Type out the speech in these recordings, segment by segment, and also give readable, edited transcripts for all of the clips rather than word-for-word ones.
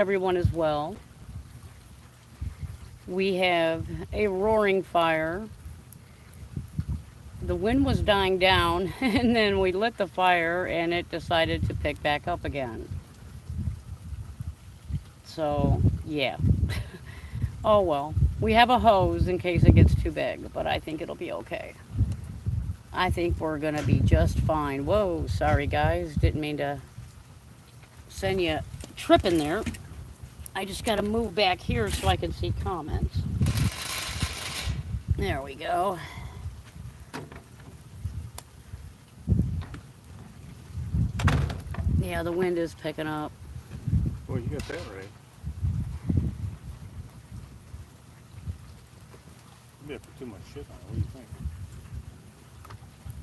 everyone as well. We have a roaring fire. The wind was dying down, and then we lit the fire, and it decided to pick back up again. So, yeah. Oh well. We have a hose in case it gets too big, but I think it'll be okay. I think we're gonna be just fine. Whoa, sorry guys. Didn't mean to send you tripping there. I just gotta move back here so I can see comments. There we go. Yeah, the wind is picking up. Well, you got that right. You better put too much shit on it. What do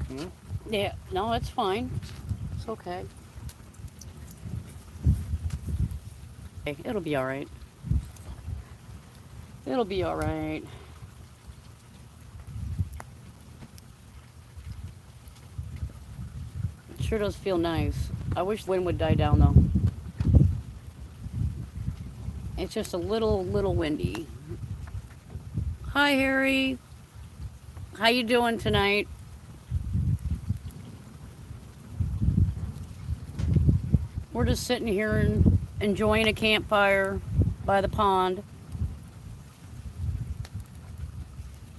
you think? Yeah, no, it's fine. It's okay. It'll be alright. It'll be alright. It sure does feel nice. I wish the wind would die down though. It's just a little windy. Hi Harry. How you doing tonight? We're just sitting here and enjoying a campfire by the pond.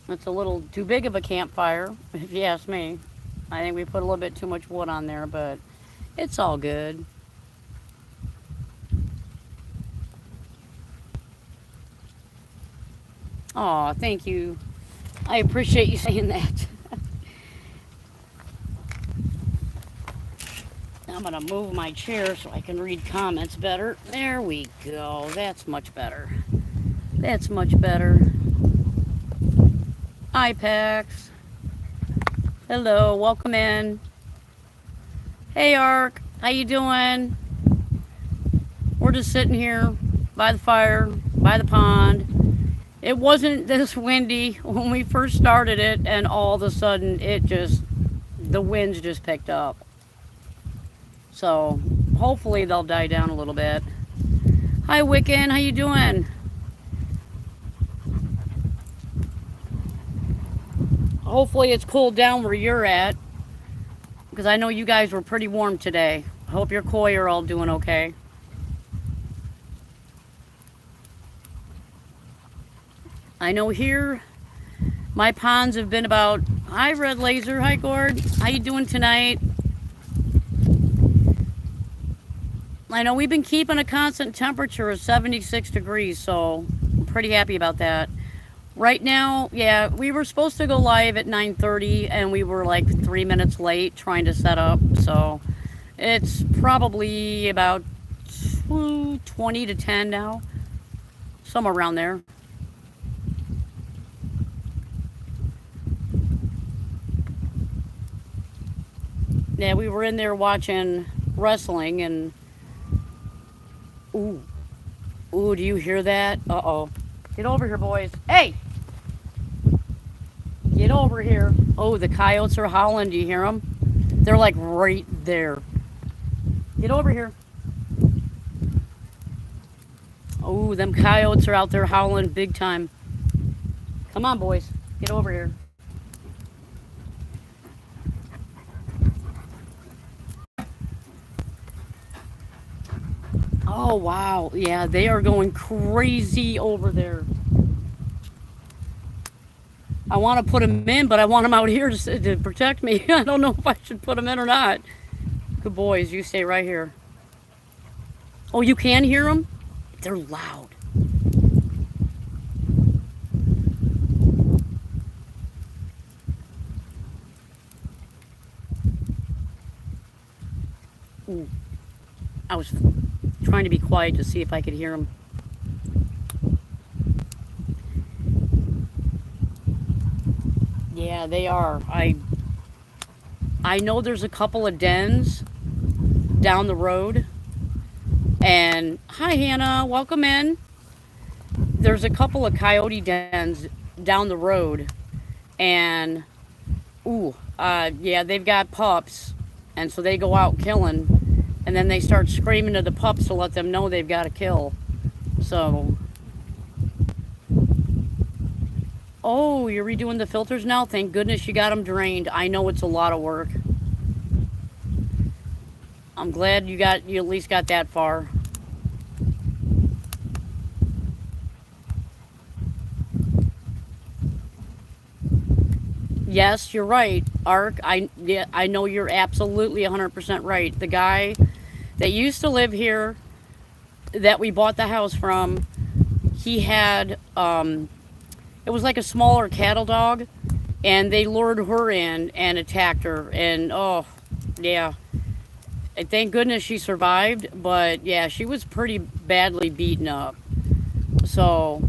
It's a little too big of a campfire, if you ask me. I think we put a little bit too much wood on there, but it's all good. Aw, thank you. I appreciate you saying that. I'm gonna move my chair so I can read comments better. There we go. That's much better. That's much better. IPAX. Hello, welcome in. Hey Ark, how you doing? We're just sitting here by the fire, by the pond. It wasn't this windy when we first started it, and all of a sudden the winds just picked up. So hopefully they'll die down a little bit. Hi Wiccan, how you doing? Hopefully it's cooled down where you're at, because I know you guys were pretty warm today. I hope your koi are all doing okay. I know here my ponds have been about, hi Red Laser, hi Gord, how you doing tonight? I know we've been keeping a constant temperature of 76 degrees, so I'm pretty happy about that. Right now, yeah, we were supposed to go live at 9:30 and we were like 3 minutes late trying to set up, so it's probably about 20 to 10 now, somewhere around there. Yeah, we were in there watching wrestling and ooh, ooh, do you hear that? Uh-oh. Get over here, boys. Hey! Get over here. Oh, the coyotes are howling. Do you hear them? They're like right there. Get over here. Oh, them coyotes are out there howling big time. Come on, boys. Get over here. Oh, wow. Yeah, they are going crazy over there. I want to put them in, but I want them out here to protect me. I don't know if I should put them in or not. Good boys, you stay right here. Oh, you can hear them? They're loud. Ooh. I was trying to be quiet to see if I could hear them. Yeah, they are. I know there's a couple of dens down the road. And hi Hannah, welcome in. There's a couple of coyote dens down the road. And yeah, they've got pups. And so they go out killing. And then they start screaming to the pups to let them know they've got to kill. So, oh, you're redoing the filters now? Thank goodness you got them drained. I know it's a lot of work. I'm glad you at least got that far. Yes, you're right, Ark. Yeah, I know you're absolutely 100% right. The guy that used to live here that we bought the house from, he had it was like a smaller cattle dog, and they lured her in and attacked her, and oh, yeah. And thank goodness she survived, but yeah, she was pretty badly beaten up. So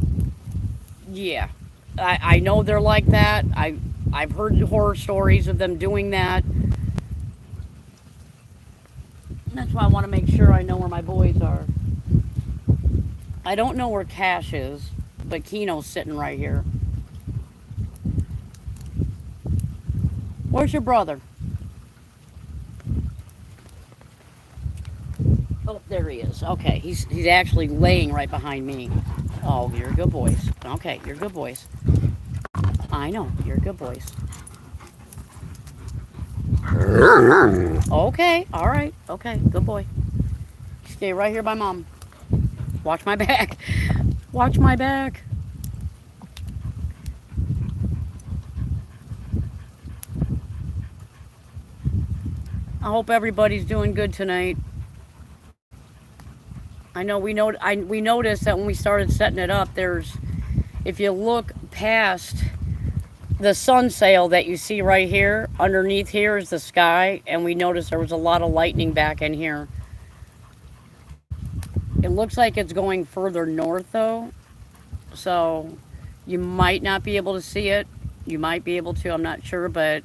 yeah, I know they're like that. I've heard horror stories of them doing that. That's why I want to make sure I know where my boys are. I don't know where Cash is, but Kino's sitting right here. Where's your brother? Oh, there he is. Okay, he's actually laying right behind me. Oh, you're a good boys. Okay, you're good boys. I know, you're good boys. Okay, all right. Okay, good boy. Stay right here by mom. Watch my back. Watch my back. I hope everybody's doing good tonight. I know we noticed that when we started setting it up, there's if you look past the sun sail that you see right here, underneath here is the sky, and we noticed there was a lot of lightning back in here. It looks like it's going further north though, so you might not be able to see it. You might be able to, I'm not sure, but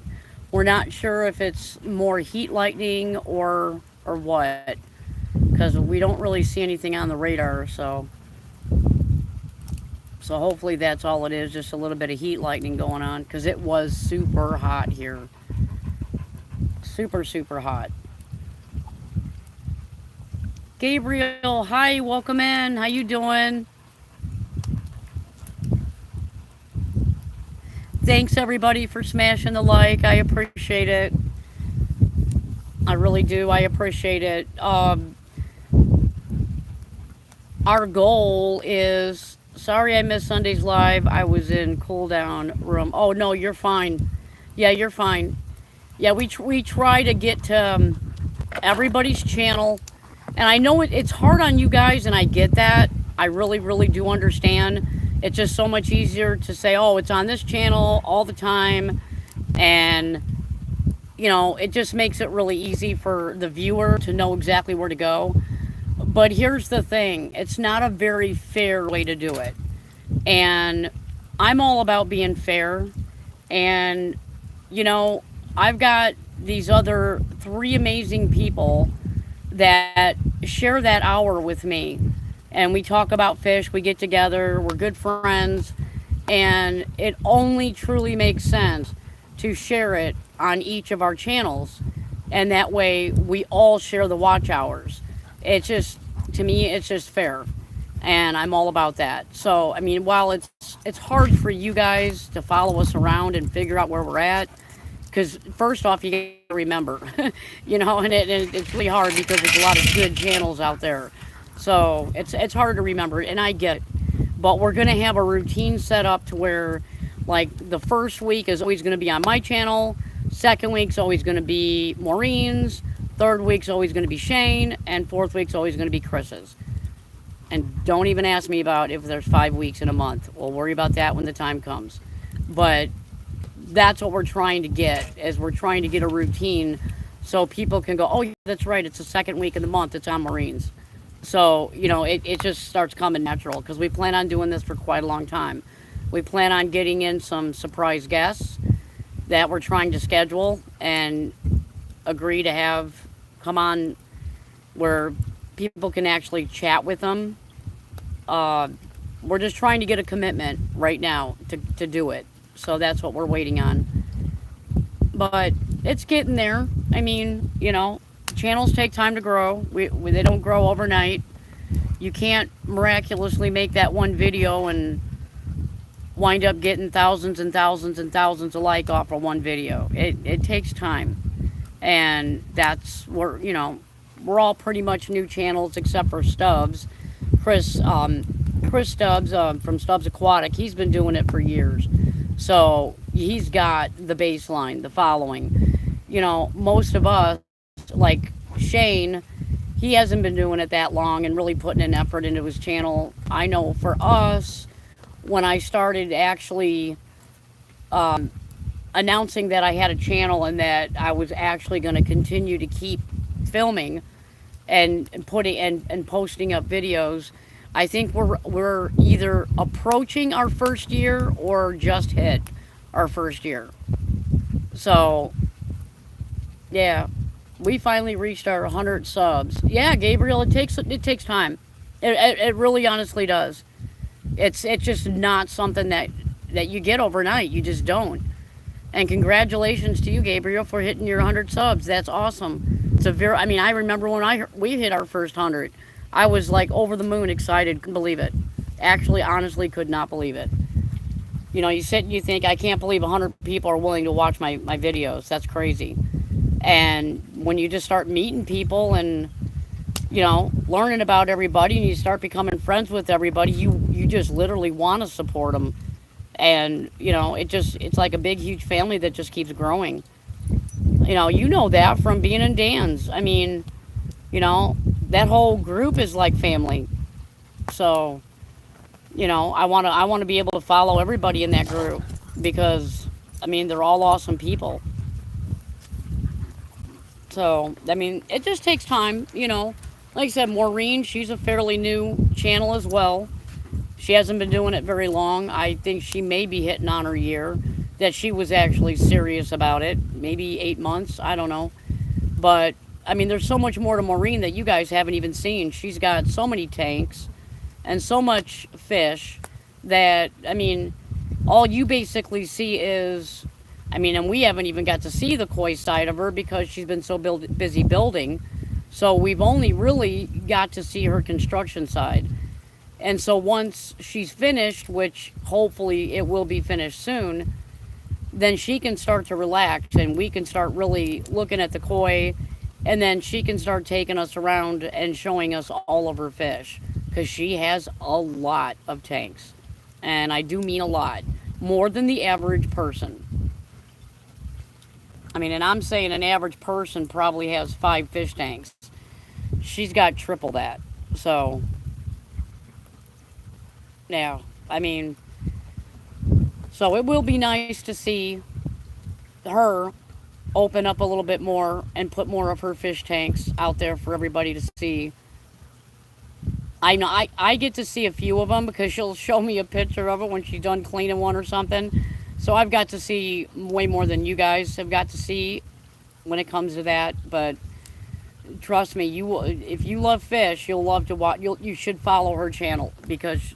we're not sure if it's more heat lightning or what, because we don't really see anything on the radar. So hopefully that's all it is, just a little bit of heat lightning going on, because it was super hot here, super hot. Gabriel, hi, welcome in. How you doing? Thanks everybody for smashing the like. I appreciate it. I really do. I appreciate it. Our goal is. Sorry I missed Sunday's live. I was in cool down room. Oh no, you're fine. Yeah, you're fine. Yeah, we try to get to everybody's channel, and I know it's hard on you guys, and I get that. I really do understand. It's just so much easier to say, oh, it's on this channel all the time, and it just makes it really easy for the viewer to know exactly where to go. But here's the thing, it's not a very fair way to do it. And I'm all about being fair. And, I've got these other three amazing people that share that hour with me. And we talk about fish, we get together, we're good friends. And it only truly makes sense to share it on each of our channels. And that way we all share the watch hours. It's just, to me, it's just fair, and I'm all about that. So I mean, while it's hard for you guys to follow us around and figure out where we're at, because first off, you gotta remember, and it's really hard because there's a lot of good channels out there. So it's hard to remember, and I get it. But we're gonna have a routine set up to where, like, the first week is always gonna be on my channel, second week's always gonna be Maureen's, third week's always going to be Shane, and fourth week's always going to be Chris's. And don't even ask me about if there's 5 weeks in a month. We'll worry about that when the time comes. But that's what we're trying to get, is we're trying to get a routine so people can go, oh, yeah, that's right, it's the second week of the month, it's on Marines. So, it just starts coming natural, because we plan on doing this for quite a long time. We plan on getting in some surprise guests that we're trying to schedule and agree to have come on where people can actually chat with them. We're just trying to get a commitment right now to do it. So that's what we're waiting on. But it's getting there. I mean, channels take time to grow. They don't grow overnight. You can't miraculously make that one video and wind up getting thousands and thousands and thousands of like off of one video. It takes time. And that's where, we're all pretty much new channels except for Stubbs. Chris, Chris Stubbs from Stubbs Aquatic, he's been doing it for years. So he's got the baseline, the following. Most of us, like Shane, he hasn't been doing it that long and really putting an effort into his channel. I know for us, when I started actually announcing that I had a channel and that I was actually going to continue to keep filming and putting and posting up videos, I think we're either approaching our first year or just hit our first year. So yeah, we finally reached our 100 subs. Yeah, Gabriel, it takes time. It really honestly does. It's just not something that you get overnight. You just don't. And congratulations to you, Gabriel, for hitting your 100 subs. That's awesome. I mean, I remember when we hit our first 100. I was like over the moon excited, couldn't believe it. Actually, honestly, could not believe it. You sit and you think, I can't believe 100 people are willing to watch my videos. That's crazy. And when you just start meeting people and, learning about everybody and you start becoming friends with everybody, you just literally want to support them. And, it's like a big, huge family that just keeps growing. That from being in Dan's. I mean, that whole group is like family. So, I want to be able to follow everybody in that group because, I mean, they're all awesome people. So, I mean, it just takes time. Like I said, Maureen, she's a fairly new channel as well. She hasn't been doing it very long. I think she may be hitting on her year that she was actually serious about it. Maybe 8 months, I don't know. But, I mean, there's so much more to Maureen that you guys haven't even seen. She's got so many tanks and so much fish that, I mean, all you basically see is, I mean, and we haven't even got to see the koi side of her because she's been so busy building. So we've only really got to see her construction side. And so once she's finished, which hopefully it will be finished soon, then she can start to relax and we can start really looking at the koi, and then she can start taking us around and showing us all of her fish because she has a lot of tanks. And I do mean a lot, more than the average person. I mean, and I'm saying an average person probably has 5 fish tanks. She's got triple that. So, yeah, I mean, so it will be nice to see her open up a little bit more and put more of her fish tanks out there for everybody to see. I know I get to see a few of them because she'll show me a picture of it when she's done cleaning one or something. So I've got to see way more than you guys have got to see when it comes to that. But trust me, if you love fish, you'll love to watch. You should follow her channel because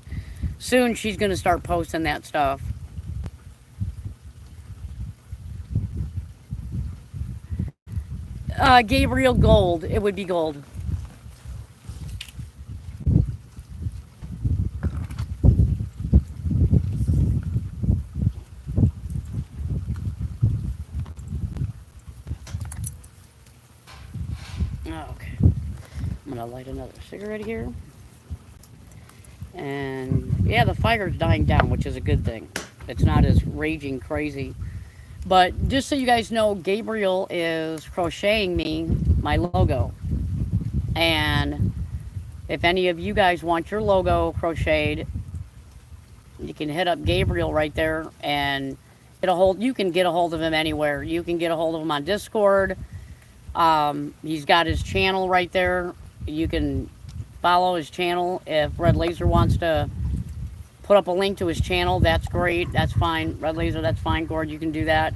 soon she's going to start posting that stuff. Gabriel, gold. It would be gold. Okay. I'm gonna light another cigarette here. And yeah, the fire's dying down, which is a good thing. It's not as raging crazy. But just so you guys know, Gabriel is crocheting me my logo. And if any of you guys want your logo crocheted, you can hit up Gabriel right there and you can get a hold of him anywhere. You can get a hold of him on Discord. He's got his channel right there. You can follow his channel. If Red Laser wants to put up a link to his channel, that's great. That's fine. Red Laser, that's fine. Gord, you can do that.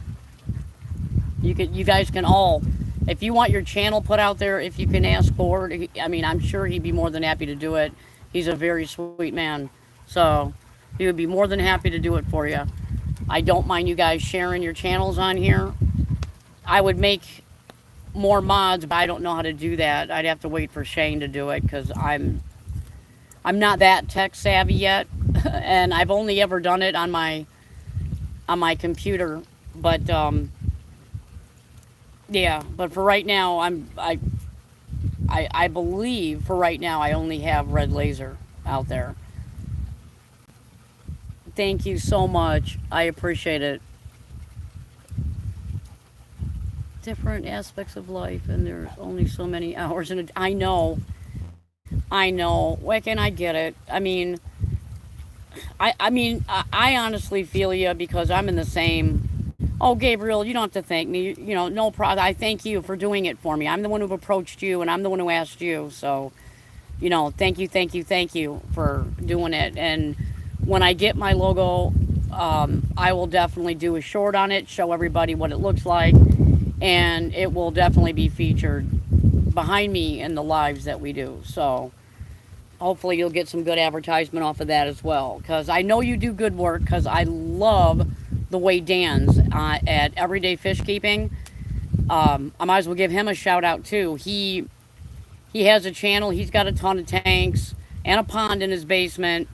You guys can all, if you want your channel put out there, if you can ask Gord, I mean, I'm sure he'd be more than happy to do it. He's a very sweet man. So he would be more than happy to do it for you. I don't mind you guys sharing your channels on here. I would make more mods, but I don't know how to do that. I'd have to wait for Shane to do it because I'm not that tech savvy yet, and I've only ever done it on my computer. But yeah, but for right now, I believe for right now I only have red laser out there. Thank you so much. I appreciate it. Different aspects of life, and there's only so many hours in it. I know. Wiccan, I get it. I honestly feel you because I'm in the same. Oh, Gabriel, you don't have to thank me. You know, no problem. I thank you for doing it for me. I'm the one who approached you, and I'm the one who asked you. So, thank you, thank you, thank you for doing it. And when I get my logo, I will definitely do a short on it, show everybody what it looks like, and it will definitely be featured behind me in the lives that we do. So hopefully you'll get some good advertisement off of that as well, because I know you do good work, because I love the way Dan's at Everyday Fish Keeping. I might as well give him a shout out too. He has a channel. He's got a ton of tanks and a pond in his basement,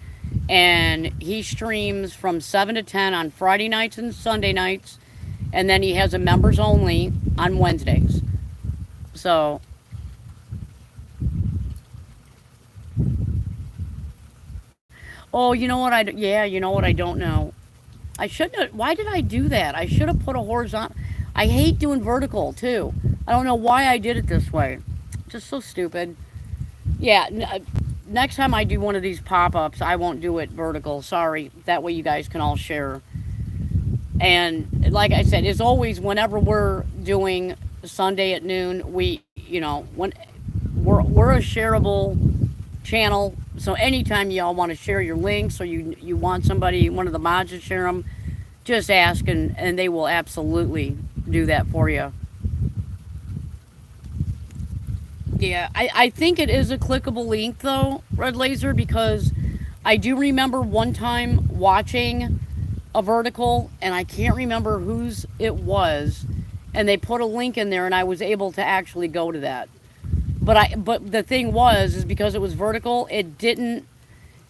and he streams from 7 to 10 on Friday nights and Sunday nights, and then he has a members only on Wednesdays. So, oh, you know what? Yeah, you know what? I don't know. I shouldn't have. Why did I do that? I should have put a horizontal. I hate doing vertical too. I don't know why I did it this way. Just so stupid. Yeah, next time I do one of these pop-ups, I won't do it vertical. Sorry. That way you guys can all share. And like I said, as always, whenever we're doing Sunday at noon, when we're a shareable channel. So anytime y'all want to share your links, or you want somebody, one of the mods to share them, just ask, and they will absolutely do that for you. Yeah, I think it is a clickable link though, Red Laser, because I do remember one time watching a vertical, and I can't remember whose it was, and they put a link in there, and I was able to actually go to that. But the thing was, is because it was vertical, it didn't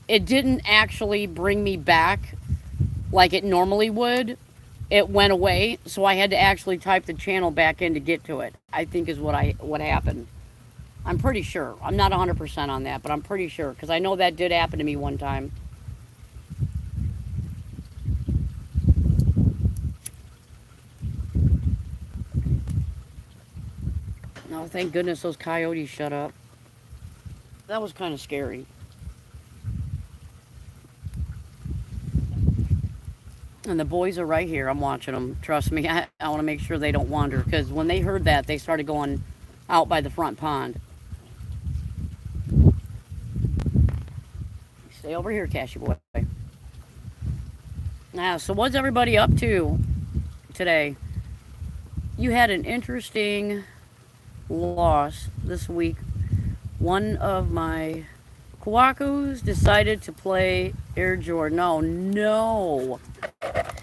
actually bring me back like it normally would. It went away, so I had to actually type the channel back in to get to it. I think is what happened. I'm pretty sure. I'm not 100% on that, but I'm pretty sure, because I know that did happen to me one time. No, thank goodness those coyotes shut up. That was kind of scary. And the boys are right here. I'm watching them. Trust me, I want to make sure they don't wander, because when they heard that, they started going out by the front pond. Stay over here, Cashy boy. Now, so what's everybody up to today? You had an interesting loss this week. One of my Kwakus decided to play Air Jordan. No, no.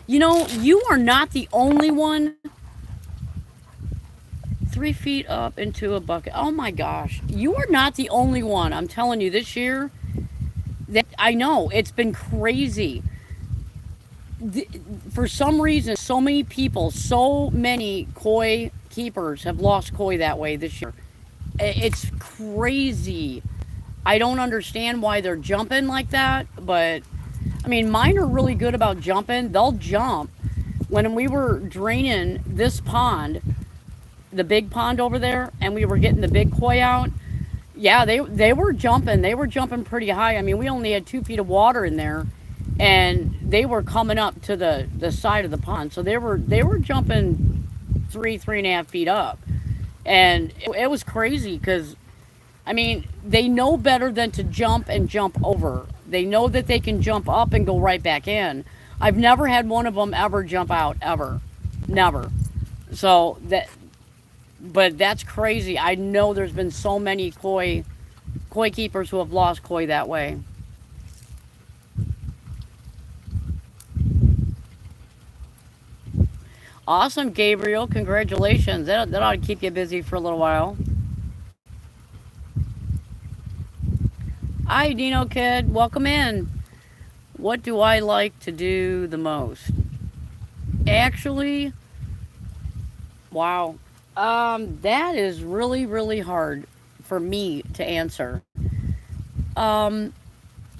You are not the only one. 3 feet up into a bucket. Oh my gosh. You are not the only one. I'm telling you, this year, that I know, it's been crazy. For some reason, so many people, so many koi keepers have lost koi that way this year. It's crazy. I don't understand why they're jumping like that, but mine are really good about jumping. They'll jump. When we were draining this pond, the big pond over there, and we were getting the big koi out, yeah, they were jumping. They were jumping pretty high. We only had 2 feet of water in there, and they were coming up to the side of the pond. So they were jumping 3.5 feet up, and it was crazy because they know better than to jump and jump over. They know that they can jump up and go right back in. I've never had one of them ever jump out, ever. Never. But that's crazy. I know there's been so many koi keepers who have lost koi that way. Awesome, Gabriel. Congratulations. That ought to keep you busy for a little while. Hi, Dino Kid. Welcome in. What do I like to do the most? Actually, wow. That is really, really hard for me to answer. Um,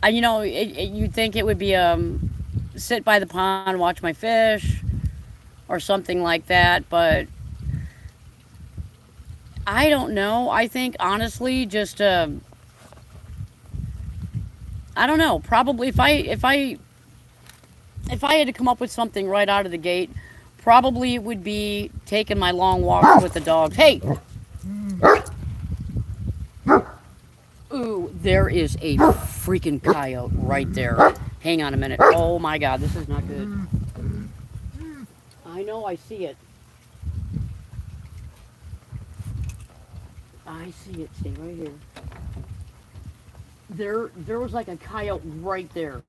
you'd think it would be sit by the pond, watch my fish, or something like that, but I don't know. I think honestly, just I don't know. Probably if I had to come up with something right out of the gate, probably it would be taking my long walks with the dogs. Hey, ooh, there is a freaking coyote right there. Hang on a minute. Oh my God, this is not good. I know, I see it. I see it. Stay right here. There was like a coyote right there.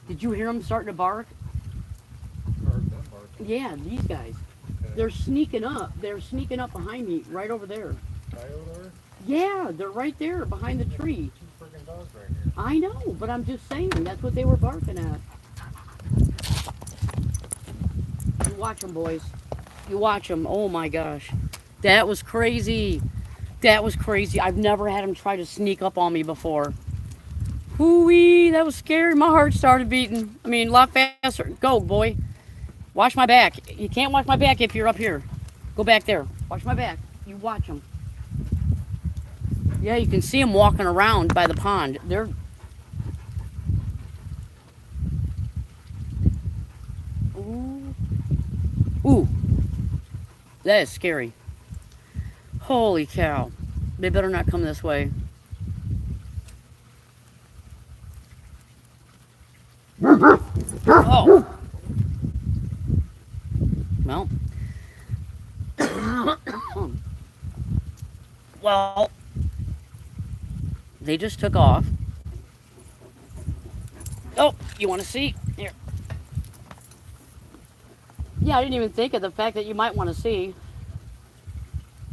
Did you hear him starting to bark? Heard them barking. Yeah, these guys. Okay. They're sneaking up. They're sneaking up behind me, right over there. Coyote are? Yeah, they're right there behind the tree. Two freaking dogs right here. I know, but I'm just saying that's what they were barking at. You watch them, boys. You watch them. Oh my gosh, that was crazy. That was crazy. I've never had them try to sneak up on me before. Hoo-wee, that was scary. My heart started beating. I mean, a lot faster. Go, boy. Watch my back. You can't watch my back if you're up here. Go back there. Watch my back. You watch them. Yeah, you can see them walking around by the pond. They're... Ooh. Ooh. That is scary. Holy cow. They better not come this way. Oh. Well. Well, they just took off. Oh, you want to see? Here. Yeah, I didn't even think of the fact that you might want to see.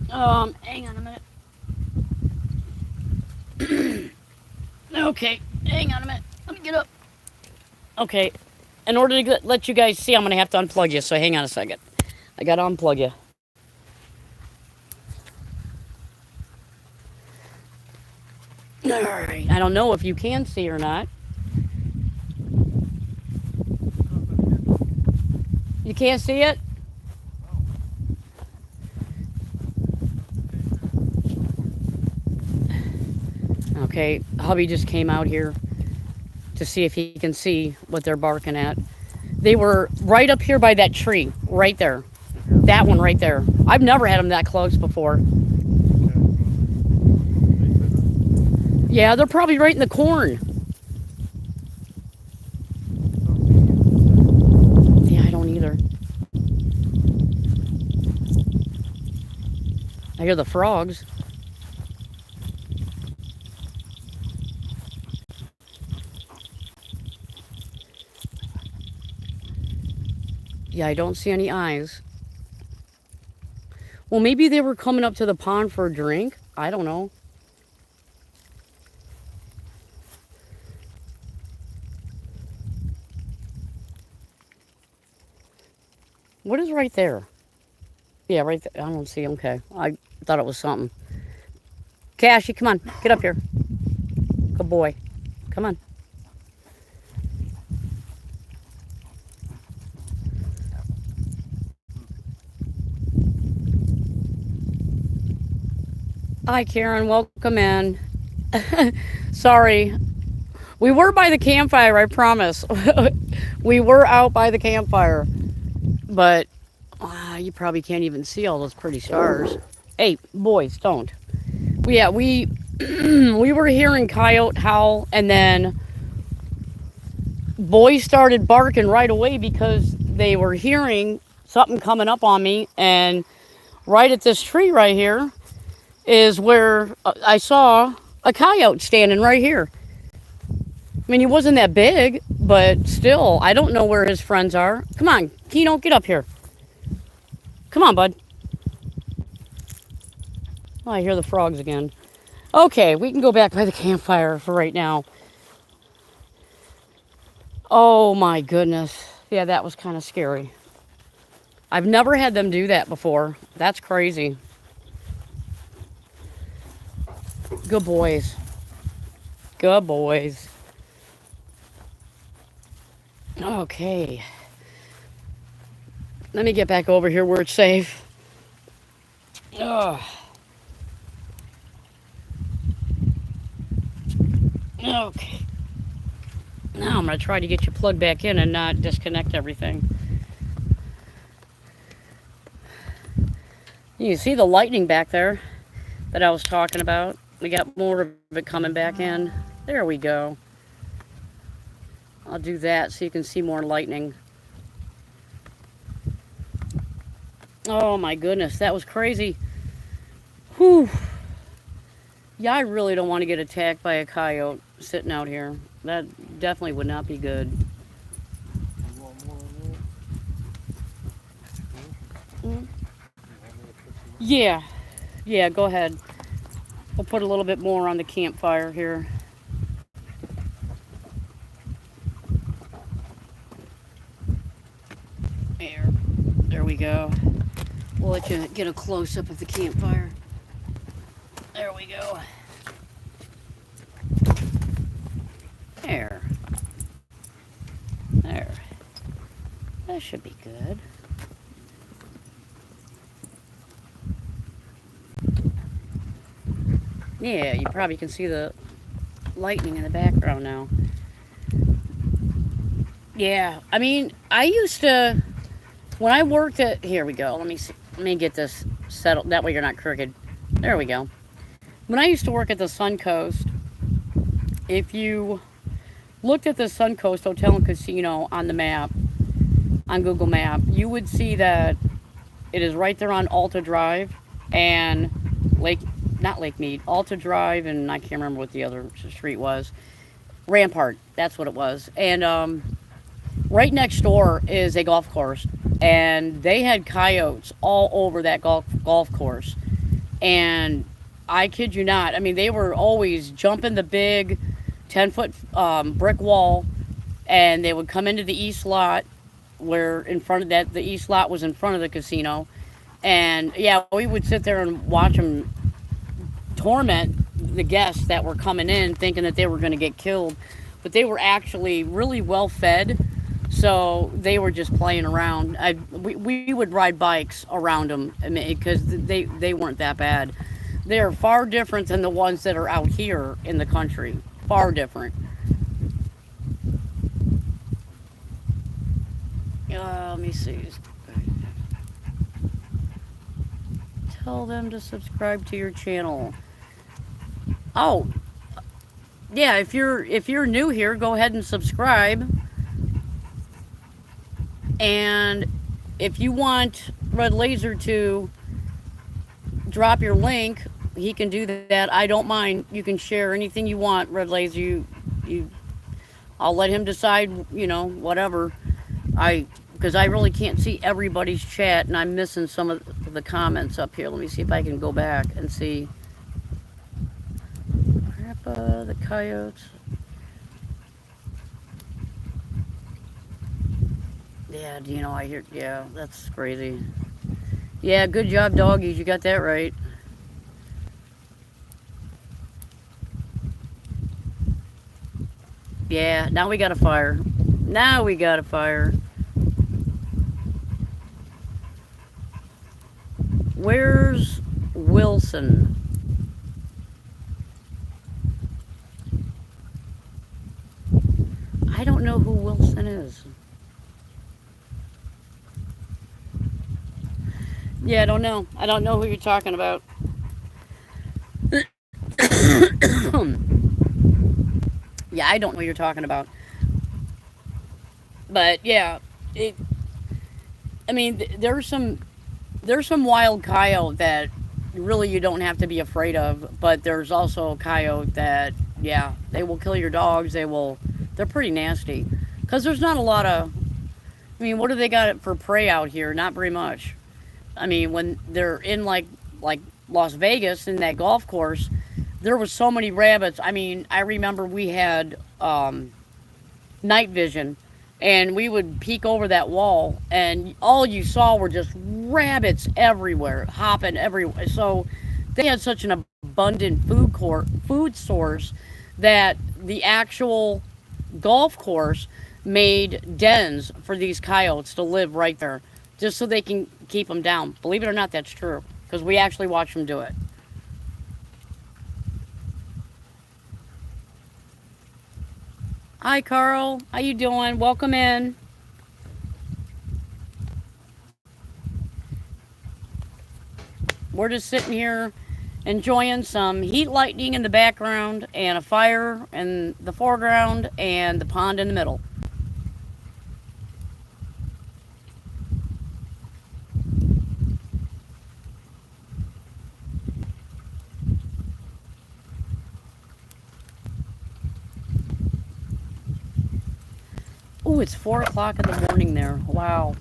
Hang on a minute. Okay, hang on a minute. Let me get up. Okay, in order to let you guys see, I'm going to have to unplug you, so hang on a second. I got to unplug you. Alright, I don't know if you can see or not. You can't see it? Okay, hubby just came out here to see if he can see what they're barking at. They were right up here by that tree, right there. That one right there. I've never had them that close before. Yeah, they're probably right in the corn. Yeah, I don't either. I hear the frogs. Yeah, I don't see any eyes. Well, maybe they were coming up to the pond for a drink. I don't know. What is right there? Yeah, right there. I don't see. Okay. I thought it was something. Cashy, come on. Get up here. Good boy. Come on. Hi, Karen. Welcome in. Sorry. We were by the campfire, I promise. We were out by the campfire. But you probably can't even see all those pretty stars. Hey, boys, don't. Yeah, we we were hearing coyote howl, and then boys started barking right away because they were hearing something coming up on me. And right at this tree right here is where I saw a coyote standing right here. I mean, he wasn't that big, but still, I don't know where his friends are. Come on, Keno, get up here. Come on, bud. Oh, I hear the frogs again. Okay, we can go back by the campfire for right now. Oh my goodness. Yeah, that was kind of scary. I've never had them do that before. That's crazy. Good boys. Good boys. Okay. Let me get back over here where it's safe. Ugh. Okay. Now I'm going to try to get you plugged back in and not disconnect everything. You can see the lightning back there that I was talking about. We got more of it coming back in. There we go. I'll do that so you can see more lightning. Oh my goodness, that was crazy. Whew. Yeah, I really don't want to get attacked by a coyote sitting out here. That definitely would not be good. You want more of that? Mm. You want me to put some more? Yeah, yeah, go ahead. We'll put a little bit more on the campfire here. There we go. We'll let you get a close-up of the campfire. There we go. There. There. That should be good. Yeah, you probably can see the lightning in the background now. Yeah, I mean, I used to, when I worked at, here we go, let me see, let me get this settled, that way you're not crooked. There we go. When I used to work at the Suncoast, if you looked at the Suncoast Hotel and Casino on the map, on Google Map, you would see that it is right there on Alta Drive and not Lake Mead, Alta Drive, and I can't remember what the other street was. Rampart, that's what it was. And right next door is a golf course, and they had coyotes all over that golf course. And I kid you not, I mean, they were always jumping the big 10-foot brick wall, and they would come into the east lot, where in front of that, the east lot was in front of the casino. And yeah, we would sit there and watch them torment the guests that were coming in thinking that they were going to get killed, but they were actually really well fed, so they were just playing around. We would ride bikes around them, I mean, because they weren't that bad. They are far different than the ones that are out here in the country. Far different. Let me see. Tell them to subscribe to your channel. Oh, yeah, if you're new here, go ahead and subscribe. And if you want Red Laser to drop your link, he can do that. I don't mind. You can share anything you want, Red Laser. I'll let him decide, whatever. Because I really can't see everybody's chat, and I'm missing some of the comments up here. Let me see if I can go back and see. Grandpa, the coyotes. Yeah, I hear, yeah, that's crazy. Yeah, good job, doggies. You got that right. Yeah, now we got a fire. Now we got a fire. Where's Wilson? I don't know who Wilson is. Yeah, I don't know. I don't know who you're talking about. Yeah, I don't know what you're talking about. But yeah, I mean, there's some wild coyote that really you don't have to be afraid of, but there's also a coyote that, yeah, they will kill your dogs. They're pretty nasty. Because there's not a lot of, I mean, what do they got for prey out here? Not very much. I mean, when they're in like Las Vegas in that golf course, there was so many rabbits. I mean, I remember we had night vision, and we would peek over that wall, and all you saw were just rabbits everywhere, hopping everywhere. So they had such an abundant food source that the actual golf course made dens for these coyotes to live right there, just so they can keep them down. Believe it or not, that's true because we actually watched them do it. Hi, Carl. How you doing? Welcome in. We're just sitting here enjoying some heat lightning in the background and a fire in the foreground and the pond in the middle. Oh, it's 4 o'clock in the morning there. Wow.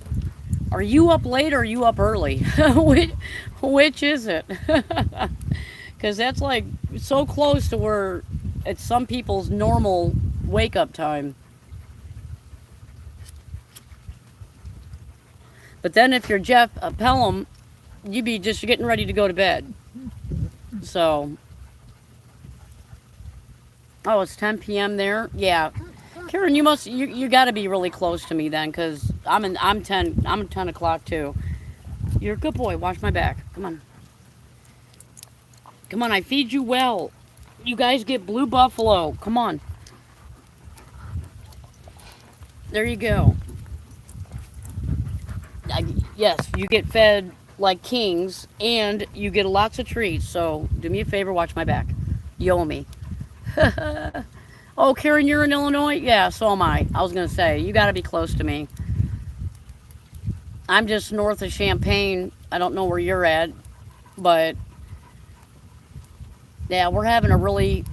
Are you up late or are you up early? which is it? Because that's like so close to where it's some people's normal wake up time. But then if you're Jeff Pelham, you'd be just getting ready to go to bed. So, oh, it's 10 p.m. there. Yeah, Karen, you got to be really close to me then, because I'm 10 o'clock too. You're a good boy. Watch my back. Come on. Come on, I feed you well. You guys get blue buffalo. Come on. There you go. Yes, you get fed like kings, and you get lots of treats. So do me a favor, watch my back. You owe me. Oh, Karen, you're in Illinois? Yeah, so am I. I was going to say, you got to be close to me. I'm just north of Champaign. I don't know where you're at, but yeah, we're having a really...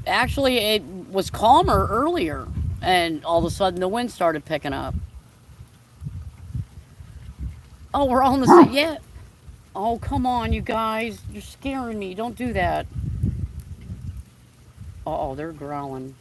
Actually, it was calmer earlier, and all of a sudden the wind started picking up. Oh, we're all in the same... Yeah. Oh, come on, you guys. You're scaring me. Don't do that. Uh-oh, they're growling.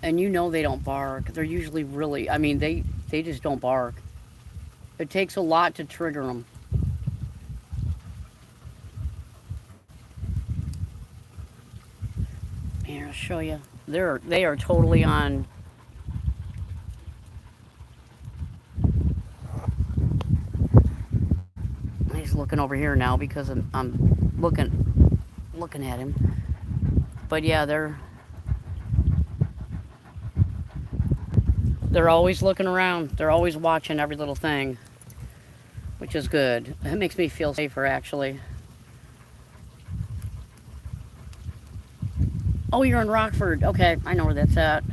And you know they don't bark. They're usually really... I mean, they just don't bark. It takes a lot to trigger them. Here, I'll show you. They are totally on... He's looking over here now because I'm looking at him. But yeah, they're always looking around. They're always watching every little thing, which is good. It makes me feel safer, actually. Oh, you're in Rockford. Okay, I know where that's at.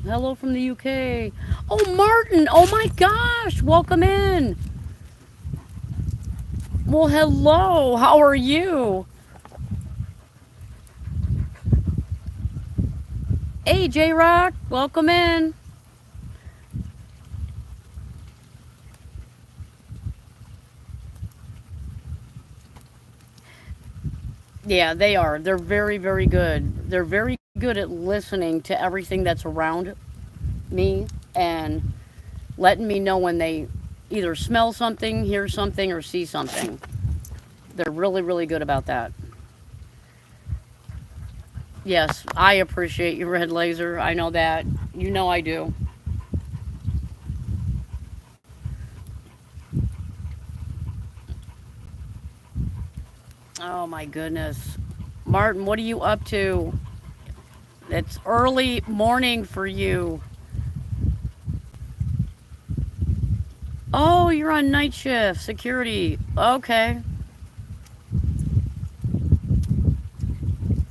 Hello from the UK. Oh, Martin. Oh my gosh. Welcome in. Well, hello. How are you? Hey, J-Rock. Welcome in. Yeah, they are. They're very, very good. They're very good at listening to everything that's around me and letting me know when they either smell something, hear something, or see something. They're really, really good about that. Yes, I appreciate you, Red Laser. I know that. You know I do. Oh my goodness. Martin, what are you up to? It's early morning for you. Oh, you're on night shift, security. Okay.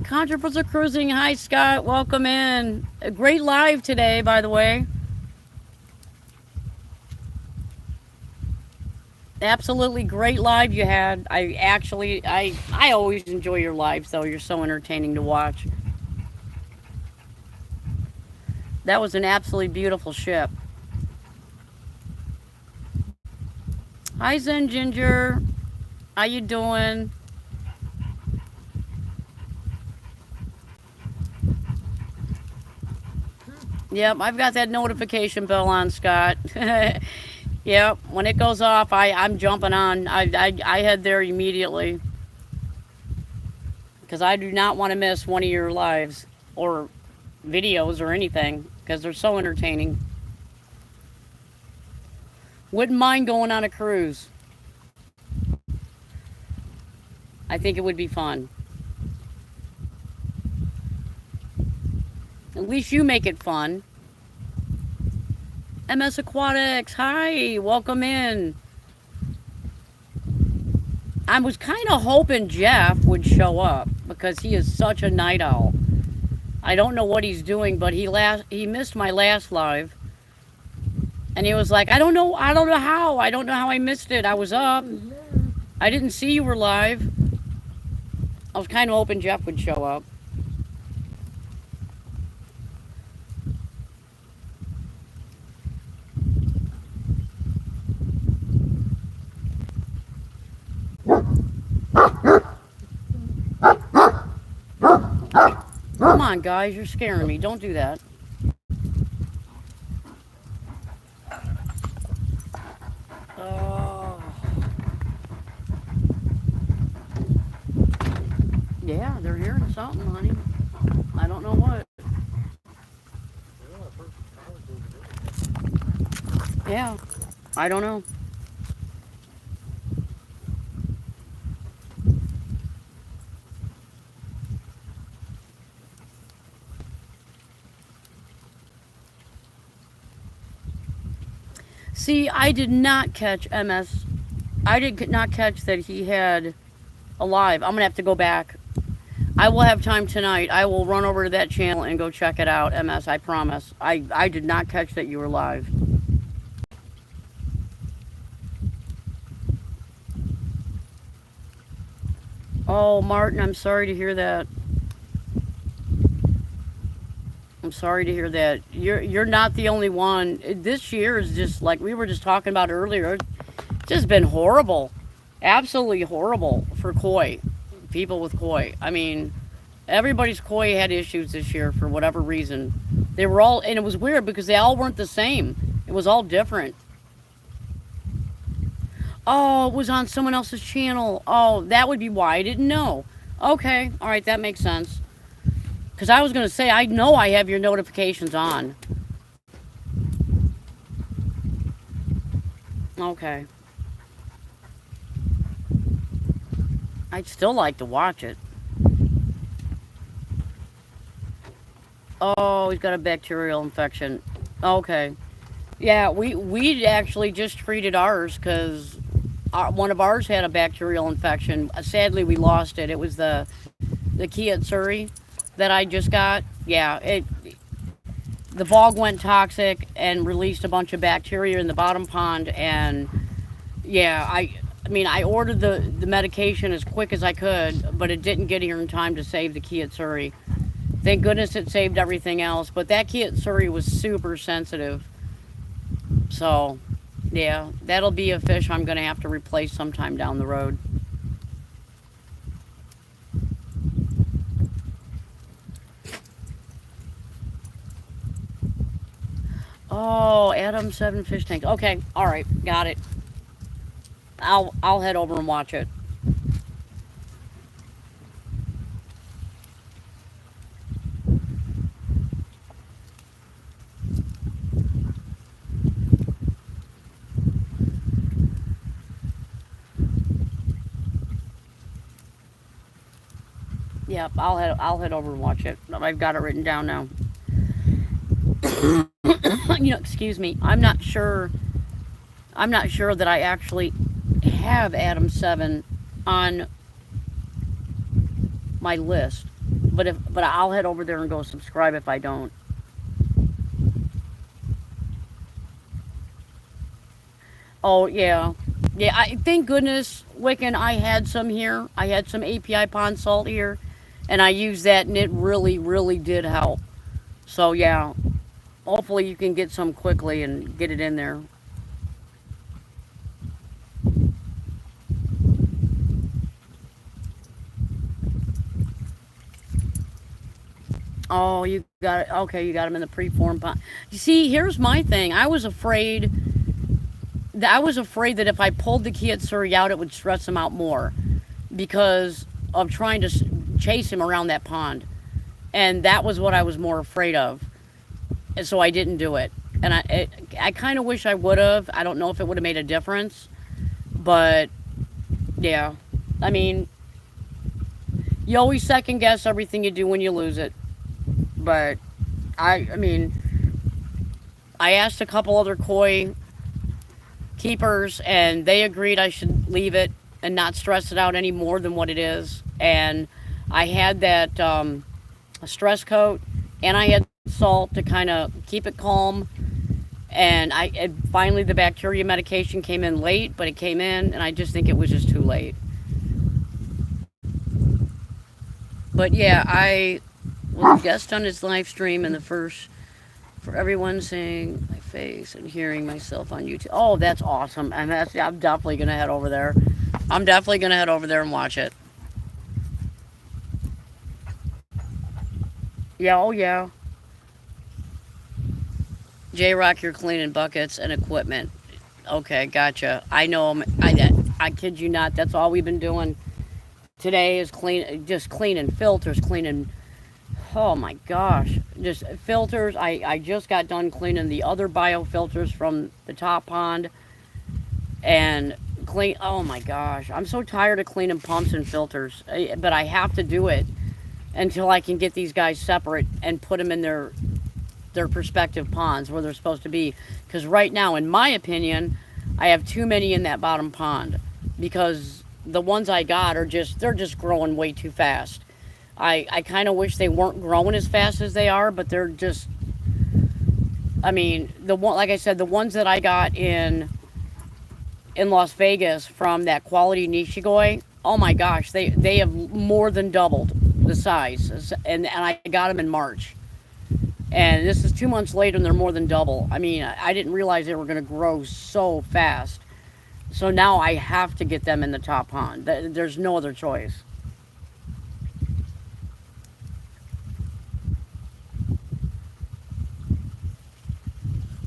Controversial Cruising. Hi, Scott. Welcome in. A great live today, by the way. Absolutely great live you had. I always enjoy your lives though. You're so entertaining to watch. That was an absolutely beautiful ship. Hi Zen Ginger. How you doing? Yep, I've got that notification bell on, Scott. Yep, when it goes off, I'm jumping on. I head there immediately because I do not want to miss one of your lives or videos or anything because they're so entertaining. Wouldn't mind going on a cruise. I think it would be fun. At least you make it fun. MS Aquatics, hi, welcome in. I was kind of hoping Jeff would show up because he is such a night owl. I don't know what he's doing, but he missed my last live, and he was like, I don't know how I missed it. I was up, I didn't see you were live. I was kind of hoping Jeff would show up. Come on, guys, you're scaring me. Don't do that. Oh, yeah, they're hearing something, honey. I don't know what. Yeah, I've heard some cars over Yeah, I don't know. See, I did not catch MS. I did not catch that he had a live. I'm gonna have to go back. I will have time tonight. I will run over to that channel and go check it out. MS, I promise. I did not catch that you were live. Oh, Martin, I'm sorry to hear that. I'm sorry to hear that. You're not the only one. This year is just like we were just talking about earlier. It's just been horrible, absolutely horrible for koi, people with koi. I mean, everybody's koi had issues this year for whatever reason. They were all, and it was weird because they all weren't the same. It was all different. Oh, it was on someone else's channel. Oh, that would be why I didn't know. Okay, all right, that makes sense. Because I was going to say, I know I have your notifications on. Okay. I'd still like to watch it. Oh, he's got a bacterial infection. Okay. Yeah, we actually just treated ours because one of ours had a bacterial infection. Sadly, we lost it. It was the Kiyetsuri that I just got. Yeah, the bog went toxic and released a bunch of bacteria in the bottom pond. And yeah, I mean, I ordered the medication as quick as I could, but it didn't get here in time to save the Kiyetsuri. Thank goodness it saved everything else, but that Kiyetsuri was super sensitive. So, yeah, that'll be a fish I'm going to have to replace sometime down the road. Oh, Adam 7 fish tanks. Okay, all right, got it. I'll head over and watch it. Yep, I'll head over and watch it. I've got it written down now. Excuse me. I'm not sure that I actually have Adam 7 on my list. But I'll head over there and go subscribe if I don't. Oh yeah. Yeah, I thank goodness, Wiccan, I had some here. I had some API pond salt here, and I used that, and it really, really did help. So yeah, hopefully you can get some quickly and get it in there. Oh, you got it. Okay, you got them in the preform pond. You see, here's my thing. I was afraid that if I pulled the Kiyetsuri out, it would stress him out more because of trying to chase him around that pond, and that was what I was more afraid of. And so I didn't do it. And I kind of wish I would have. I don't know if it would have made a difference, but yeah. I mean, you always second guess everything you do when you lose it. But I mean, I asked a couple other koi keepers, and they agreed I should leave it and not stress it out any more than what it is. And I had that stress coat, and I had salt to kind of keep it calm. And finally the bacteria medication came in late, but it came in, and I just think it was just too late. But yeah, I was a guest on his live stream in the first for everyone seeing my face and hearing myself on YouTube. Oh, that's awesome. I'm definitely going to head over there. I'm definitely going to head over there and watch it. Yeah, oh yeah. J Rock, you're cleaning buckets and equipment. Okay, gotcha. I know 'em- I kid you not. That's all we've been doing today is just cleaning filters, cleaning. Oh my gosh, just filters. I just got done cleaning the other biofilters from the top pond and clean. Oh my gosh, I'm so tired of cleaning pumps and filters, but I have to do it until I can get these guys separate and put them in their perspective ponds where they're supposed to be. Because right now, in my opinion, I have too many in that bottom pond because the ones I got they're just growing way too fast. I kind of wish they weren't growing as fast as they are, but they're just. I mean, the one like I said, the ones that I got in Las Vegas from that quality Nishigoi. Oh my gosh, they have more than doubled the size, and I got them in March. And this is 2 months later, and they're more than double. I mean, I didn't realize they were going to grow so fast. So now I have to get them in the top pond. There's no other choice.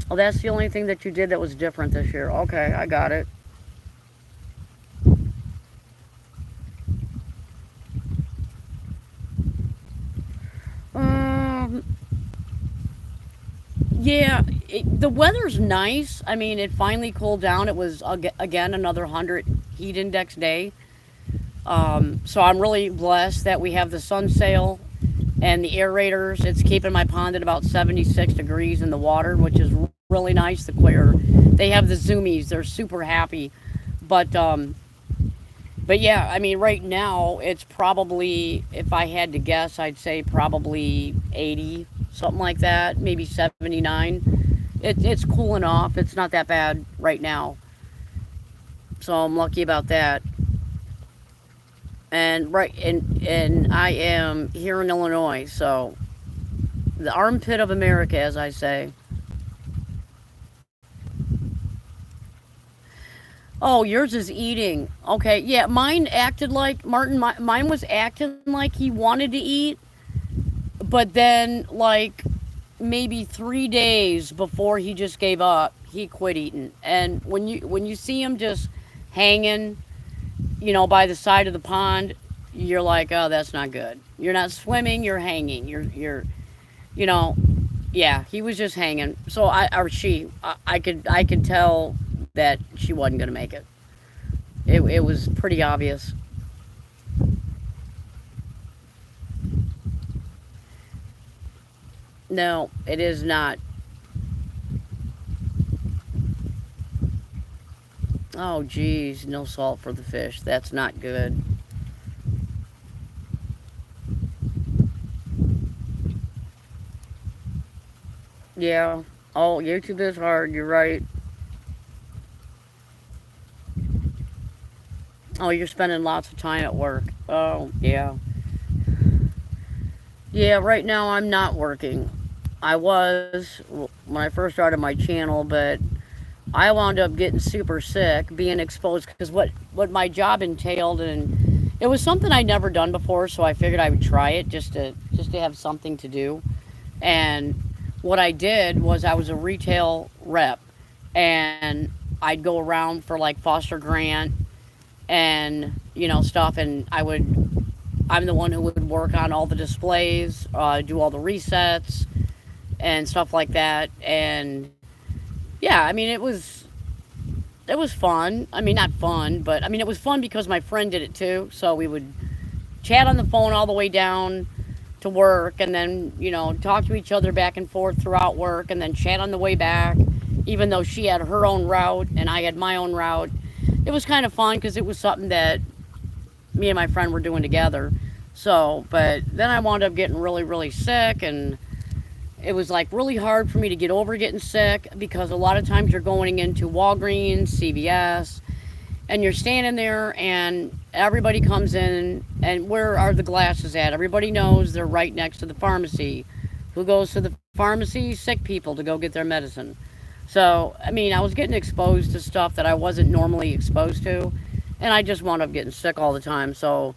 Oh, that's the only thing that you did that was different this year. Okay, I got it. Um, yeah, the weather's nice. I mean, it finally cooled down. It was again another 100 heat index day. So I'm really blessed that we have the sun sail and the aerators. It's keeping my pond at about 76 degrees in the water, which is really nice. They have the zoomies. They're super happy. But but yeah, I mean, right now it's probably, if I had to guess, I'd say probably 80, something like that, maybe 79. It's cooling off. It's not that bad right now, so I'm lucky about that. And I am here in Illinois, so the armpit of America, as I say. Oh, yours is eating. Okay, yeah, mine acted like Martin. Mine was acting like he wanted to eat, but then like maybe 3 days before he just gave up, he quit eating. And when you see him just hanging, by the side of the pond, you're like, oh, that's not good. You're not swimming. You're hanging. You know, yeah. He was just hanging. So I could tell that she wasn't gonna make it. It was pretty obvious. No, it is not. Oh, geez, no salt for the fish. That's not good. Yeah. Oh, YouTube is hard. You're right. Oh, you're spending lots of time at work. Oh, yeah. Yeah, right now I'm not working. I was when I first started my channel, but I wound up getting super sick, being exposed because what my job entailed, and it was something I'd never done before, so I figured I would try it just to have something to do. And what I did was I was a retail rep, and I'd go around for like foster grant and stuff, and I'm the one who would work on all the displays, do all the resets and stuff like that. And yeah, I mean it was fun. I mean, not fun, but I mean it was fun because my friend did it too. So we would chat on the phone all the way down to work, and then talk to each other back and forth throughout work, and then chat on the way back. Even though she had her own route and I had my own route, it was kind of fun because it was something that me and my friend were doing together. So, but then I wound up getting really, really sick, and it was like really hard for me to get over getting sick because a lot of times you're going into Walgreens, CVS, and you're standing there, and everybody comes in, and where are the glasses at? Everybody knows they're right next to the pharmacy. Who goes to the pharmacy? Sick people to go get their medicine. So, I mean, I was getting exposed to stuff that I wasn't normally exposed to, and I just wound up getting sick all the time. So,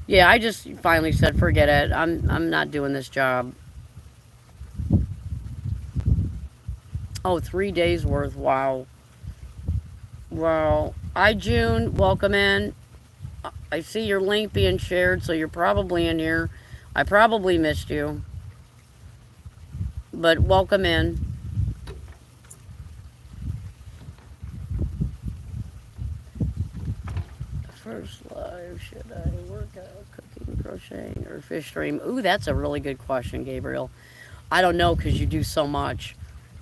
yeah, I just finally said, forget it. I'm not doing this job. Oh, 3 days worth. Wow. Well, hi June, welcome in. I see your link being shared, so you're probably in here. I probably missed you, but welcome in. First live, should I work out cooking, crocheting, or fish stream? Ooh, that's a really good question, Gabriel. I don't know because you do so much.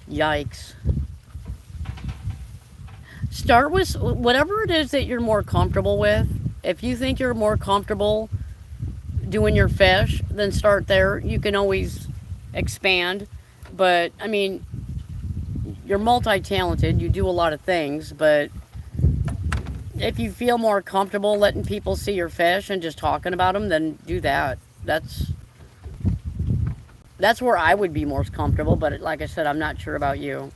Yikes. Start with whatever it is that you're more comfortable with. If you think you're more comfortable doing your fish, then start there. You can always expand. But, I mean, you're multi talented, you do a lot of things, but if you feel more comfortable letting people see your fish and just talking about them, then do that. That's where I would be most comfortable, but like I said, I'm not sure about you.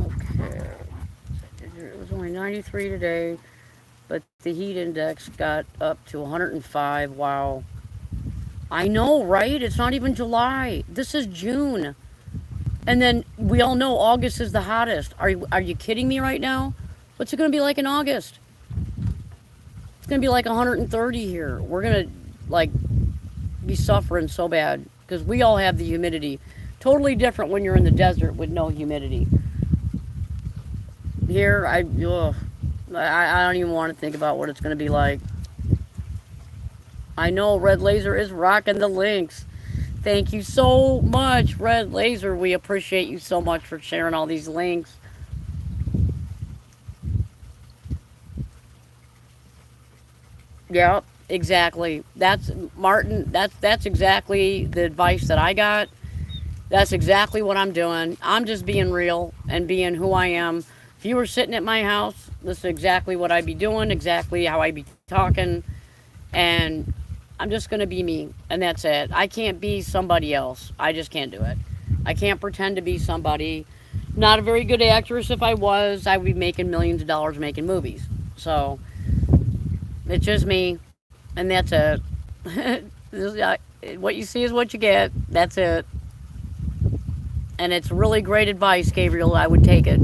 Okay. It was only 93 today, but the heat index got up to 105. Wow. I know, right? It's not even July. This is June. And then we all know August is the hottest. Are you kidding me right now? What's it going to be like in August? It's going to be like 130 here. We're going to like be suffering so bad because we all have the humidity. Totally different when you're in the desert with no humidity. Here, I don't even want to think about what it's going to be like. I know Red Laser is rocking the links. Thank you so much, Red Laser. We appreciate you so much for sharing all these links. Yep, exactly. That's Martin. That's exactly the advice that I got. That's exactly what I'm doing. I'm just being real and being who I am. If you were sitting at my house, this is exactly what I'd be doing, exactly how I'd be talking, and I'm just going to be me, and that's it. I can't be somebody else. I just can't do it. I can't pretend to be somebody. Not a very good actress. If I was, I would be making millions of dollars making movies. So it's just me, and that's it. What you see is what you get. That's it. And it's really great advice, Gabriel. I would take it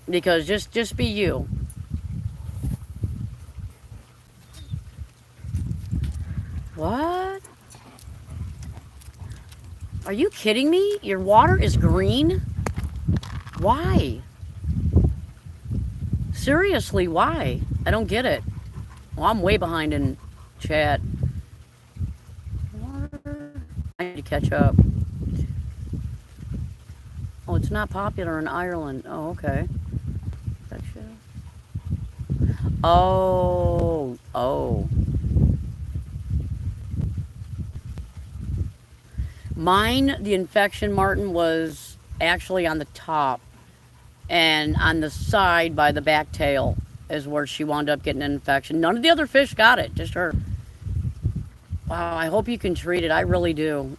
because just be you. What? Are you kidding me? Your water is green? Why? Seriously, why? I don't get it. Well, I'm way behind in chat. Water. I need to catch up. Oh, it's not popular in Ireland. Oh, okay. Oh, oh. Mine, the infection, Martin, was actually on the top, and on the side by the back tail is where she wound up getting an infection. None of the other fish got it, just her. Wow, I hope you can treat it. I really do.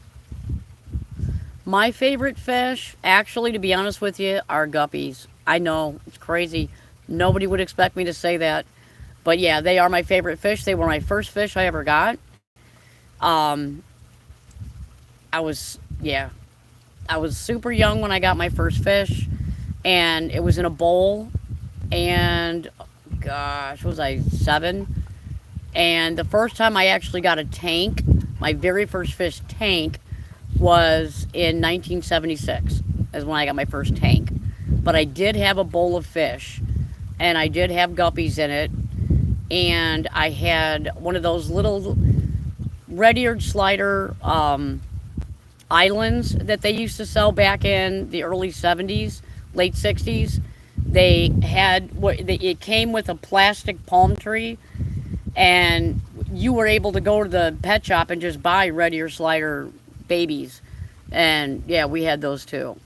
My favorite fish, actually, to be honest with you, are guppies. I know, it's crazy. Nobody would expect me to say that. But yeah, they are my favorite fish. They were my first fish I ever got. Um, yeah, I was super young when I got my first fish, and it was in a bowl, and gosh, was I 7? And the first time I actually got a tank, my very first fish tank, was in 1976, is when I got my first tank. But I did have a bowl of fish, and I did have guppies in it, and I had one of those little red-eared slider islands that they used to sell back in the early 70s, late 60s. It came with a plastic palm tree, and you were able to go to the pet shop and just buy red-ear slider babies. And yeah, we had those too.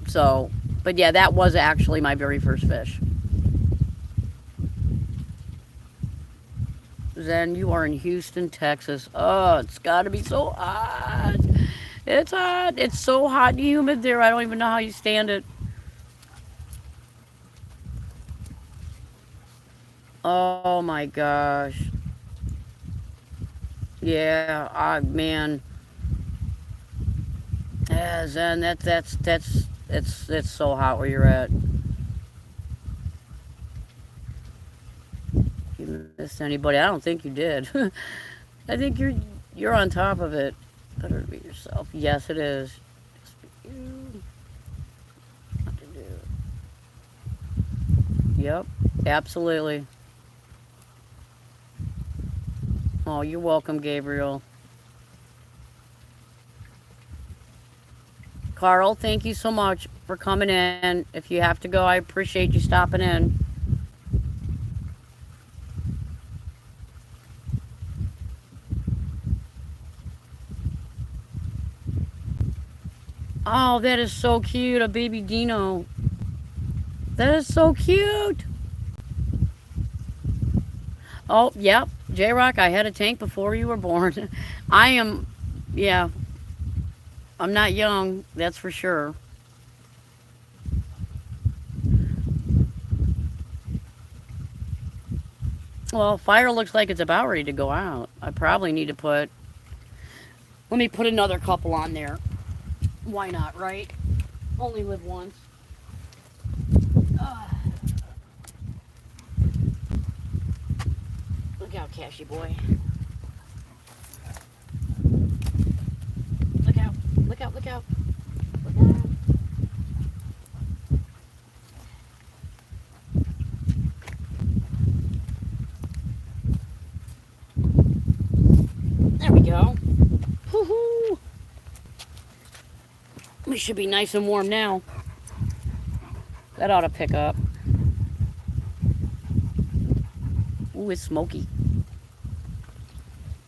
So, but yeah, that was actually my very first fish. Zen, you are in Houston, Texas. Oh, it's got to be so hot. It's hot. It's so hot and humid there. I don't even know how you stand it. Oh my gosh. Yeah, man. Yeah, Zen, it's so hot where you're at. You missed anybody? I don't think you did. I think you're on top of it. Better be yourself. Yes, it is. Just be you. What to do? Yep, absolutely. Oh, you're welcome, Gabriel. Carl, thank you so much for coming in. If you have to go, I appreciate you stopping in. Oh, that is so cute, a baby dino. That is so cute. Oh, yep, J-Rock, I had a tank before you were born. I am, yeah, I'm not young, that's for sure. Well, fire looks like it's about ready to go out. I probably need to let me put another couple on there. Why not, right? Only live once. Ugh. Look out, Cashy boy. Look out, look out, look out. Look out. There we go. Woohoo! We should be nice and warm now. That ought to pick up. Ooh, it's smoky.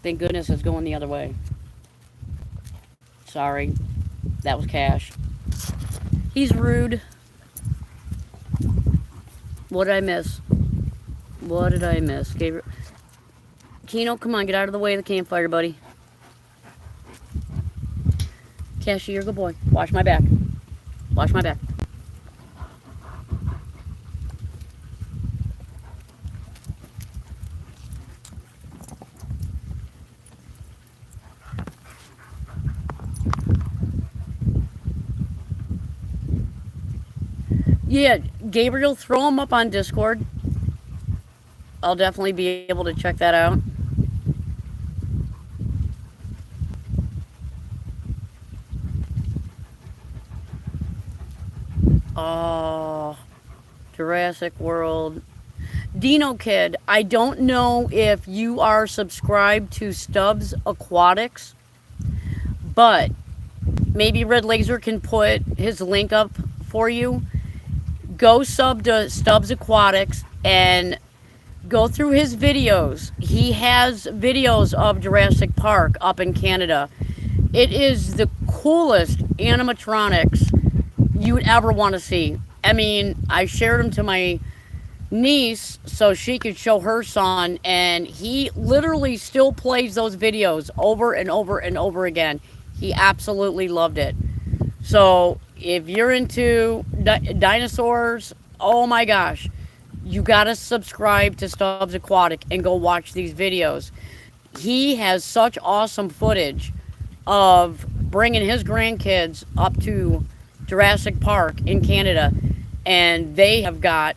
Thank goodness it's going the other way. Sorry. That was Cash. He's rude. What did I miss? What did I miss? Gabriel. Keno, come on, get out of the way of the campfire, buddy. Cashy, you're a good boy. Watch my back. Watch my back. Yeah, Gabriel, throw them up on Discord. I'll definitely be able to check that out. Oh, Jurassic World. Dino Kid, I don't know if you are subscribed to Stubbs Aquatics, but maybe Red Laser can put his link up for you. Go sub to Stubbs Aquatics and go through his videos. He has videos of Jurassic Park up in Canada. It is the coolest animatronics you would ever want to see. I mean, I shared them to my niece so she could show her son, and he literally still plays those videos over and over and over again. He absolutely loved it. So if you're into dinosaurs, oh my gosh, you gotta subscribe to Stubbs Aquatic and go watch these videos. He has such awesome footage of bringing his grandkids up to Jurassic Park in Canada, and they have got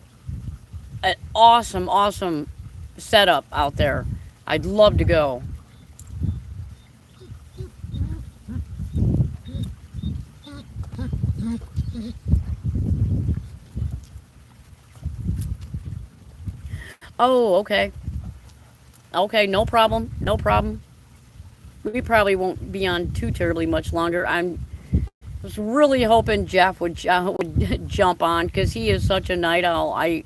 an awesome, awesome setup out there. I'd love to go. Oh, okay. Okay, no problem. No problem. We probably won't be on too terribly much longer. I was really hoping Jeff would jump on because he is such a night owl. I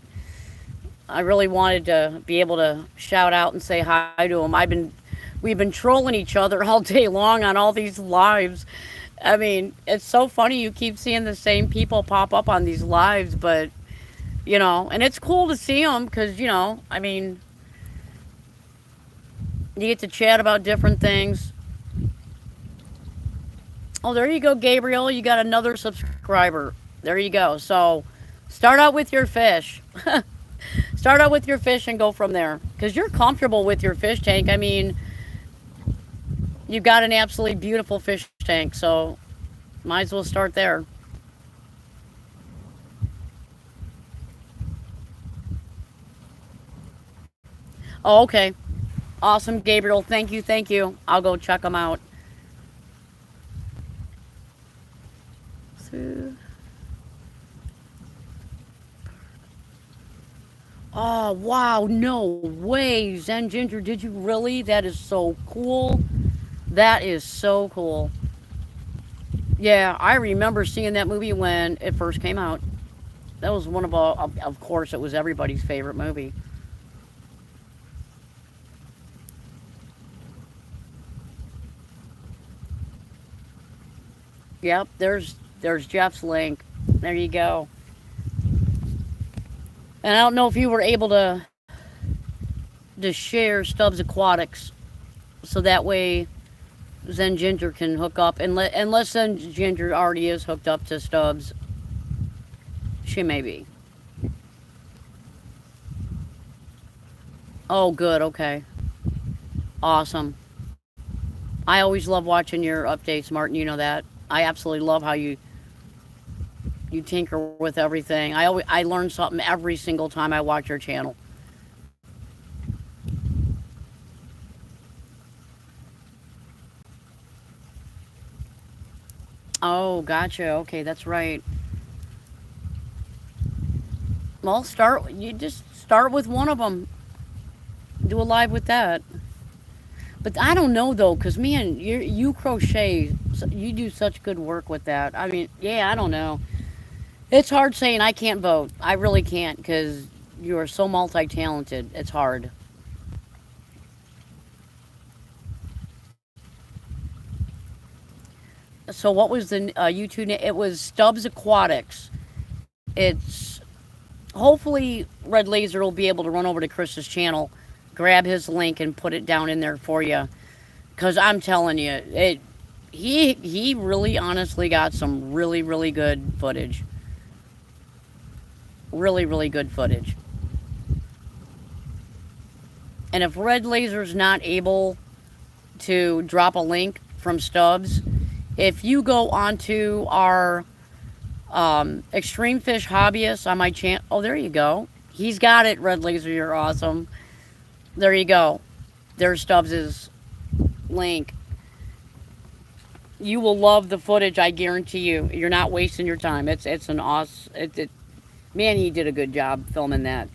really wanted to be able to shout out and say hi to him. We've been trolling each other all day long on all these lives. I mean, it's so funny you keep seeing the same people pop up on these lives, but and it's cool to see them because I mean, you get to chat about different things. Oh, there you go, Gabriel. You got another subscriber. There you go. So, start out with your fish. Start out with your fish and go from there because you're comfortable with your fish tank. I mean, you've got an absolutely beautiful fish tank, so might as well start there. Oh, okay. Awesome, Gabriel. Thank you, thank you. I'll go check them out. So- Oh, wow. No way. Zen Ginger, did you really? That is so cool. That is so cool. Yeah, I remember seeing that movie when it first came out. That was one of course, it was everybody's favorite movie. Yep, there's Jeff's link. There you go. And I don't know if you were able to share Stubbs Aquatics, so that way Zen Ginger can hook up. And unless Zen Ginger already is hooked up to Stubbs, she may be. Oh, good. Okay, awesome. I always love watching your updates, Martin. You know that. I absolutely love how you tinker with everything. I learn something every single time I watch your channel. Oh, gotcha. Okay, that's right. Well, you just start with one of them. Do a live with that. But I don't know though, cause man, you crochet. You do such good work with that. I mean, yeah, I don't know. It's hard saying I can't vote. I really can't because you are so multi-talented. It's hard. So what was the YouTube name? It was Stubbs Aquatics. It's hopefully Red Laser will be able to run over to Chris's channel, grab his link, and put it down in there for you. Cause I'm telling you, he really honestly got some really really good footage. Really really good footage. And if Red Laser's not able to drop a link from Stubbs, if you go onto our Extreme Fish Hobbyist on my channel, oh, there you go. He's got it, Red Laser. You're awesome. There you go. There's Stubbs's link. You will love the footage, I guarantee you. You're not wasting your time. It's an awesome. Man, he did a good job filming that.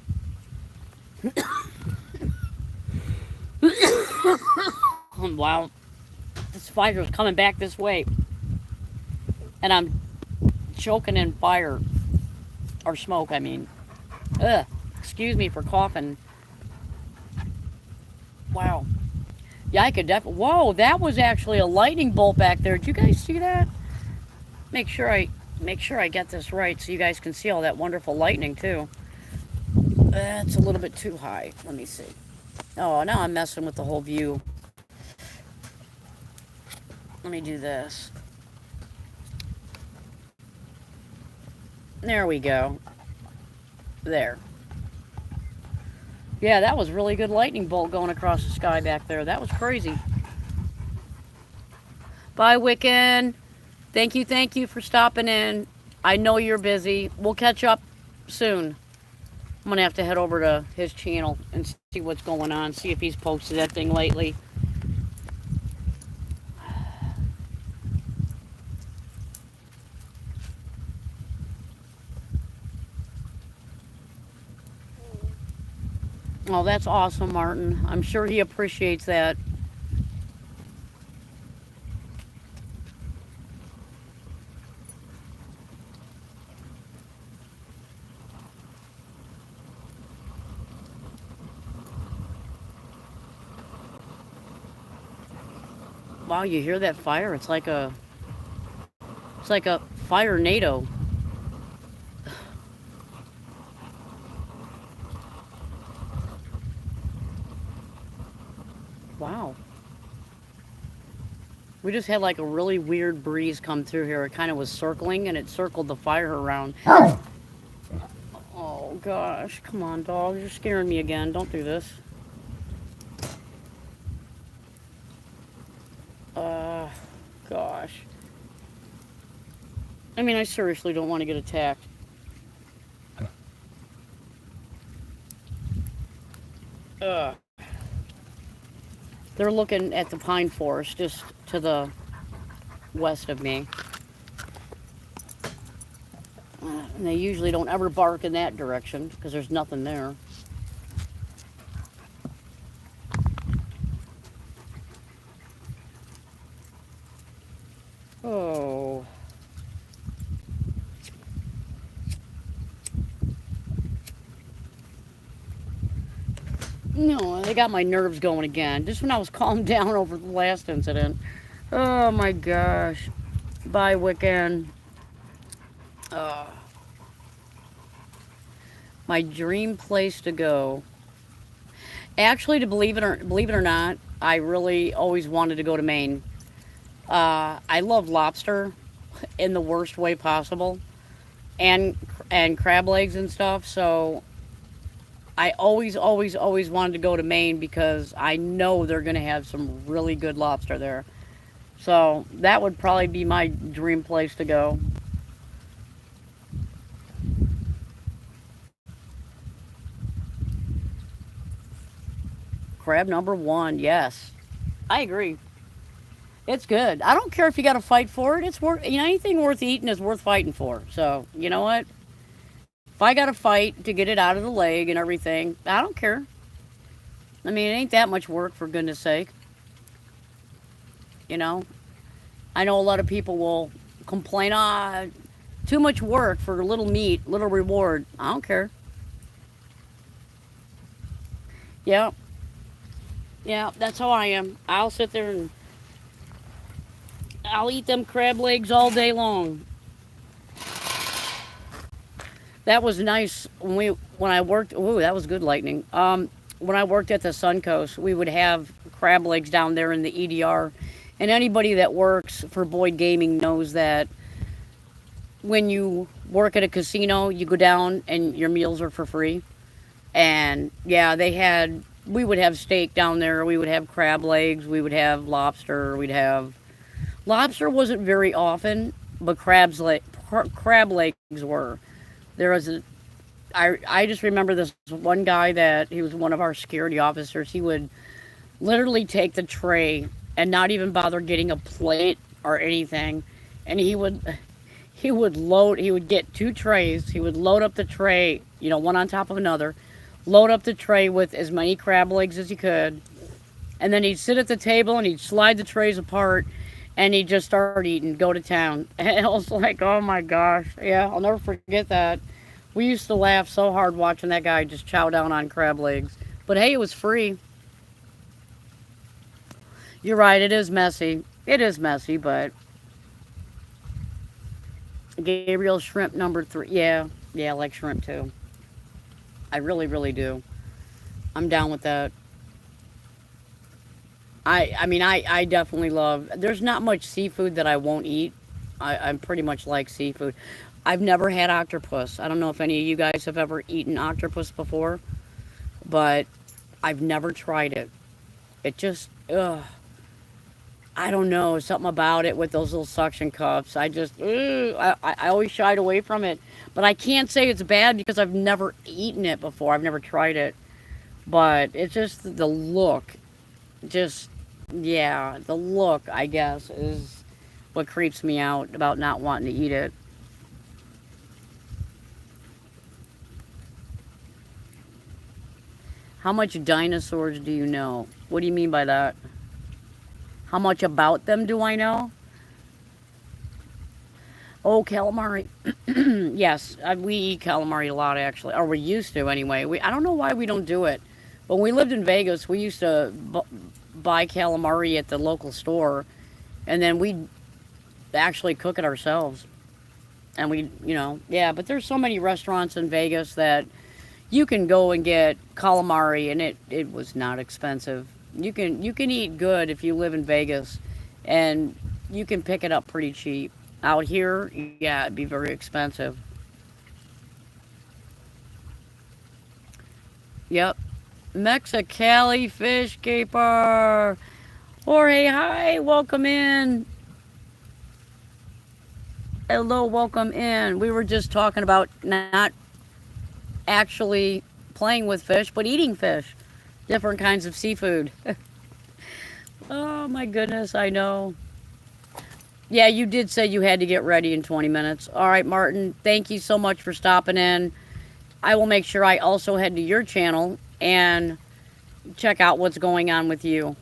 Wow, this fire is coming back this way, and I'm choking in fire or smoke. I mean, ugh. Excuse me for coughing. Wow. Yeah, I could definitely. Whoa, that was actually a lightning bolt back there. Did you guys see that? Make sure I make sure I get this right so you guys can see all that wonderful lightning too. That's a little bit too high. Let me see. Oh, now I'm messing with the whole view. Let me do this. There we go. There. Yeah, that was really good lightning bolt going across the sky back there. That was crazy. Bye, Wiccan. Thank you for stopping in. I know you're busy. We'll catch up soon. I'm gonna have to head over to his channel and see what's going on, see if he's posted that thing lately. Oh, that's awesome, Martin. I'm sure he appreciates that. Wow, you hear that fire? It's like a fire NATO. Wow. We just had like a really weird breeze come through here. It kind of was circling and it circled the fire around. Oh gosh, come on, dog. You're scaring me again. Don't do this. Uh, gosh. I mean, I seriously don't want to get attacked. Ugh. They're looking at the pine forest just to the west of me. And they usually don't ever bark in that direction because there's nothing there. Oh. No, they got my nerves going again. Just when I was calmed down over the last incident. Oh my gosh. Bye, Wiccan. Uh, my dream place to go. Actually, to believe it or not, I really always wanted to go to Maine. I love lobster in the worst way possible, and crab legs and stuff. So I always wanted to go to Maine because I know they're gonna have some really good lobster there. So that would probably be my dream place to go. Crab number one, yes, I agree. It's good. I don't care if you got to fight for it. It's worth, anything worth eating is worth fighting for. So you know what? If I got to fight to get it out of the leg and everything, I don't care. I mean, it ain't that much work for goodness sake. You know, I know a lot of people will complain, too much work for little meat, little reward. I don't care. Yeah, yeah, that's how I am. I'll sit there and I'll eat them crab legs all day long. That was nice when I worked. Ooh, that was good lightning. When I worked at the Suncoast, we would have crab legs down there in the EDR, and anybody that works for Boyd Gaming knows that when you work at a casino, you go down and your meals are for free. And yeah, we would have steak down there. We would have crab legs. We would have lobster. Lobster wasn't very often, but crab legs were. There was I just remember this one guy that he was one of our security officers. He would literally take the tray and not even bother getting a plate or anything, and he would get two trays. He would load up the tray, one on top of another, load up the tray with as many crab legs as he could, and then he'd sit at the table and he'd slide the trays apart and he'd just start eating, go to town. And I was like, oh my gosh. Yeah, I'll never forget that. We used to laugh so hard watching that guy just chow down on crab legs. But hey, it was free. You're right. It is messy. It is messy, but Gabriel shrimp number 3. Yeah, yeah, I like shrimp too. I really, really do. I'm down with that. I mean, I definitely love. There's not much seafood that I won't eat. I'm pretty much like seafood. I've never had octopus. I don't know if any of you guys have ever eaten octopus before, but I've never tried it. It just, ugh, I don't know, something about it with those little suction cups. I just, ugh, I always shied away from it. But I can't say it's bad because I've never eaten it before. I've never tried it. But it's just the look. Just, yeah, the look, I guess, is what creeps me out about not wanting to eat it. How much dinosaurs do you know? What do you mean by that? How much about them do I know? Oh, calamari. Yes, we eat calamari a lot actually, or we used to anyway. I don't know why we don't do it. When we lived in Vegas, we used to buy calamari at the local store, and then we'd actually cook it ourselves. And yeah. But there's so many restaurants in Vegas that you can go and get calamari, and it was not expensive. You can eat good if you live in Vegas, and you can pick it up pretty cheap. Out here, yeah, it'd be very expensive. Yep. Mexicali Fish Keeper. Jorge, hi, welcome in. Hello, welcome in. We were just talking about not actually playing with fish, but eating fish. Different kinds of seafood. Oh my goodness, I know. Yeah, you did say you had to get ready in 20 minutes. All right, Martin, thank you so much for stopping in. I will make sure I also head to your channel and check out what's going on with you.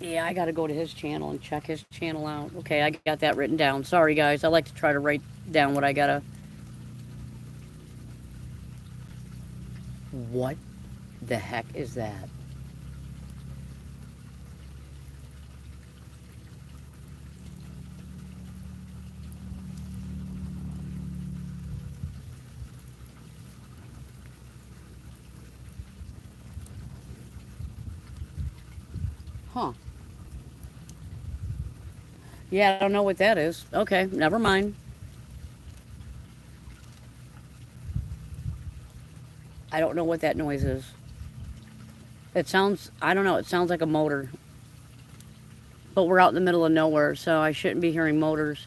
Yeah, I got to go to his channel and check his channel out. Okay, I got that written down. Sorry, guys. I like to try to write down what I got to. What the heck is that? Huh. Yeah, I don't know what that is. Okay, never mind. I don't know what that noise is. It sounds, I don't know, it sounds like a motor. But we're out in the middle of nowhere, so I shouldn't be hearing motors.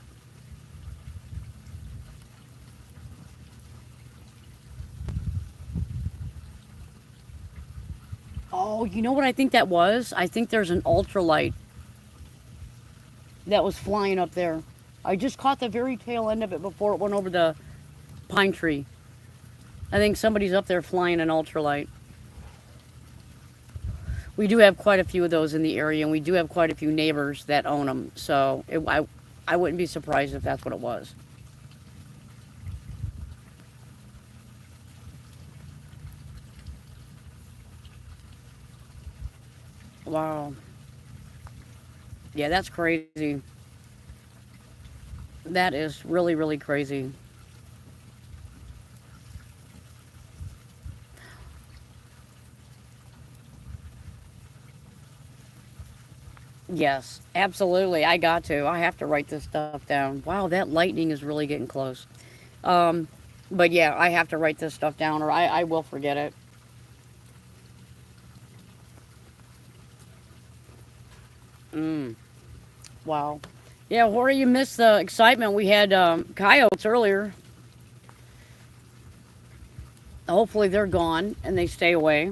Oh, you know what I think that was? I think there's an ultralight that was flying up there. I just caught the very tail end of it before it went over the pine tree. I think somebody's up there flying an ultralight. We do have quite a few of those in the area, and we do have quite a few neighbors that own them. So I wouldn't be surprised if that's what it was. Wow. Yeah, that's crazy. That is really, really crazy. Yes, absolutely. I got to. I have to write this stuff down. Wow, that lightning is really getting close. Um, but yeah, I have to write this stuff down or I will forget it. Mm, wow. Yeah, Hori, you missed the excitement. We had coyotes earlier. Hopefully they're gone and they stay away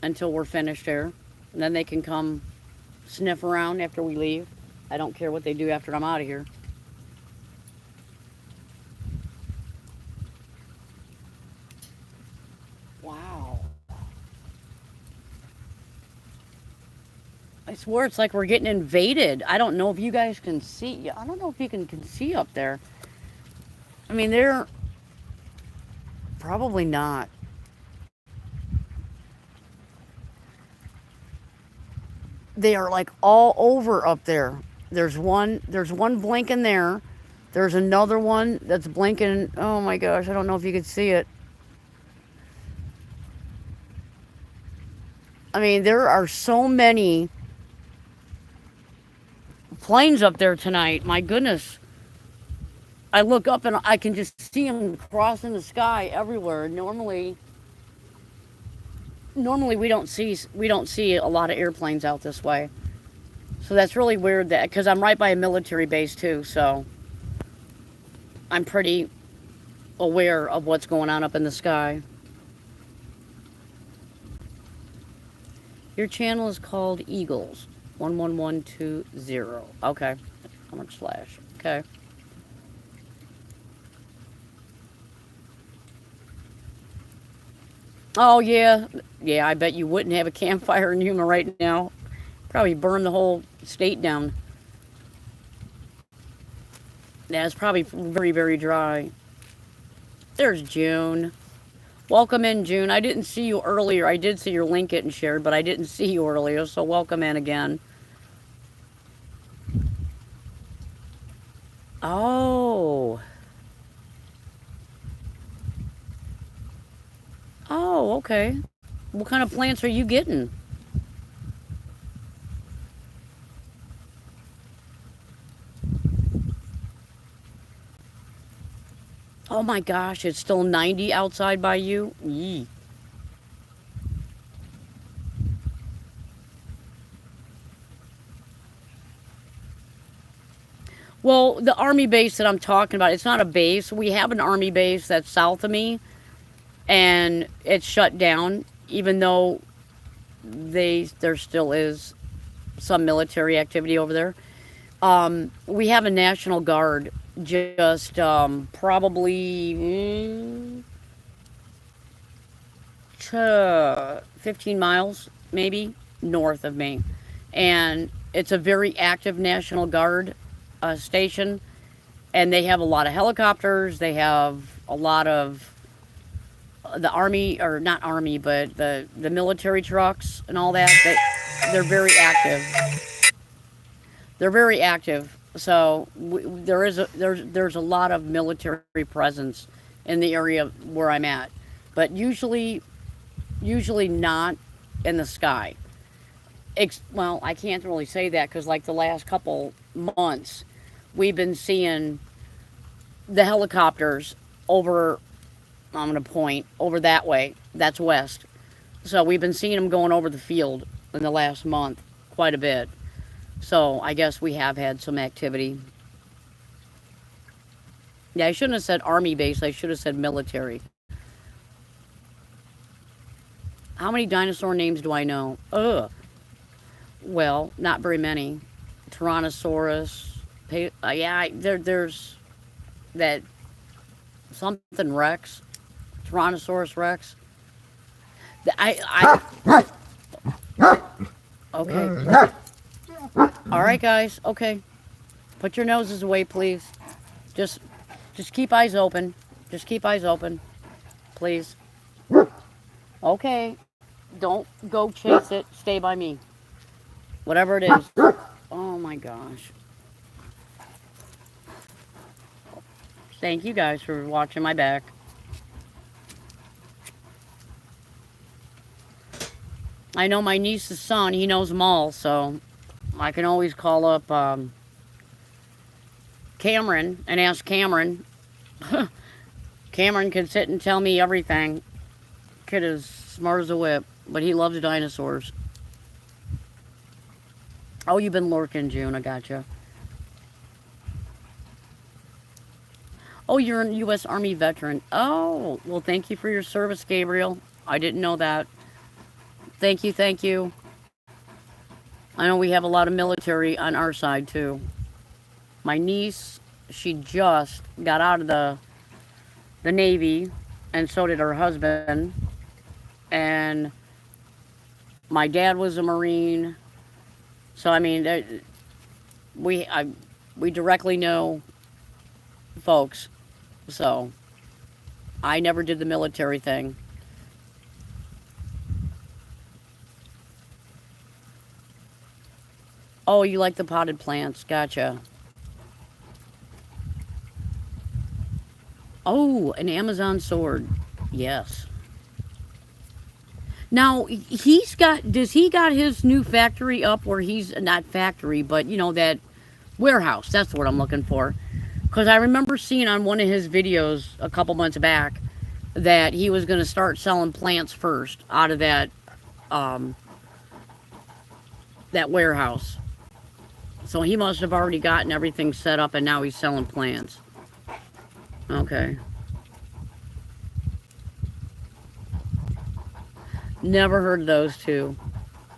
until we're finished here. And then they can come sniff around after we leave. I don't care what they do after I'm out of here. Wow. I swear it's like we're getting invaded. I don't know if you guys can see. I don't know if you can see up there. I mean, they're probably not. They are like all over up there. There's one blinking there. There's another one that's blinking. Oh my gosh, I don't know if you could see it. I mean, there are so many planes up there tonight. My goodness. I look up and I can just see them crossing the sky everywhere. Normally we don't see a lot of airplanes out this way. So that's really weird that because I'm right by a military base too, so I'm pretty aware of what's going on up in the sky. Your channel is called Eagles 11120. Okay. How much slash? Okay. Oh yeah. Yeah, I bet you wouldn't have a campfire in Yuma right now. Probably burn the whole state down. Yeah, it's probably very, very dry. There's June. Welcome in, June. I didn't see you earlier. I did see your link getting shared, but I didn't see you earlier, so welcome in again. Oh. Oh, okay. What kind of plants are you getting? Oh my gosh, it's still 90 outside by you? Yee. Well, the army base that I'm talking about, it's not a base. We have an army base that's south of me, and it's shut down, even though there still is some military activity over there. We have a National Guard just probably to 15 miles, maybe, north of me. And it's a very active National Guard station. And they have a lot of helicopters. They have a lot of the army, or not army, but the military trucks and all that. They're very active. They're very active. So there's a lot of military presence in the area where I'm at, but usually not in the sky. Well, I can't really say that because like the last couple months, we've been seeing the helicopters over. I'm gonna point over that way. That's west. So we've been seeing them going over the field in the last month quite a bit. So I guess we have had some activity. Yeah, I shouldn't have said army base. I should have said military. How many dinosaur names do I know? Ugh. Well, not very many. Tyrannosaurus. Yeah, there's that something Rex. Tyrannosaurus Rex. Okay. All right, guys. Okay. Put your noses away, please. Just, just keep eyes open. Just keep eyes open, please. Okay. Don't go chase it. Stay by me. Whatever it is. Oh my gosh. Thank you guys for watching my back. I know my niece's son. He knows them all, so I can always call up Cameron and ask Cameron. Cameron can sit and tell me everything. Kid is smart as a whip, but he loves dinosaurs. Oh, you've been lurking, June. I gotcha. Oh, you're a U.S. Army veteran. Oh, well, thank you for your service, Gabriel. I didn't know that. Thank you, thank you. I know we have a lot of military on our side, too. My niece, she just got out of the Navy, and so did her husband. And my dad was a Marine, So I mean, we I, we directly know folks. So I never did the military thing. Oh, you like the potted plants? Gotcha. Oh, an Amazon sword. Yes. Now he's got. Does he got his new factory up where he's not factory, but you know that warehouse? That's what I'm looking for. Because I remember seeing on one of his videos a couple months back that he was going to start selling plants first out of um, that warehouse. So he must have already gotten everything set up, and now he's selling plants. Okay. Never heard of those two.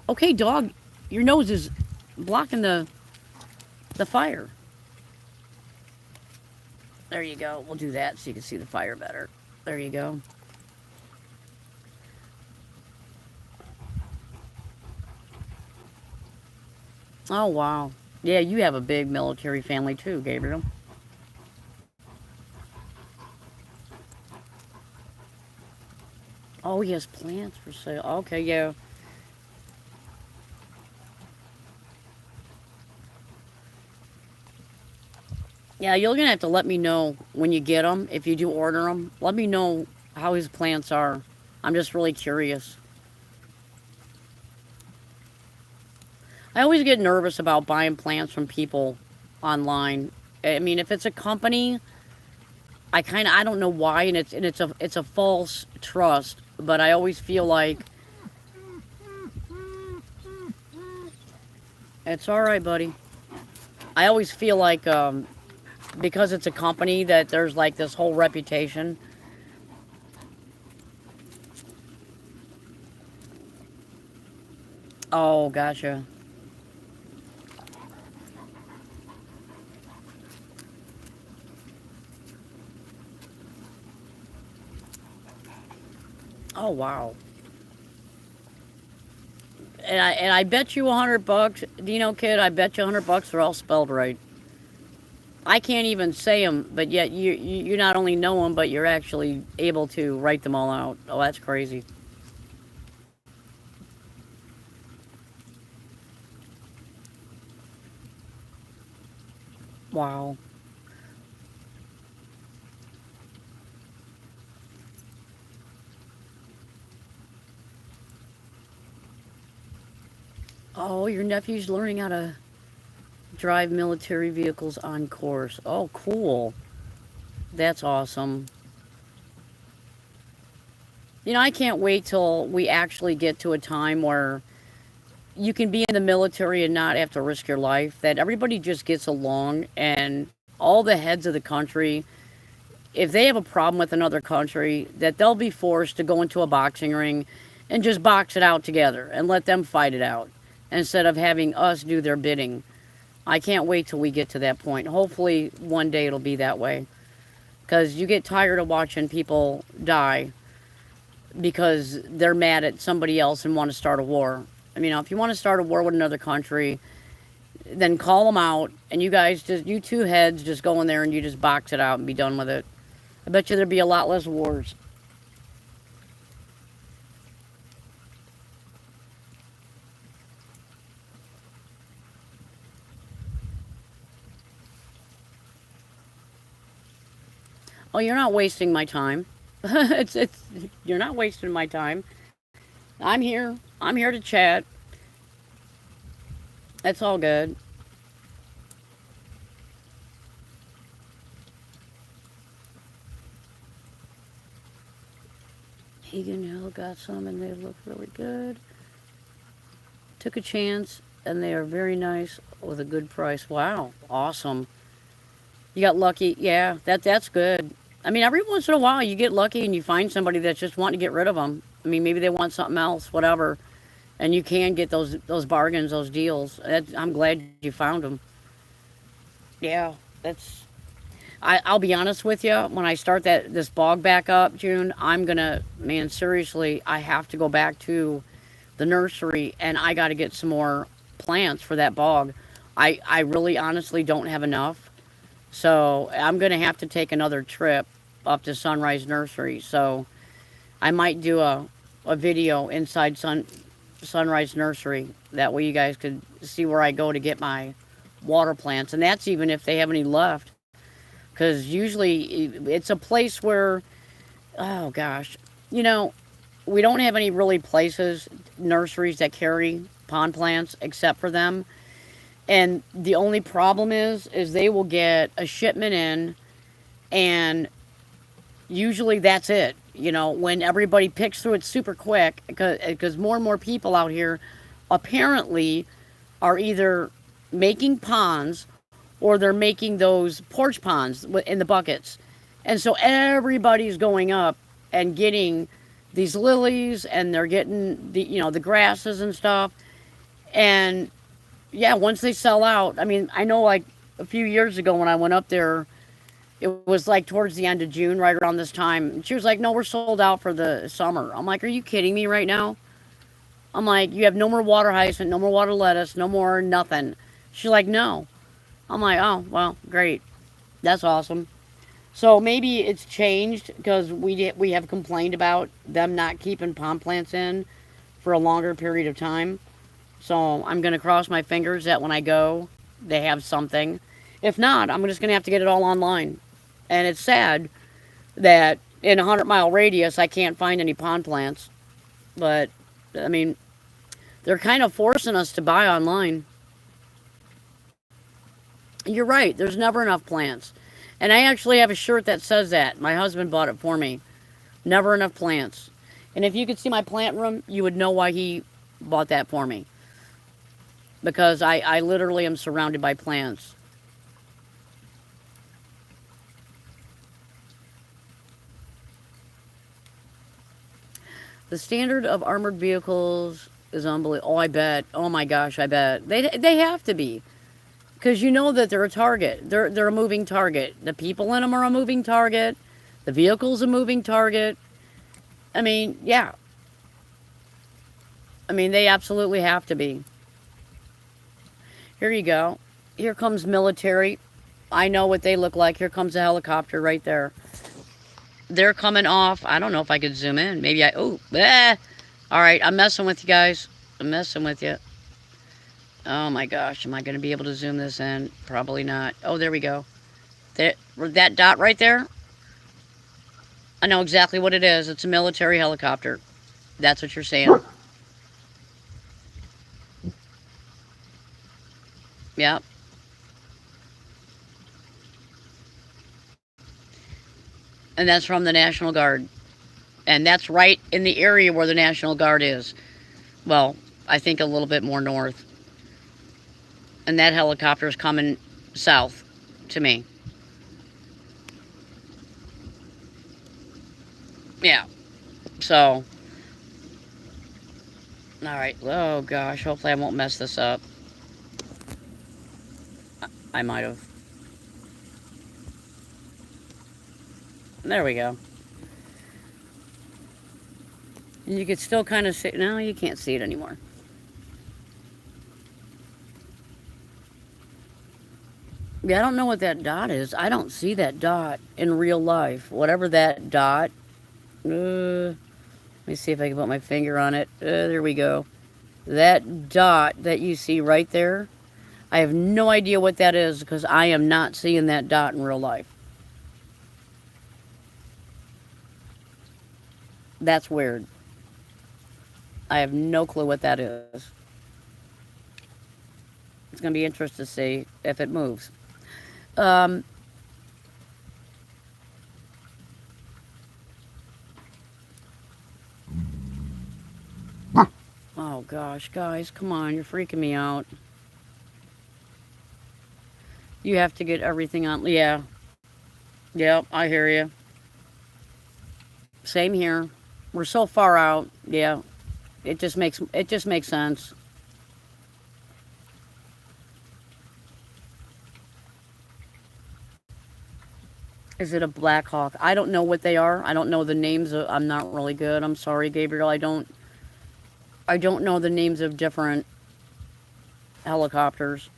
Okay, dog, your nose is blocking the fire. There you go. We'll do that so you can see the fire better. There you go. Oh, wow. Yeah, you have a big military family too, Gabriel. Oh, he has plants for sale. Okay, yeah. Yeah, you're gonna have to let me know when you get them, if you do order them. Let me know how his plants are. I'm just really curious. I always get nervous about buying plants from people online. I mean, if it's a company, I don't know why, and it's a false trust. But I always feel like it's all right, buddy. I always feel like because it's a company that there's like this whole reputation. Oh, gotcha. Oh, wow. And I bet you $100, Dino kid. I bet you $100 they're all spelled right. I can't even say them, but yet you not only know them, but you're actually able to write them all out. Oh, that's crazy. Wow. Oh, your nephew's learning how to drive military vehicles on course. Oh, cool. That's awesome. I can't wait till we actually get to a time where you can be in the military and not have to risk your life, that everybody just gets along and all the heads of the country, if they have a problem with another country, that they'll be forced to go into a boxing ring and just box it out together and let them fight it out instead of having us do their bidding. I can't wait till we get to that point. Hopefully, one day it'll be that way. Because you get tired of watching people die because they're mad at somebody else and want to start a war. I mean, if you want to start a war with another country, then call them out, and you guys just, you two heads just go in there and you just box it out and be done with it. I bet you there'd be a lot less wars. Oh, you're not wasting my time. It's you're not wasting my time. I'm here. I'm here to chat. That's all good. Egan Hill got some and they look really good. Took a chance and they are very nice with a good price. Wow, awesome. You got lucky. Yeah, that's good. I mean, every once in a while you get lucky and you find somebody that's just wanting to get rid of them. I mean, maybe they want something else, whatever, and you can get those bargains, those deals. I'm glad you found them. Yeah, that's. I'll be honest with you. When I start this bog back up, June, I'm gonna, seriously, I have to go back to the nursery and I got to get some more plants for that bog. I really honestly don't have enough. So I'm going to have to take another trip up to Sunrise Nursery. So I might do a video inside Sunrise Nursery. That way you guys could see where I go to get my water plants. And that's even if they have any left. Because usually it's a place where, oh gosh, you know, we don't have any really places, nurseries that carry pond plants except for them. And the only problem is they will get a shipment in, and usually that's it. You know, when everybody picks through it super quick, because more and more people out here apparently are either making ponds or they're making those porch ponds in the buckets. And so everybody's going up and getting these lilies, and they're getting the, the grasses and stuff. And yeah, once they sell out, I mean, I know like a few years ago when I went up there, it was like towards the end of June, right around this time. And she was like, no, we're sold out for the summer. I'm like, are you kidding me right now? I'm like, you have no more water hyacinth, no more water lettuce, no more nothing. She's like, no. I'm like, oh, well, great. That's awesome. So maybe it's changed because we have complained about them not keeping pond plants in for a longer period of time. So I'm going to cross my fingers that when I go, they have something. If not, I'm just going to have to get it all online. And it's sad that in a 100-mile radius, I can't find any pond plants. But, I mean, they're kind of forcing us to buy online. You're right, there's never enough plants. And I actually have a shirt that says that. My husband bought it for me. Never enough plants. And if you could see my plant room, you would know why he bought that for me. Because I literally am surrounded by plants. The standard of armored vehicles is unbelievable. Oh, I bet. Oh my gosh, I bet. They have to be. Because you know that they're a target. They're a moving target. The people in them are a moving target. The vehicle's a moving target. I mean, yeah. I mean, they absolutely have to be. Here you go. Here comes military. I know what they look like. Here comes a helicopter right there. They're coming off. I don't know if I could zoom in. Maybe oh, ah. All right, I'm messing with you guys. I'm messing with you. Oh my gosh, am I going to be able to zoom this in? Probably not. Oh, there we go. That dot right there, I know exactly what it is. It's a military helicopter. That's what you're saying. Yep. And that's from the National Guard. And that's right in the area where the National Guard is. Well, I think a little bit more north. And that helicopter is coming south to me. Yeah. So. Alright. Oh gosh. Hopefully I won't mess this up. I might have. There we go. And you could still kind of see. No, you can't see it anymore. Yeah, I don't know what that dot is. I don't see that dot in real life. Whatever that dot. Let me see if I can put my finger on it. There we go. That dot that you see right there. I have no idea what that is because I am not seeing that dot in real life. That's weird. I have no clue what that is. It's going to be interesting to see if it moves. Oh gosh, guys, come on, you're freaking me out. You have to get everything on. Yeah. Yep, I hear you. Same here. We're so far out. Yeah. It just makes sense. Is it a Black Hawk? I don't know what they are. I don't know the names of, I'm not really good. I'm sorry, Gabriel. I don't know the names of different helicopters.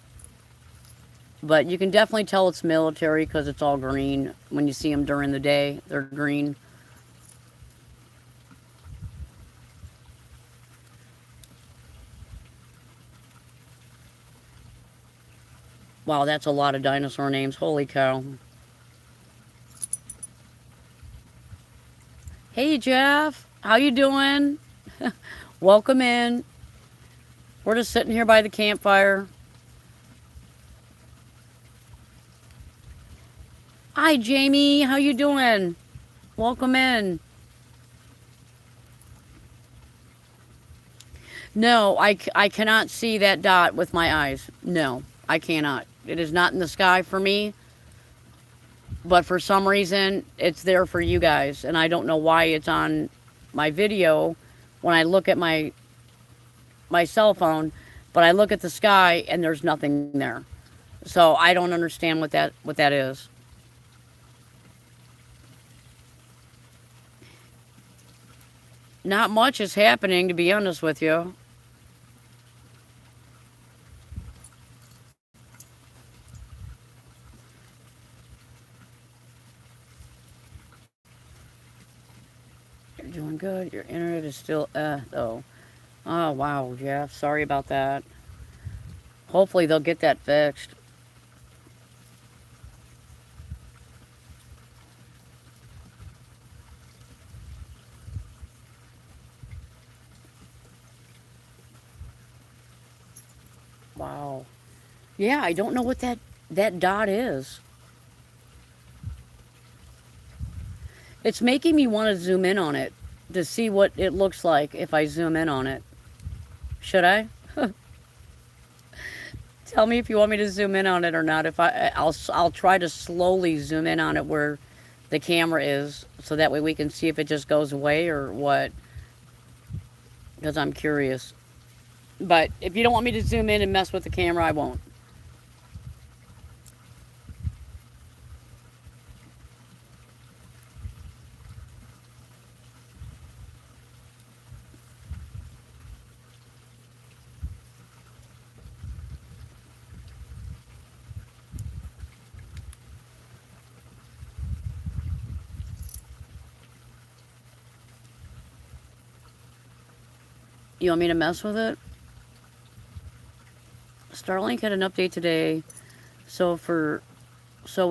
But you can definitely tell it's military because it's all green. When you see them during the day, they're green. Wow, that's a lot of dinosaur names. Holy cow. Hey, Jeff. How you doing? Welcome in. We're just sitting here by the campfire. Hi, Jamie. How you doing? Welcome in. No, I cannot see that dot with my eyes. No, I cannot. It is not in the sky for me, but for some reason, it's there for you guys. And I don't know why it's on my video when I look at my cell phone, but I look at the sky and there's nothing there. So I don't understand what that is. Not much is happening, to be honest with you. You're doing good. Your internet is still though. Oh wow, Jeff. Sorry about that. Hopefully they'll get that fixed. Wow. Yeah, I don't know what that dot is. It's making me want to zoom in on it to see what it looks like if I zoom in on it. Should I? Tell me if you want me to zoom in on it or not. If I'll try to slowly zoom in on it where the camera is, so that way we can see if it just goes away or what. Because I'm curious. But if you don't want me to zoom in and mess with the camera, I won't. You want me to mess with it? Starlink had an update today, so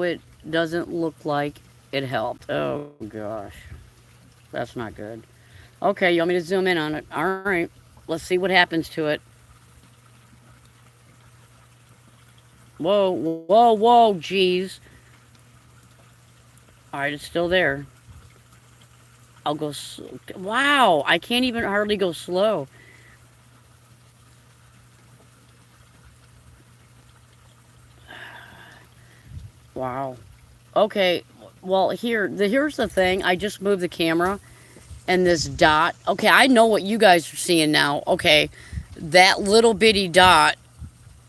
it doesn't look like it helped. Oh gosh, that's not good. Okay, you want me to zoom in on it? All right, let's see what happens to it. Whoa, whoa, whoa, jeez. All right, it's still there. I'll go. Wow, I can't even hardly go slow. Wow. Okay. Well, here's the thing. I just moved the camera, and this dot. Okay, I know what you guys are seeing now. Okay, that little bitty dot.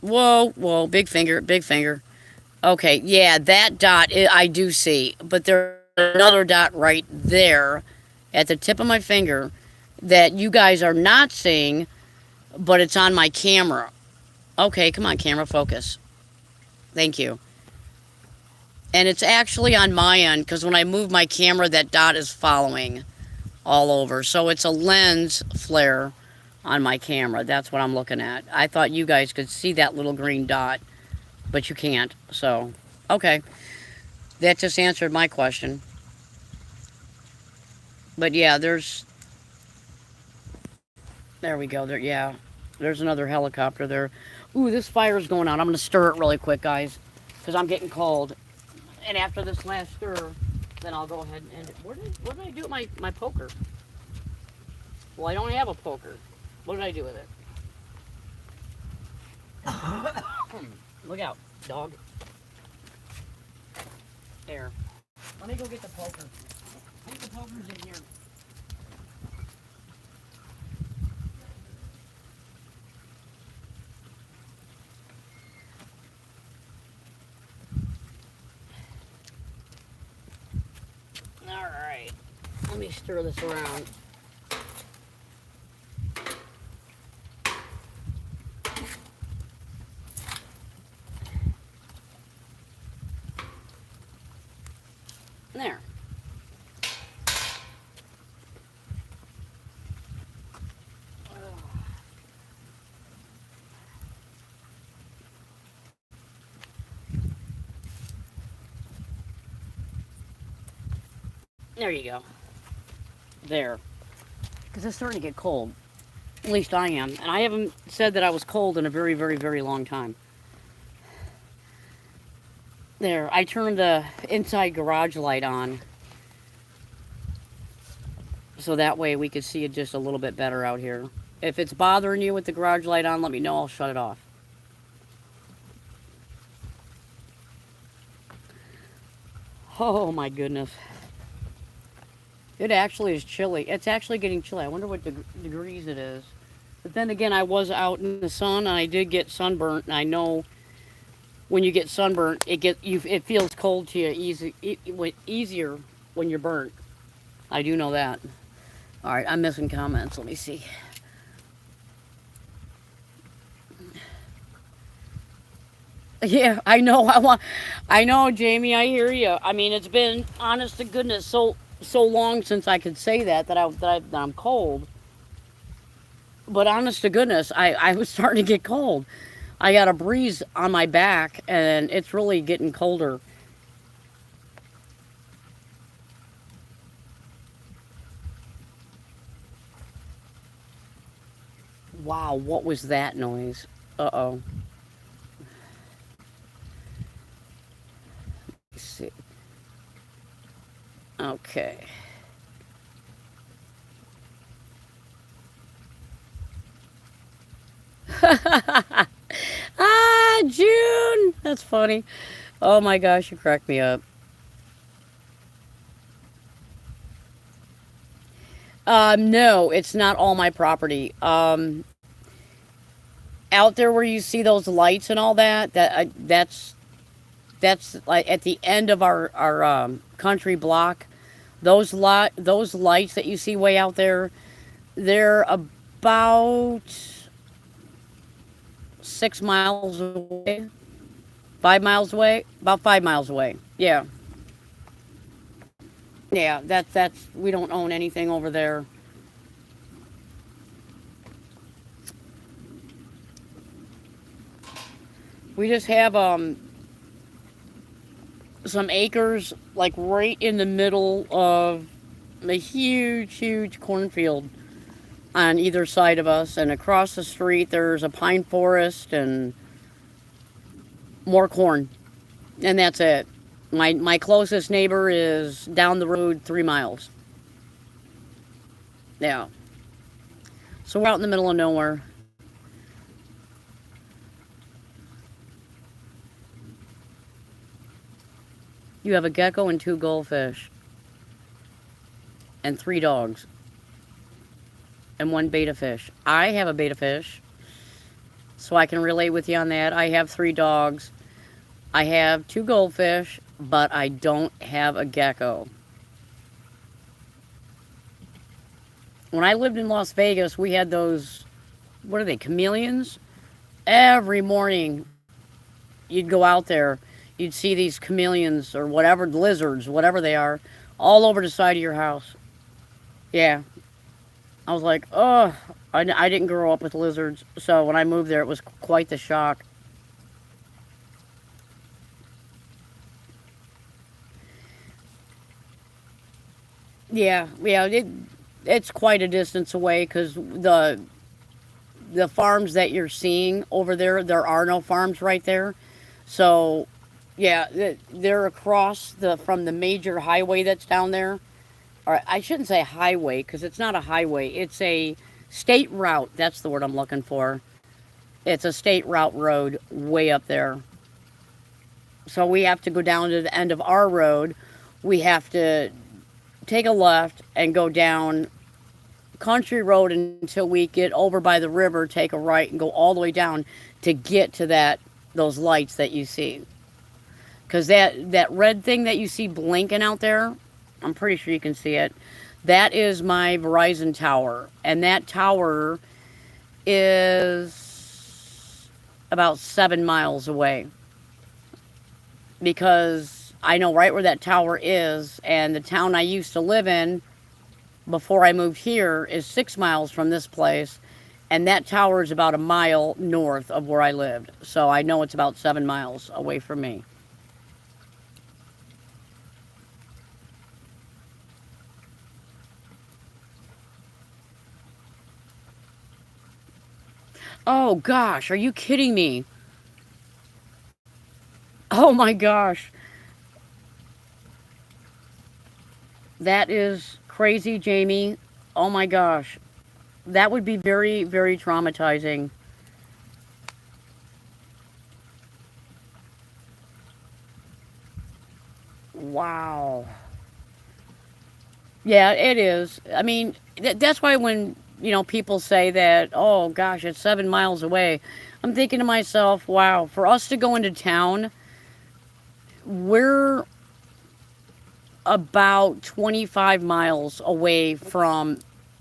Whoa, whoa, big finger, big finger. Okay, yeah, that dot I do see, but there's another dot right there at the tip of my finger that you guys are not seeing, but it's on my camera. Okay, come on, camera, focus. Thank you. And it's actually on my end because when I move my camera, that dot is following all over. So it's a lens flare on my camera. That's what I'm looking at. I thought you guys could see that little green dot, but you can't. So, okay. That just answered my question. But yeah, there we go. Yeah, there's another helicopter there. Ooh, this fire is going on. I'm going to stir it really quick, guys, because I'm getting cold. And after this last stir, then I'll go ahead and end it. What did I do with my poker? Well, I don't have a poker. What did I do with it? Look out, dog. There. Let me go get the poker. I think the poker's in here. Alright. Let me stir this around. There. There you go. There. Because it's starting to get cold. At least I am. And I haven't said that I was cold in a very, very, very long time. There. I turned the inside garage light on so that way we could see it just a little bit better out here. If it's bothering you with the garage light on, let me know. I'll shut it off. Oh my goodness. It actually is chilly. It's actually getting chilly. I wonder what degrees it is. But then again, I was out in the sun and I did get sunburnt. And I know when you get sunburnt, it feels cold to you easier when you're burnt. I do know that. All right, I'm missing comments. Let me see. Yeah, I know. I know, Jamie. I hear you. I mean, it's been honest to goodness so long since I could say that I'm cold. But honest to goodness, I was starting to get cold. I got a breeze on my back, and it's really getting colder. Wow, what was that noise? Uh oh. Let's see. Okay. Ah, June. That's funny. Oh my gosh, you cracked me up. No, it's not all my property. Out there where you see those lights and all that, that's like at the end of our country block. Those lights that you see way out there, they're about 6 miles away, 5 miles away, about 5 miles away. Yeah, yeah. That's we don't own anything over there. We just have some acres like right in the middle of a huge cornfield on either side of us, and across the street there's a pine forest and more corn, and that's it. My closest neighbor is down the road 3 miles. Yeah, so we're out in the middle of nowhere. You have a gecko and two goldfish and three dogs and one beta fish. I have a beta fish, so I can relate with you on that. I have three dogs. I have two goldfish, but I don't have a gecko. When I lived in Las Vegas, we had those, what are they, chameleons? Every morning you'd go out there, you'd see these chameleons or whatever, lizards, whatever they are, all over the side of your house. Yeah. I was like, oh, I didn't grow up with lizards. So when I moved there, it was quite the shock. Yeah, it's quite a distance away because the farms that you're seeing over there are no farms right there. So, yeah, they're across the from the major highway that's down there. Or I shouldn't say highway because it's not a highway. It's a state route. That's the word I'm looking for. It's a state route road way up there. So we have to go down to the end of our road. We have to take a left and go down country road until we get over by the river, take a right and go all the way down to get to that those lights that you see. Because that red thing that you see blinking out there, I'm pretty sure you can see it. That is my Verizon tower, and that tower is about 7 miles away because I know right where that tower is, and the town I used to live in before I moved here is 6 miles from this place, and that tower is about a mile north of where I lived. So I know it's about 7 miles away from me. Oh gosh, are you kidding me? Oh my gosh. That is crazy, Jamie. Oh my gosh. That would be very, very traumatizing. Wow. Yeah, it is. I mean, that's why when, people say that, oh gosh, it's 7 miles away, I'm thinking to myself, wow, for us to go into town, we're about 25 miles away from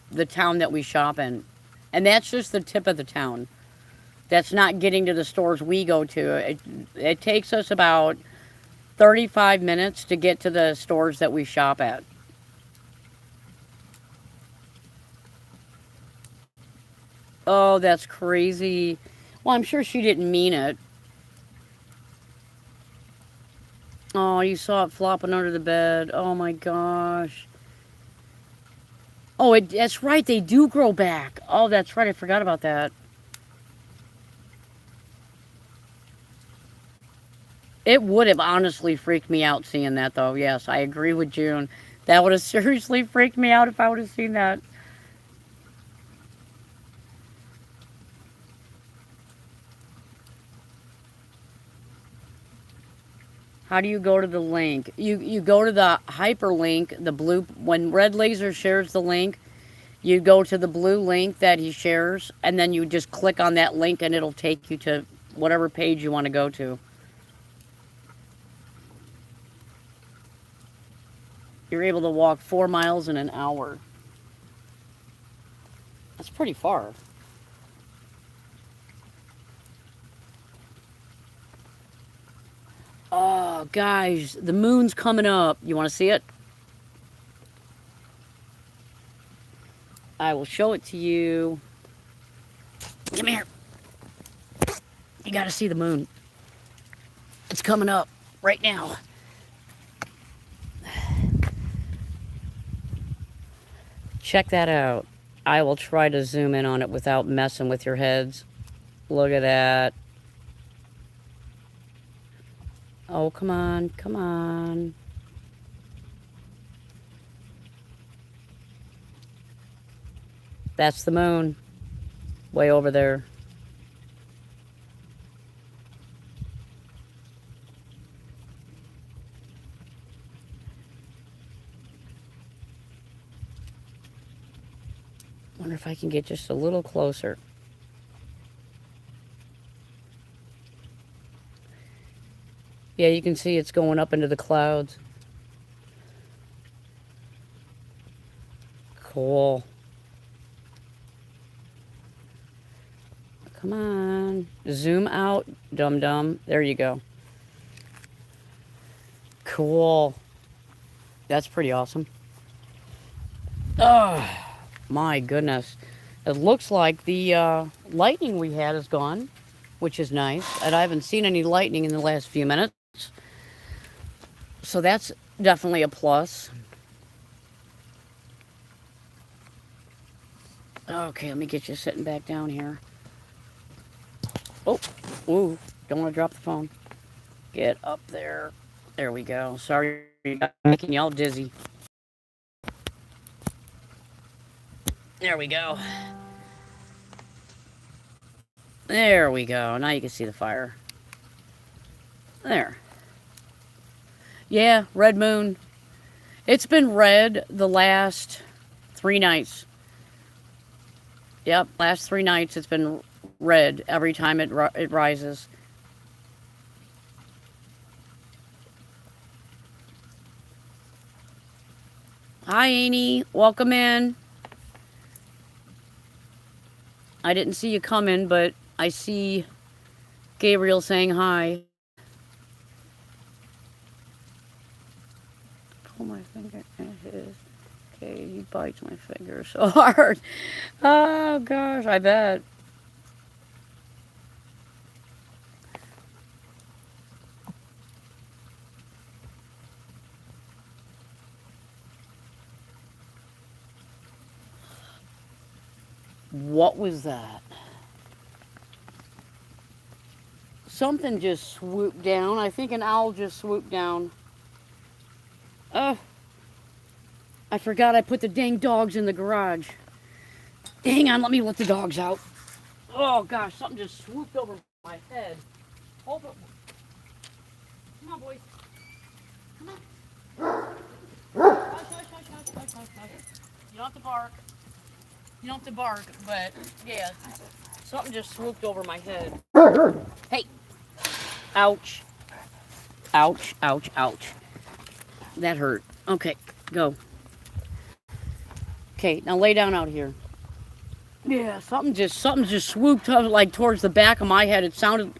the town that we shop in. And that's just the tip of the town. That's not getting to the stores we go to. It takes us about 35 minutes to get to the stores that we shop at. Oh, that's crazy. Well, I'm sure she didn't mean it. Oh, you saw it flopping under the bed. Oh my gosh. Oh, that's right. They do grow back. Oh, that's right. I forgot about that. It would have honestly freaked me out seeing that, though. Yes, I agree with June. That would have seriously freaked me out if I would have seen that. How do you go to the link? You go to the hyperlink, the blue, when Red Laser shares the link, you go to the blue link that he shares, and then you just click on that link and it'll take you to whatever page you want to go to. You're able to walk 4 miles in an hour. That's pretty far. Oh, guys, the moon's coming up. You want to see it? I will show it to you. Come here. You got to see the moon. It's coming up right now. Check that out. I will try to zoom in on it without messing with your heads. Look at that. Oh, come on, come on. That's the moon. Way over there. Wonder if I can get just a little closer. Yeah, you can see it's going up into the clouds. Cool. Come on. Zoom out, dum-dum. There you go. Cool. That's pretty awesome. Oh, my goodness. It looks like the lightning we had is gone, which is nice. And I haven't seen any lightning in the last few minutes. So that's definitely a plus. Okay, let me get you sitting back down here. Oh, ooh, don't want to drop the phone. Get up there. There we go. Sorry, making y'all dizzy. There we go. There we go. Now you can see the fire. There. Yeah, red moon. It's been red the last 3 nights. Yep, last 3 nights it's been red every time it rises. Hi, Annie. Welcome in. I didn't see you coming, but I see Gabriel saying hi. put my finger in his. Okay, he bites my finger so hard. Oh gosh, I bet. What was that? Something just swooped down. I think an owl just swooped down. Oh, I forgot I put the dang dogs in the garage. Hang on, let me let the dogs out. Oh gosh, something just swooped over my head. Hold up. Come on, boys. Come on. Hush, hush, hush, hush, hush, hush, hush. You don't have to bark. You don't have to bark, but yeah, something just swooped over my head. Hey, ouch. Ouch, ouch, ouch. That hurt. Okay, go. Okay, now lay down out here. Yeah, something just swooped up like towards the back of my head. It sounded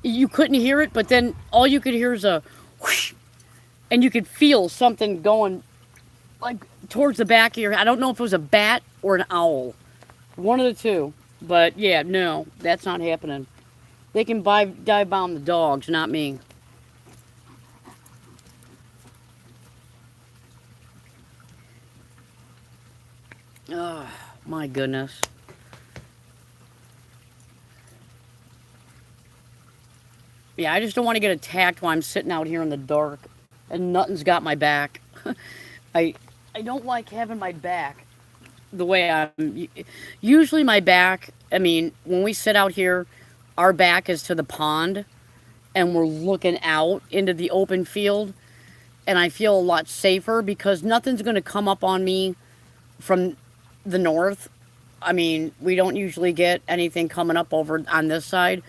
you couldn't hear it, but then all you could hear is a whoosh, and you could feel something going like towards the back of your head. I don't know if it was a bat or an owl. One of the two. But yeah, no, that's not happening. They can dive bomb the dogs, not me. Oh, my goodness. Yeah, I just don't want to get attacked while I'm sitting out here in the dark and nothing's got my back. I I don't like having my back the way I'm usually my back. I mean, when we sit out here, our back is to the pond and we're looking out into the open field and I feel a lot safer because nothing's going to come up on me from the north. I mean, we don't usually get anything coming up over on this side,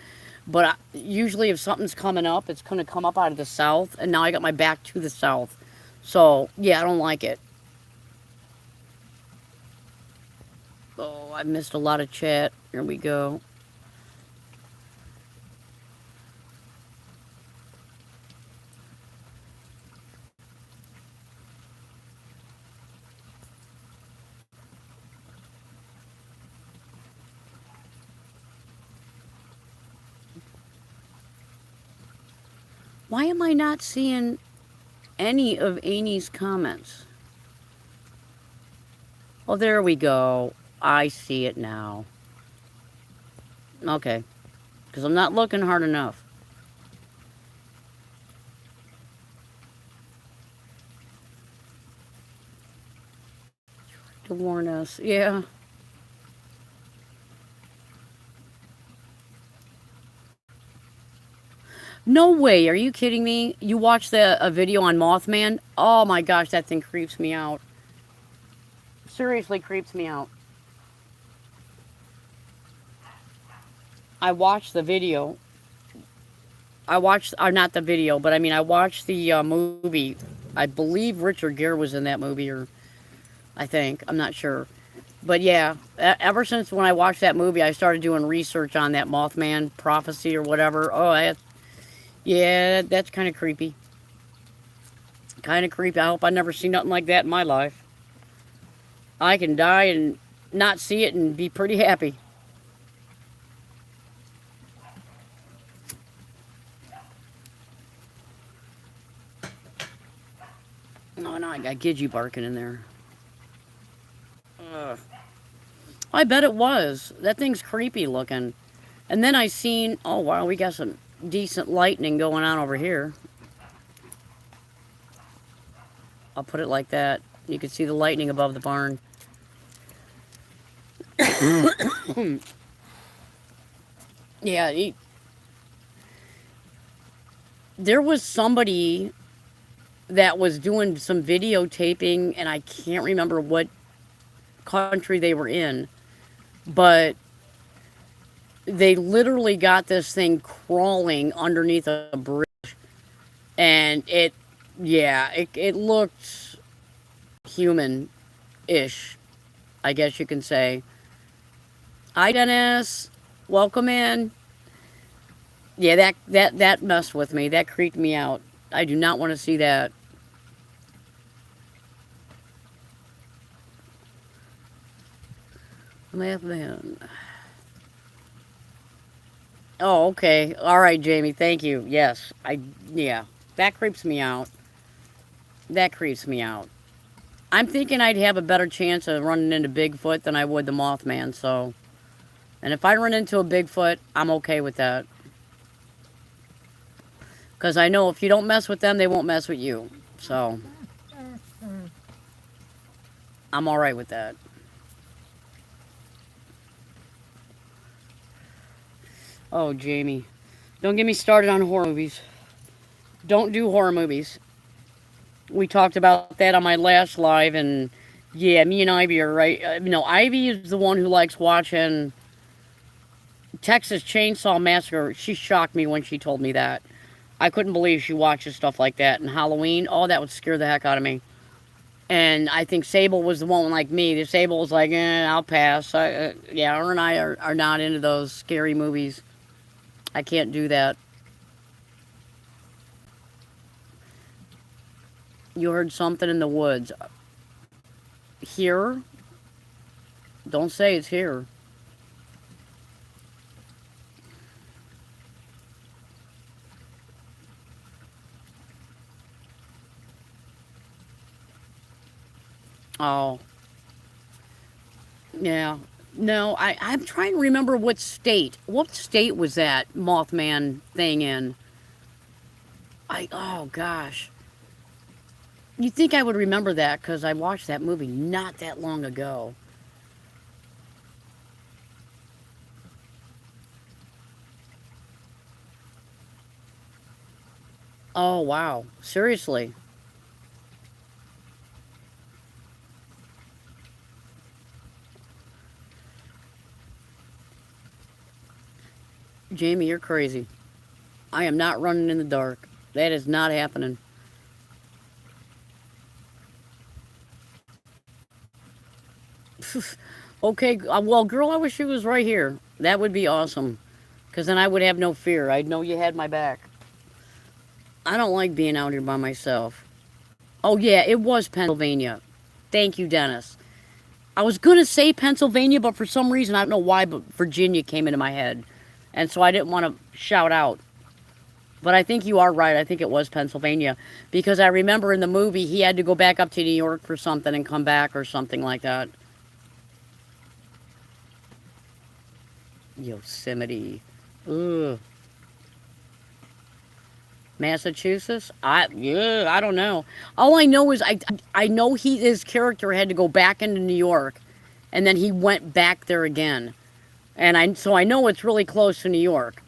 but usually if something's coming up, it's going to come up out of the south, and now I got my back to the south. So, yeah, I don't like it. Oh, I missed a lot of chat. Here we go. Why am I not seeing any of Amy's comments? Oh, there we go. I see it now. Okay. Because I'm not looking hard enough. To warn us. Yeah. No way. Are you kidding me? You watched a video on Mothman? Oh my gosh, that thing creeps me out. Seriously creeps me out. I watched the video. I watched, or not the video, but I mean, I watched the movie. I believe Richard Gere was in that movie, or I think. I'm not sure. But yeah, ever since when I watched that movie, I started doing research on that Mothman prophecy or whatever. Oh, yeah, that's kind of creepy. Kind of creepy. I hope I never see nothing like that in my life. I can die and not see it and be pretty happy. Oh, no, I got Gidgey barking in there. Ugh. I bet it was. That thing's creepy looking. And then I seen, oh wow, we got some decent lightning going on over here. I'll put it like that. You can see the lightning above the barn. Yeah, there was somebody that was doing some videotaping, and I can't remember what country they were in, but they literally got this thing crawling underneath a bridge, and it looked human-ish, I guess you can say. Hi, Dennis. Welcome in. Yeah, that messed with me. That creeped me out. I do not want to see that. Math man. Oh, okay. All right, Jamie. Thank you. Yes, yeah, that creeps me out. That creeps me out. I'm thinking I'd have a better chance of running into Bigfoot than I would the Mothman. So, and if I run into a Bigfoot, I'm okay with that. Because I know if you don't mess with them, they won't mess with you. So, I'm all right with that. Oh, Jamie. Don't get me started on horror movies. Don't do horror movies. We talked about that on my last live, and yeah, me and Ivy are right. No, Ivy is the one who likes watching Texas Chainsaw Massacre. She shocked me when she told me that. I couldn't believe she watches stuff like that. And Halloween, oh, that would scare the heck out of me. And I think Sable was the one like me. The Sable was like, I'll pass. Yeah, her and I are not into those scary movies. I can't do that. You heard something in the woods. Here? Don't say it's here. Oh, yeah. No, I'm trying to remember what state. What state was that Mothman thing in? Oh gosh. You'd think I would remember that because I watched that movie not that long ago. Oh, wow. Seriously. Jamie, you're crazy. I am not running in the dark. That is not happening. Okay, well, girl, I wish you was right here. That would be awesome. Because then I would have no fear. I'd know you had my back. I don't like being out here by myself. Oh, yeah, it was Pennsylvania. Thank you, Dennis. I was going to say Pennsylvania, but for some reason, I don't know why, but Virginia came into my head. And so I didn't want to shout out. But I think you are right. I think it was Pennsylvania. Because I remember in the movie, he had to go back up to New York for something and come back or something like that. Yosemite. Ugh. Massachusetts? I don't know. All I know is I know his character had to go back into New York, and then he went back there again, and I know it's really close to New York.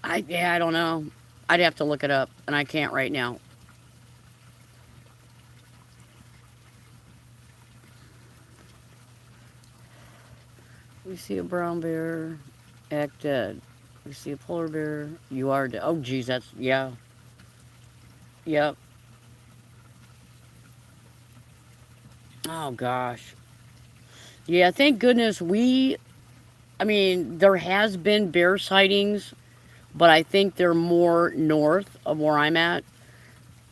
I don't know. I'd have to look it up, and I can't right now. We see a brown bear, act dead. We see a polar bear. You are dead. Oh, geez, that's yeah, yep. Oh gosh. Yeah, thank goodness I mean, there has been bear sightings, but I think they're more north of where I'm at.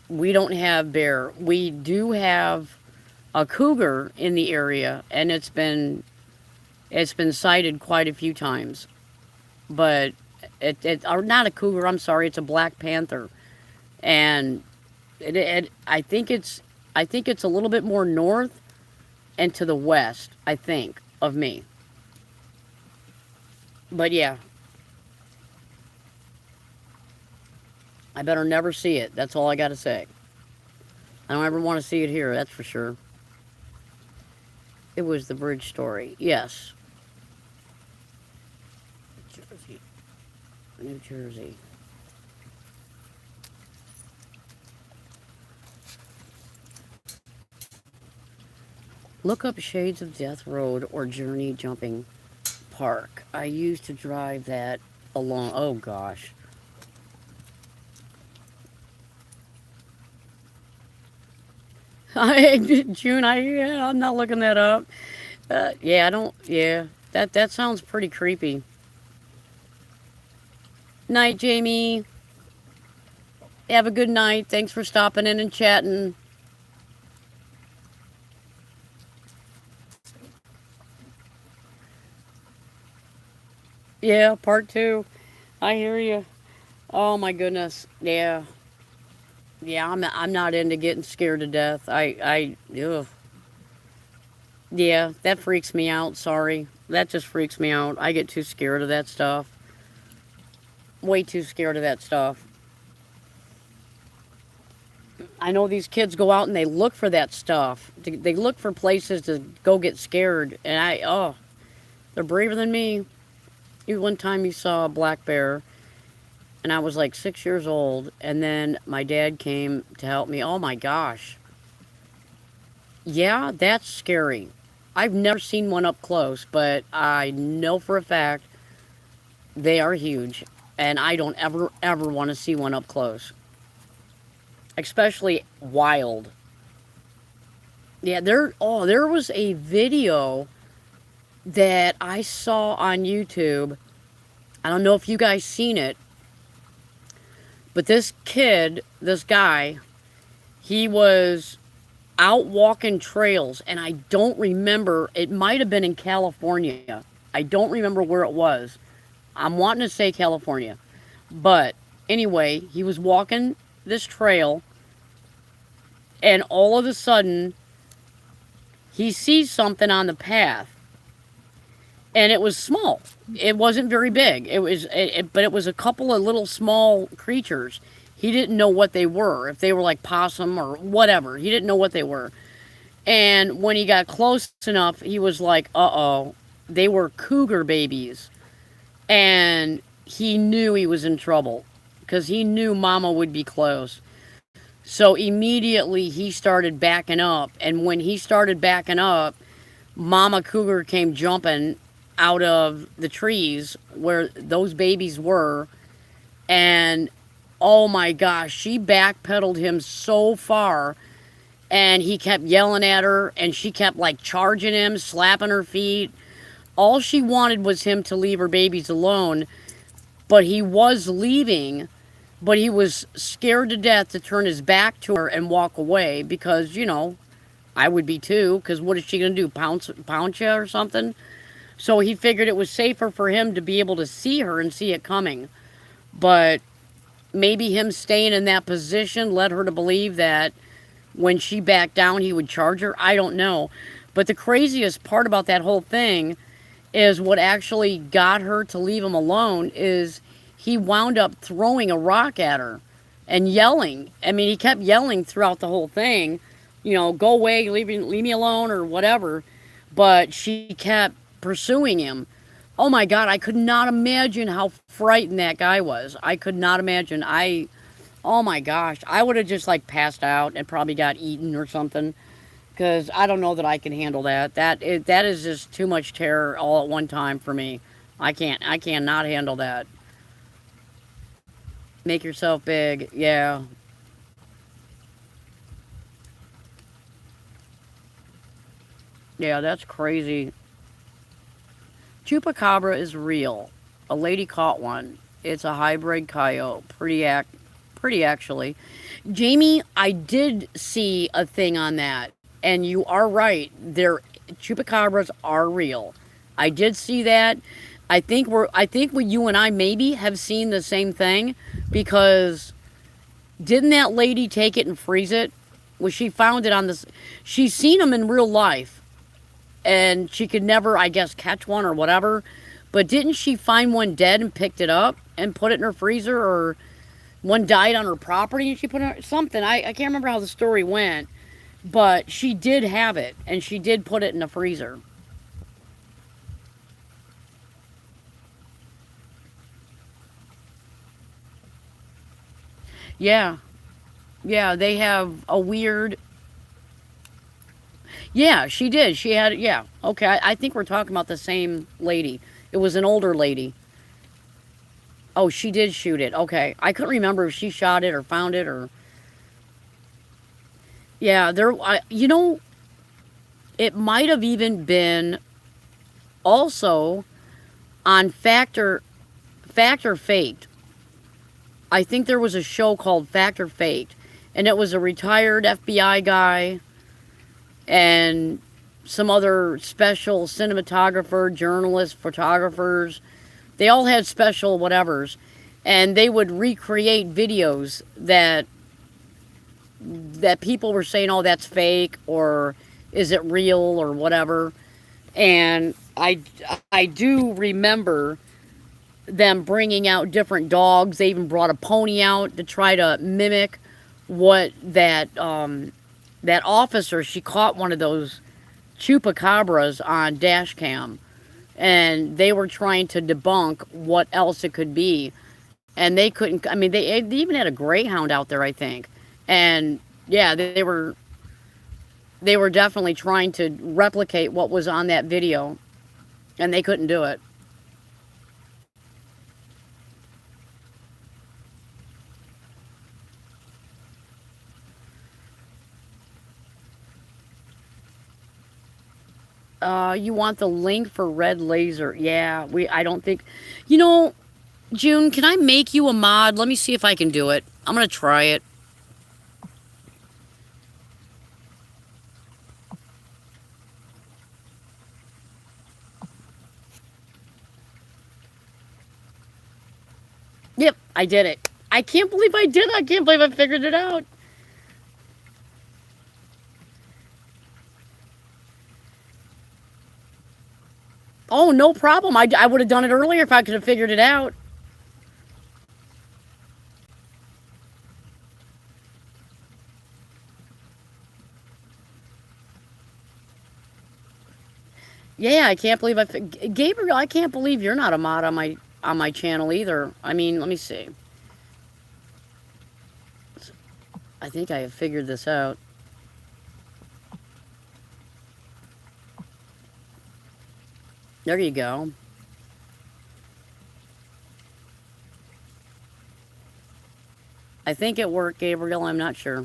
We don't have bear. We do have a cougar in the area, and it's been sighted quite a few times. But or not a cougar. I'm sorry, it's a black panther, and I think it's a little bit more north and to the west. I think of me. But yeah, I better never see it. That's all I got to say. I don't ever want to see it here, that's for sure. It was the bridge story. Yes. Jersey. New Jersey. Look up Shades of Death Road or Journey Jumping Park. I used to drive that along. Oh gosh. June, yeah, I'm not looking that up. Yeah, I don't. Yeah, that sounds pretty creepy. Night, Jamie. Have a good night. Thanks for stopping in and chatting. Yeah, part two. I hear you. Oh my goodness. Yeah. Yeah, I'm not into getting scared to death. Ugh. Yeah, that freaks me out. Sorry. That just freaks me out. I get too scared of that stuff. Way too scared of that stuff. I know these kids go out and they look for that stuff. They look for places to go get scared. And they're braver than me. One time you saw a black bear, and I was like 6 years old, and then my dad came to help me. Oh my gosh. Yeah, that's scary. I've never seen one up close, but I know for a fact they are huge, and I don't ever want to see one up close, especially wild. Yeah, there was a video that I saw on YouTube. I don't know if you guys seen it, but this guy, he was out walking trails, and I don't remember. It might have been in California. I don't remember where it was. I'm wanting to say California. But anyway, he was walking this trail, and all of a sudden, he sees something on the path. And it was small. It wasn't very big. But it was a couple of little small creatures. He didn't know what they were, if they were like possum or whatever. He didn't know what they were. And when he got close enough, he was like, uh-oh, they were cougar babies. And he knew he was in trouble because he knew Mama would be close. So immediately he started backing up. And when he started backing up, Mama Cougar came jumping out of the trees where those babies were. And oh my gosh, she backpedaled him so far. And he kept yelling at her, and she kept like charging him, slapping her feet. All she wanted was him to leave her babies alone, but he was leaving, but he was scared to death to turn his back to her and walk away because, I would be too, because what is she going to do, pounce you or something? So he figured it was safer for him to be able to see her and see it coming. But maybe him staying in that position led her to believe that when she backed down, he would charge her. I don't know. But the craziest part about that whole thing is what actually got her to leave him alone is he wound up throwing a rock at her and yelling. I mean, he kept yelling throughout the whole thing, go away, leave me alone or whatever. But she kept pursuing him. Oh my God, I could not imagine how frightened that guy was. I could not imagine. Oh my gosh, I would have just like passed out and probably got eaten or something. Because I don't know that I can handle that. That is just too much terror all at one time for me. I cannot handle that. Make yourself big, yeah. Yeah, that's crazy. Chupacabra is real. A lady caught one. It's a hybrid coyote. Pretty actually. Jamie, I did see a thing on that. And you are right. Chupacabras are real. I did see that. I think you and I maybe have seen the same thing because didn't that lady take it and freeze it? Well, she found it on this. She's seen them in real life, and she could never, I guess, catch one or whatever. But didn't she find one dead and picked it up and put it in her freezer, or one died on her property and she put it something? I can't remember how the story went, but she did have it and she did put it in the freezer. Yeah, yeah, they have a weird. Yeah, she did. She had. Yeah, okay. I think we're talking about the same lady. It was an older lady. Oh, she did shoot it. Okay, I couldn't remember if she shot it or found it or. Yeah, it might have even been also on Factor Fate. I think there was a show called Factor Fate, and it was a retired FBI guy and some other special cinematographer, journalists, photographers They all had special whatevers, and they would recreate videos that people were saying, "Oh, that's fake," or "Is it real?" or whatever. And I do remember them bringing out different dogs. They even brought a pony out to try to mimic what that officer. She caught one of those chupacabras on dash cam, and they were trying to debunk what else it could be, and they couldn't. I mean, they even had a greyhound out there, I think, and yeah, they were definitely trying to replicate what was on that video, and they couldn't do it. You want the link for Red Laser? Yeah, we. I don't think, you know, June. Can I make you a mod? Let me see if I can do it. I'm gonna try it. Yep, I did it. I can't believe I did it. I can't believe I figured it out. Oh, no problem. I would have done it earlier if I could have figured it out. Yeah, I can't believe Gabriel. I can't believe you're not a mod on my channel either. I mean, let me see. I think I have figured this out. There you go. I think it worked, Gabriel. I'm not sure.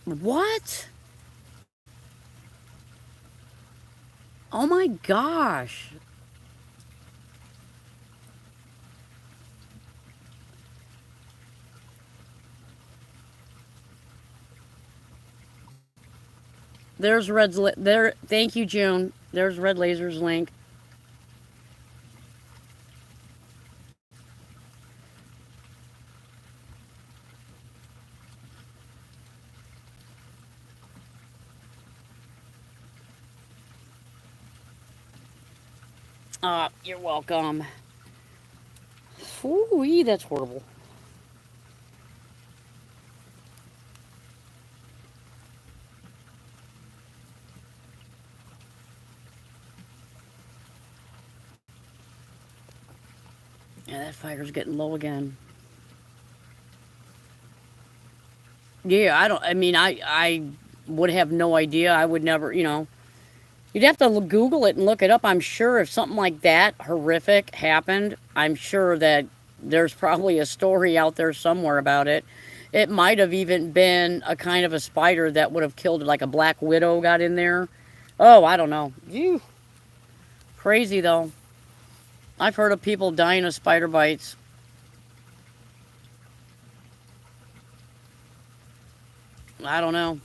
What? Oh my gosh. There's Red's there. Thank you, June. There's Red Laser's link. You're welcome. Ooh, that's horrible. Yeah, that fire's getting low again. Yeah, I don't. I mean, I would have no idea. I would never. You'd have to Google it and look it up. I'm sure if something like that horrific happened, I'm sure that there's probably a story out there somewhere about it. It might have even been a kind of a spider that would have killed it, like a black widow got in there. Oh, I don't know. You crazy though. I've heard of people dying of spider bites. I don't know.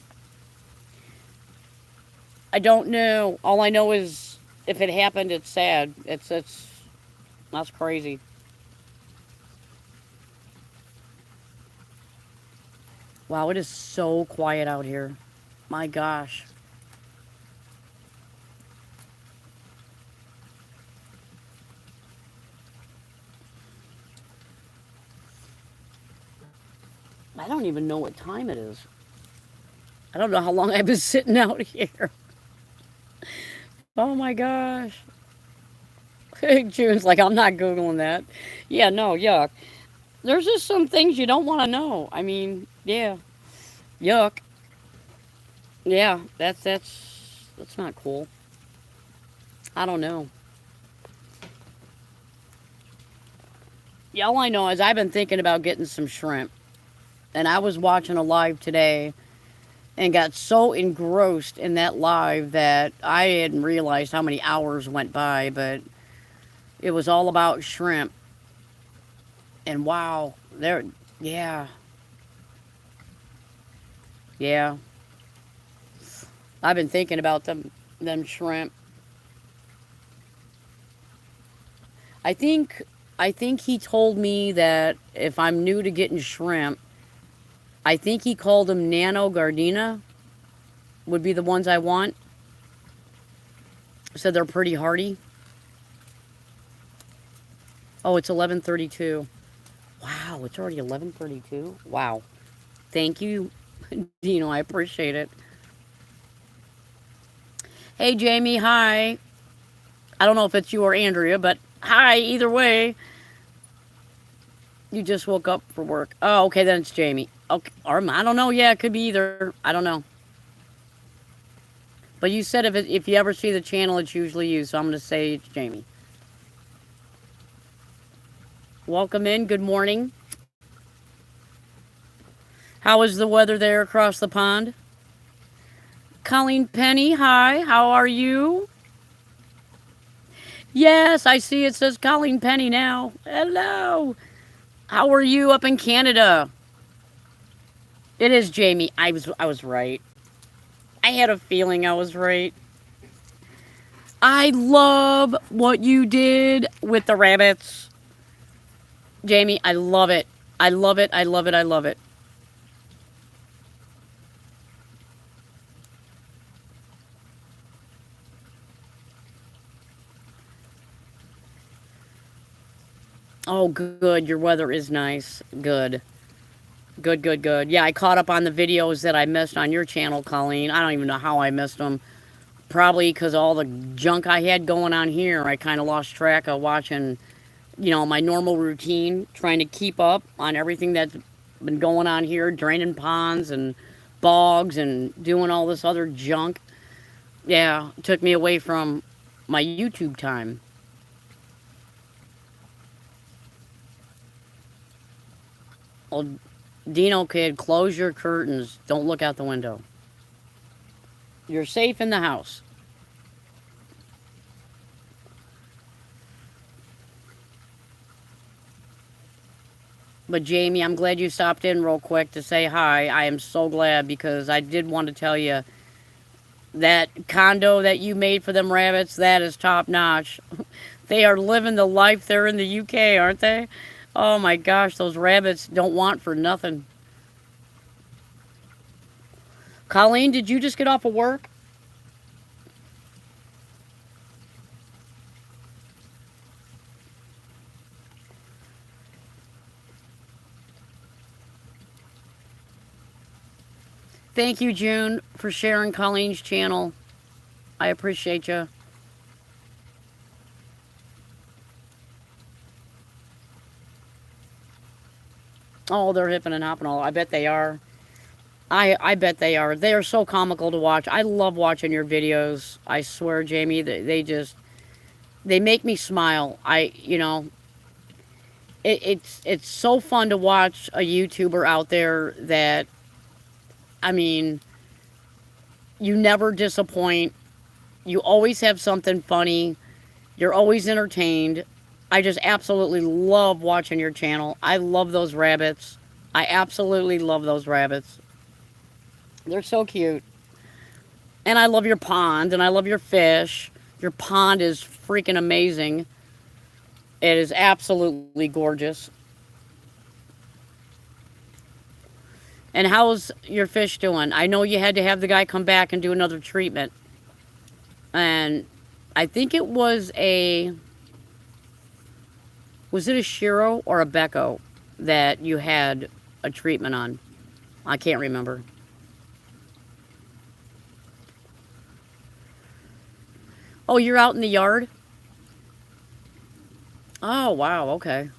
I don't know. All I know is if it happened, it's sad. It's that's crazy. Wow, it is so quiet out here. My gosh. I don't even know what time it is. I don't know how long I've been sitting out here. Oh my gosh. June's like, I'm not Googling that. Yeah, no, yuck. There's just some things you don't want to know. I mean, yeah, yuck. Yeah, that's not cool. I don't know. Yeah, all I know is I've been thinking about getting some shrimp. And I was watching a live today and got so engrossed in that live that I hadn't realized how many hours went by. But It was all about shrimp. And wow, there, yeah, yeah. I've been thinking about them shrimp. I think, I think he told me that if I'm new to getting shrimp, I think he called them Nano Gardena would be the ones I want. Said they're pretty hardy. Oh, it's 11:32. Wow, it's already 11:32. Wow. Thank you, Dino. I appreciate it. Hey, Jamie. Hi. I don't know if it's you or Andrea, but hi. Either way, you just woke up for work. Oh, okay. Then it's Jamie. Okay. Or I don't know. Yeah, it could be either. I don't know. But you said if you ever see the channel, it's usually you. So I'm going to say it's Jamie. Welcome in. Good morning. How is the weather there across the pond? Colleen Penny, hi. How are you? Yes, I see it says Colleen Penny now. Hello. How are you up in Canada? It is Jamie. I was right. I had a feeling I was right. I love what you did with the rabbits. Jamie, I love it. I love it. I love it. I love it. Oh, good. Your weather is nice. Good. Good, good, good. Yeah, I caught up on the videos that I missed on your channel, Colleen. I don't even know how I missed them. Probably because all the junk I had going on here, I kind of lost track of watching, my normal routine, trying to keep up on everything that's been going on here, draining ponds and bogs and doing all this other junk. Yeah, it took me away from my YouTube time. Well, Dino kid, close your curtains. Don't look out the window. You're safe in the house. But Jamie, I'm glad you stopped in real quick to say hi. I am so glad because I did want to tell you that condo that you made for them rabbits, that is top notch. They are living the life there in the UK, aren't they? Oh my gosh, those rabbits don't want for nothing. Colleen, did you just get off of work? Thank you, June, for sharing Colleen's channel. I appreciate you. Oh, they're hipping and hopping all. I bet they are. I bet they are. They are so comical to watch. I love watching your videos. I swear, Jamie, they make me smile. It's so fun to watch a YouTuber out there that, I mean, you never disappoint. You always have something funny. You're always entertained. I just absolutely love watching your channel. I love those rabbits. I absolutely love those rabbits. They're so cute. And I love your pond and I love your fish. Your pond is freaking amazing. It is absolutely gorgeous. And how's your fish doing? I know you had to have the guy come back and do another treatment. And I think it was it a Shiro or a Becco that you had a treatment on? I can't remember. Oh, you're out in the yard? Oh, wow, okay.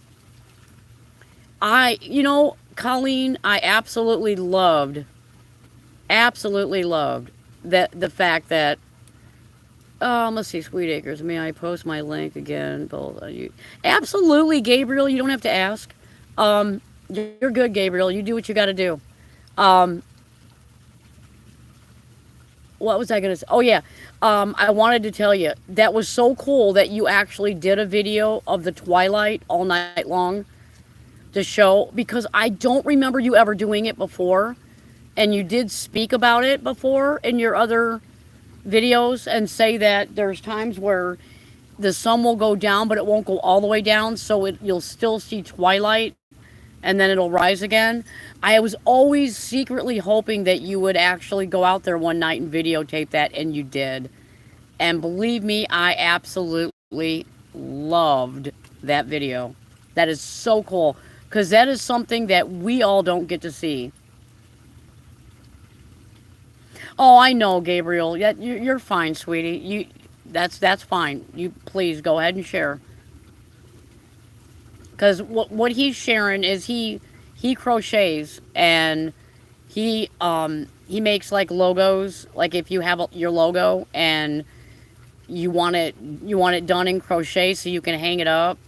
Colleen, I absolutely loved that the fact that, let's see, Sweet Acres, may I post my link again? Both you, absolutely, Gabriel, you don't have to ask. You're good, Gabriel, you do what you got to do. Um, what was I going to say? Oh, yeah. I wanted to tell you that was so cool that you actually did a video of the twilight all night long to show, because I don't remember you ever doing it before. And you did speak about it before in your other videos and say that there's times where the sun will go down, but it won't go all the way down. So you'll still see twilight and then it'll rise again. I was always secretly hoping that you would actually go out there one night and videotape that, and you did. And believe me, I absolutely loved that video. That is so cool because that is something that we all don't get to see. Oh, I know, Gabriel. Yeah, you're fine, sweetie. That's fine. You please go ahead and share. Because what he's sharing is he crochets, and he makes like logos. Like if you have your logo and you want it done in crochet so you can hang it up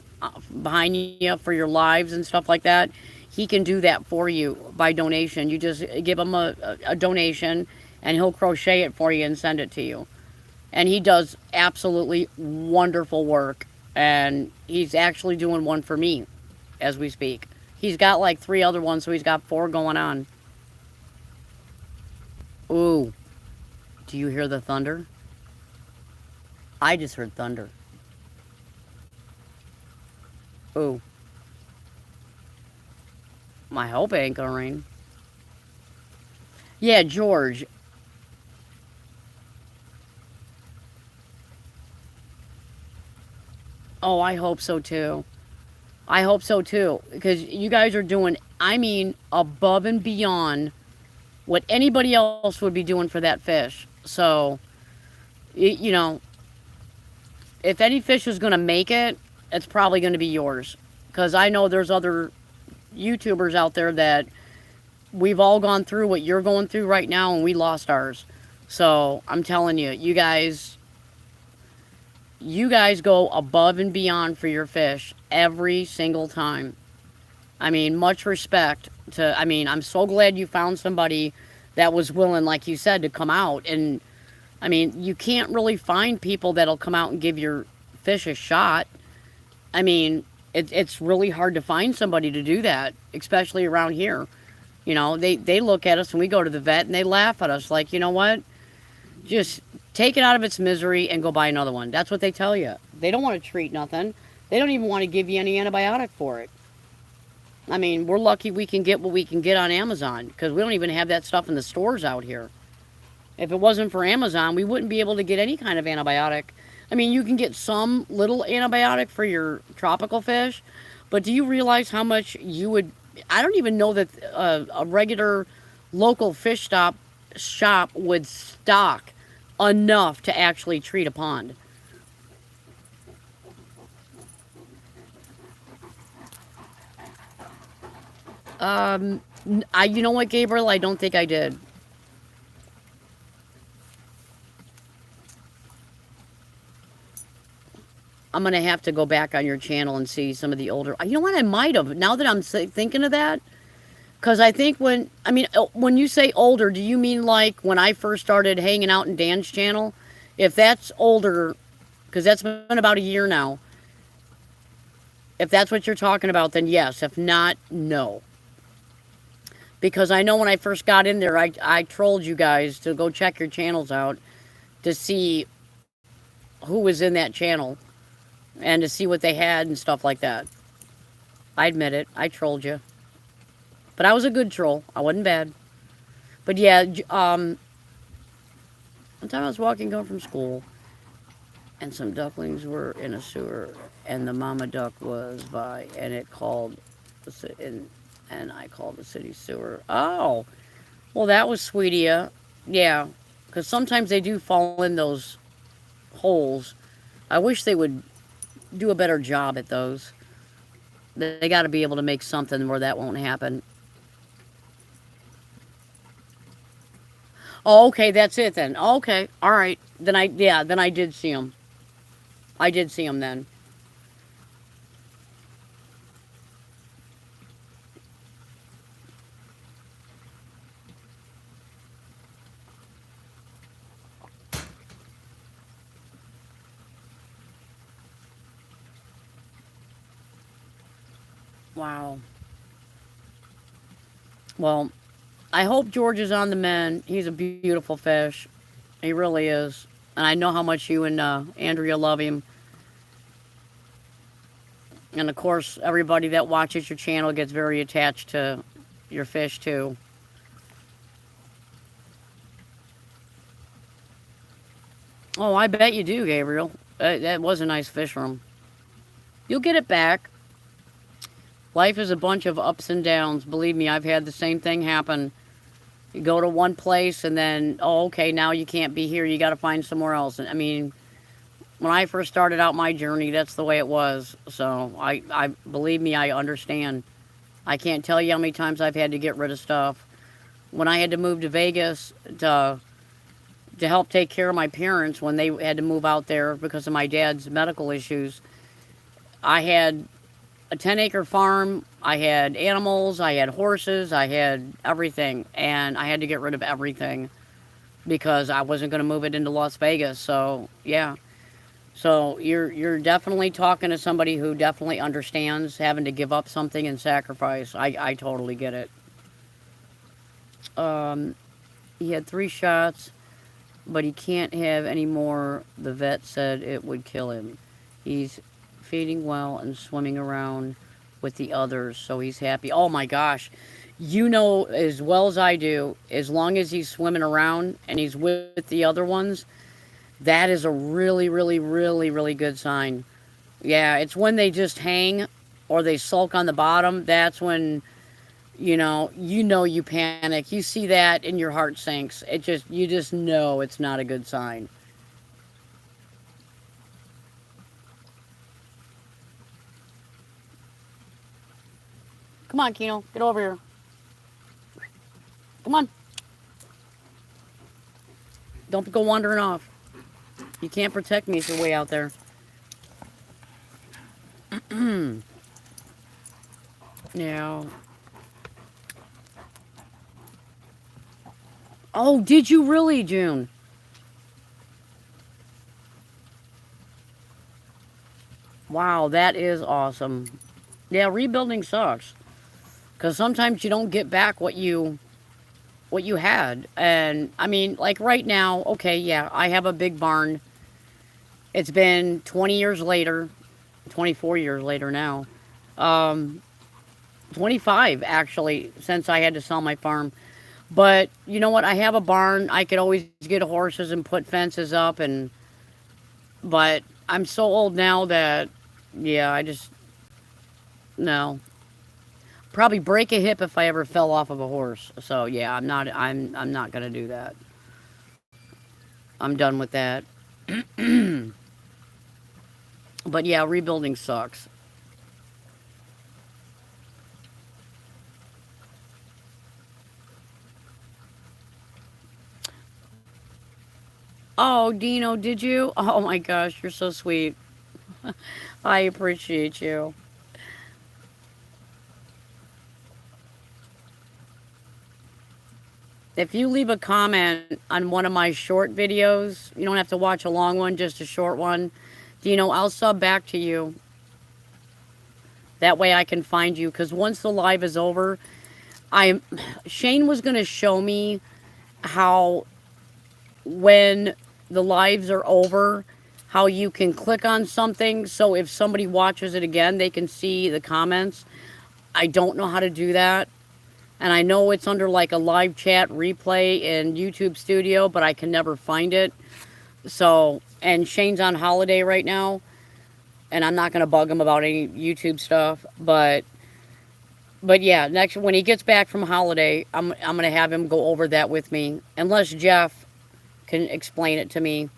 behind you for your lives and stuff like that, he can do that for you by donation. You just give him a donation and he'll crochet it for you and send it to you. And he does absolutely wonderful work. And he's actually doing one for me as we speak. He's got like 3 other ones, so he's got 4 going on. Ooh, do you hear the thunder? I just heard thunder. Ooh. I hope it ain't gonna rain. Yeah, George. Oh, I hope so too. I hope so too. Because you guys are doing, I mean, above and beyond what anybody else would be doing for that fish. So, you know, if any fish is going to make it, it's probably going to be yours. Because I know there's other YouTubers out there that we've all gone through what you're going through right now, and we lost ours. So I'm telling you, you guys go above and beyond for your fish every single time. I mean, much respect to, I mean, I'm so glad you found somebody that was willing, like you said, to come out. And I mean, you can't really find people that'll come out and give your fish a shot. I mean, it's really hard to find somebody to do that, especially around here. You know, they look at us and we go to the vet and they laugh at us like, you know what? Just take it out of its misery and go buy another one. That's what they tell you. They don't want to treat nothing. They don't even want to give you any antibiotic for it. I mean, we're lucky we can get what we can get on Amazon because we don't even have that stuff in the stores out here. If it wasn't for Amazon, we wouldn't be able to get any kind of antibiotic. I mean, you can get some little antibiotic for your tropical fish, but do you realize how much you would... I don't even know that a regular local fish shop would stock enough to actually treat a pond. You know what, Gabriel? I don't think I did. I'm going to have to go back on your channel and see some of the older... You know what? I might have. Now that I'm thinking of that, because I think when you say older, do you mean like when I first started hanging out in Dan's channel? If that's older, because that's been about a year now. If that's what you're talking about, then yes. If not, no. Because I know when I first got in there, I trolled you guys to go check your channels out to see who was in that channel and to see what they had and stuff like that. I admit it. I trolled you. But I was a good troll. I wasn't bad. But yeah, one time I was walking home from school, and some ducklings were in a sewer, and the mama duck was by, and it called, and I called the city sewer. Oh, well, that was sweet of you. Yeah, because sometimes they do fall in those holes. I wish they would do a better job at those. They got to be able to make something where that won't happen. Oh, okay, that's it then. Okay, all right. Then I did see them. I did see them then. Wow. Well, I hope George is on the mend. He's a beautiful fish. He really is. And I know how much you and Andrea love him. And of course, everybody that watches your channel gets very attached to your fish too. Oh, I bet you do, Gabriel. That was a nice fish room. You'll get it back. Life is a bunch of ups and downs. Believe me, I've had the same thing happen. You go to one place and then, oh, okay, now you can't be here. You got to find somewhere else. And I mean, when I first started out my journey, that's the way it was. So I believe me, I understand. I can't tell you how many times I've had to get rid of stuff. When I had to move to Vegas to help take care of my parents when they had to move out there because of my dad's medical issues, I had a 10-acre farm. I had animals. I had horses. I had everything, and I had to get rid of everything because I wasn't going to move it into Las Vegas. So yeah. So you're definitely talking to somebody who definitely understands having to give up something and sacrifice. I totally get it. Um, he had 3 shots, but he can't have any more. The vet said it would kill him. He's feeding well and swimming around with the others, so he's happy. Oh my gosh. You know as well as I do, as long as he's swimming around and he's with the other ones, that is a really, really, really, really good sign. Yeah, it's when they just hang or they sulk on the bottom. That's when, you panic. You see that and your heart sinks. You just know it's not a good sign. Come on, Kino, get over here. Come on. Don't go wandering off. You can't protect me if you're way out there. Now. Oh, did you really, June? Wow, that is awesome. Yeah, rebuilding sucks because sometimes you don't get back what you had. And I mean, like right now, okay, yeah, I have a big barn. It's been 20 years later, 24 years later now. Um, 25 actually since I had to sell my farm. But you know what? I have a barn. I could always get horses and put fences up but I'm so old now that yeah, I just no. Probably break a hip if I ever fell off of a horse. So yeah, I'm not going to do that. I'm done with that. But yeah, rebuilding sucks. Oh, Dino, did you? Oh my gosh, you're so sweet. I appreciate you. If you leave a comment on one of my short videos, you don't have to watch a long one, just a short one. Dino, I'll sub back to you. That way I can find you. Because once the live is over, I Shane was going to show me how when the lives are over, how you can click on something. So if somebody watches it again, they can see the comments. I don't know how to do that. And I know it's under like a live chat replay in YouTube Studio, but I can never find it. So, and Shane's on holiday right now, and I'm not going to bug him about any YouTube stuff, but yeah, next when he gets back from holiday, I'm going to have him go over that with me, unless Jeff can explain it to me.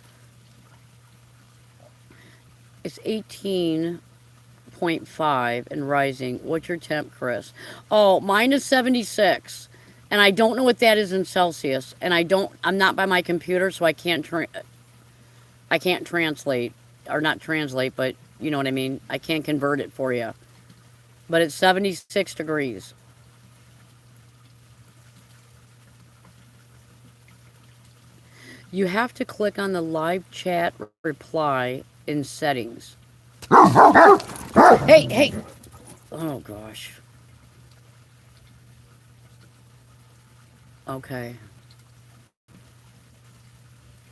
It's 18.5 and rising. What's your temp, Chris? Oh, mine is 76. And I don't know what that is in Celsius. And I'm not by my computer, so I can't translate, or not translate, but you know what I mean. I can't convert it for you. But it's 76 degrees. You have to click on the live chat reply in settings. Hey, hey. Oh gosh. Okay.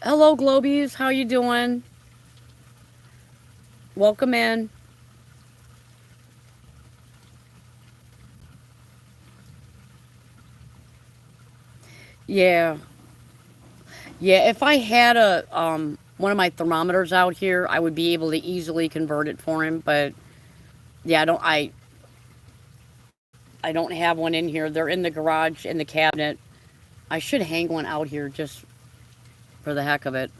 Hello, Globies. How you doing? Welcome in. Yeah. Yeah, if I had a one of my thermometers out here, I would be able to easily convert it for him, but yeah, I don't have one in here. They're in the garage in the cabinet. I should hang one out here just for the heck of it.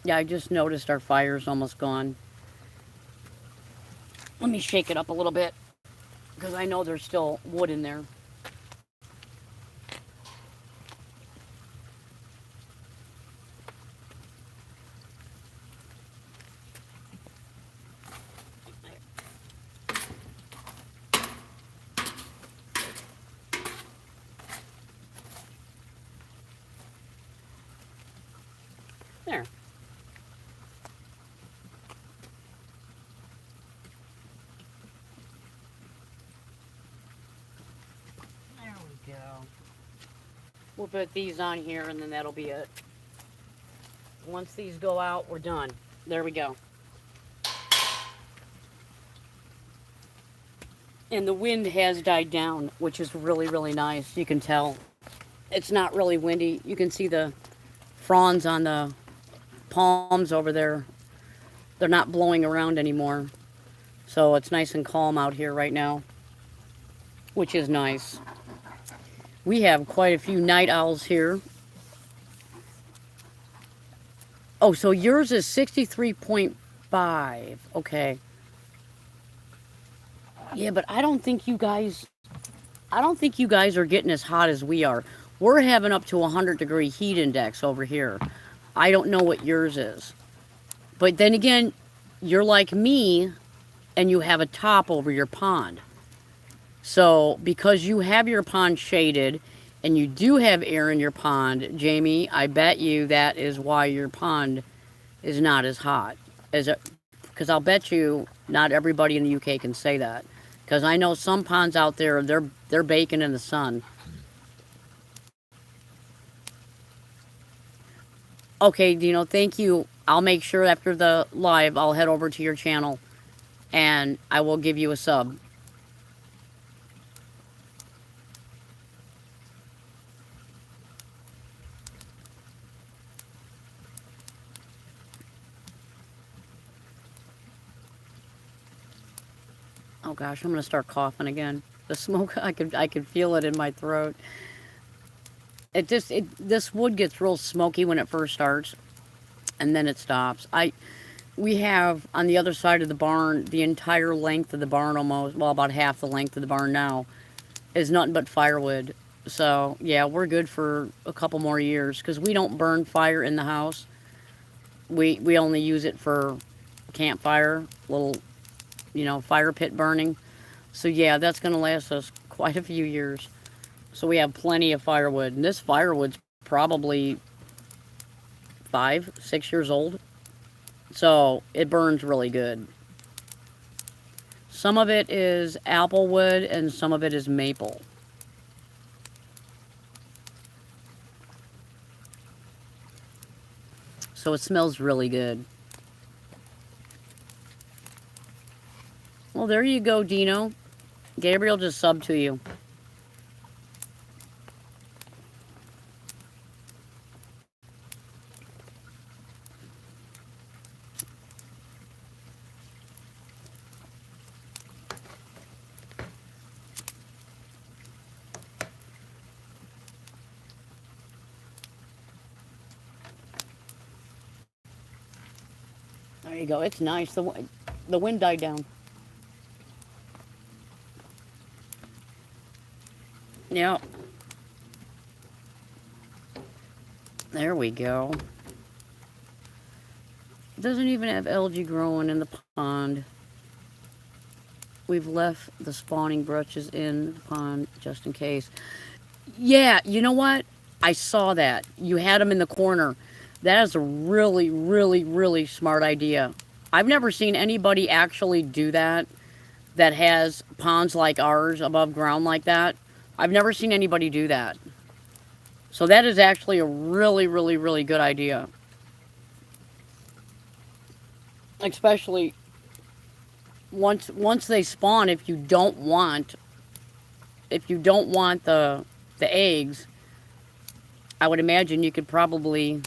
Yeah, I just noticed our fire's almost gone. Let me shake it up a little bit because I know there's still wood in there. There. There we go. We'll put these on here and then that'll be it. Once these go out, we're done. There we go. And the wind has died down, which is really, really nice. You can tell it's not really windy. You can see the fronds on the palms over there. They're not blowing around anymore. So it's nice and calm out here right now, which is nice. We have quite a few night owls here. Oh, so yours is 63.5. Okay. Yeah, but I don't think you guys are getting as hot as we are. We're having up to 100-degree heat index over here. I don't know what yours is. But then again, you're like me and you have a top over your pond. So, because you have your pond shaded and you do have air in your pond, Jamie, I bet you that is why your pond is not as hot as it, because I'll bet you not everybody in the UK can say that. Because I know some ponds out there, they're baking in the sun. Okay, Dino, thank you. I'll make sure after the live, I'll head over to your channel and I will give you a sub. Oh gosh, I'm gonna start coughing again. The smoke, I could feel it in my throat. This wood gets real smoky when it first starts, and then it stops. We have on the other side of the barn, the entire length of the barn almost, well, about half the length of the barn now, is nothing but firewood. So yeah, we're good for a couple more years because we don't burn fire in the house. We only use it for campfire, little fire pit burning. So yeah, that's gonna last us quite a few years. So we have plenty of firewood, and this firewood's probably 5, 6 years old. So it burns really good. Some of it is apple wood and some of it is maple. So it smells really good. Well, there you go, Dino. Gabriel just subbed to you. There you go. It's nice. The wind died down. Yeah. There we go. It doesn't even have algae growing in the pond. We've left the spawning brushes in the pond just in case. Yeah, you know what? I saw that. You had them in the corner. That is a really, really, really smart idea. I've never seen anybody actually do that that has ponds like ours above ground like that. I've never seen anybody do that. So that is actually a really, really, really good idea. Especially once they spawn, if you don't want the eggs, I would imagine you could probably.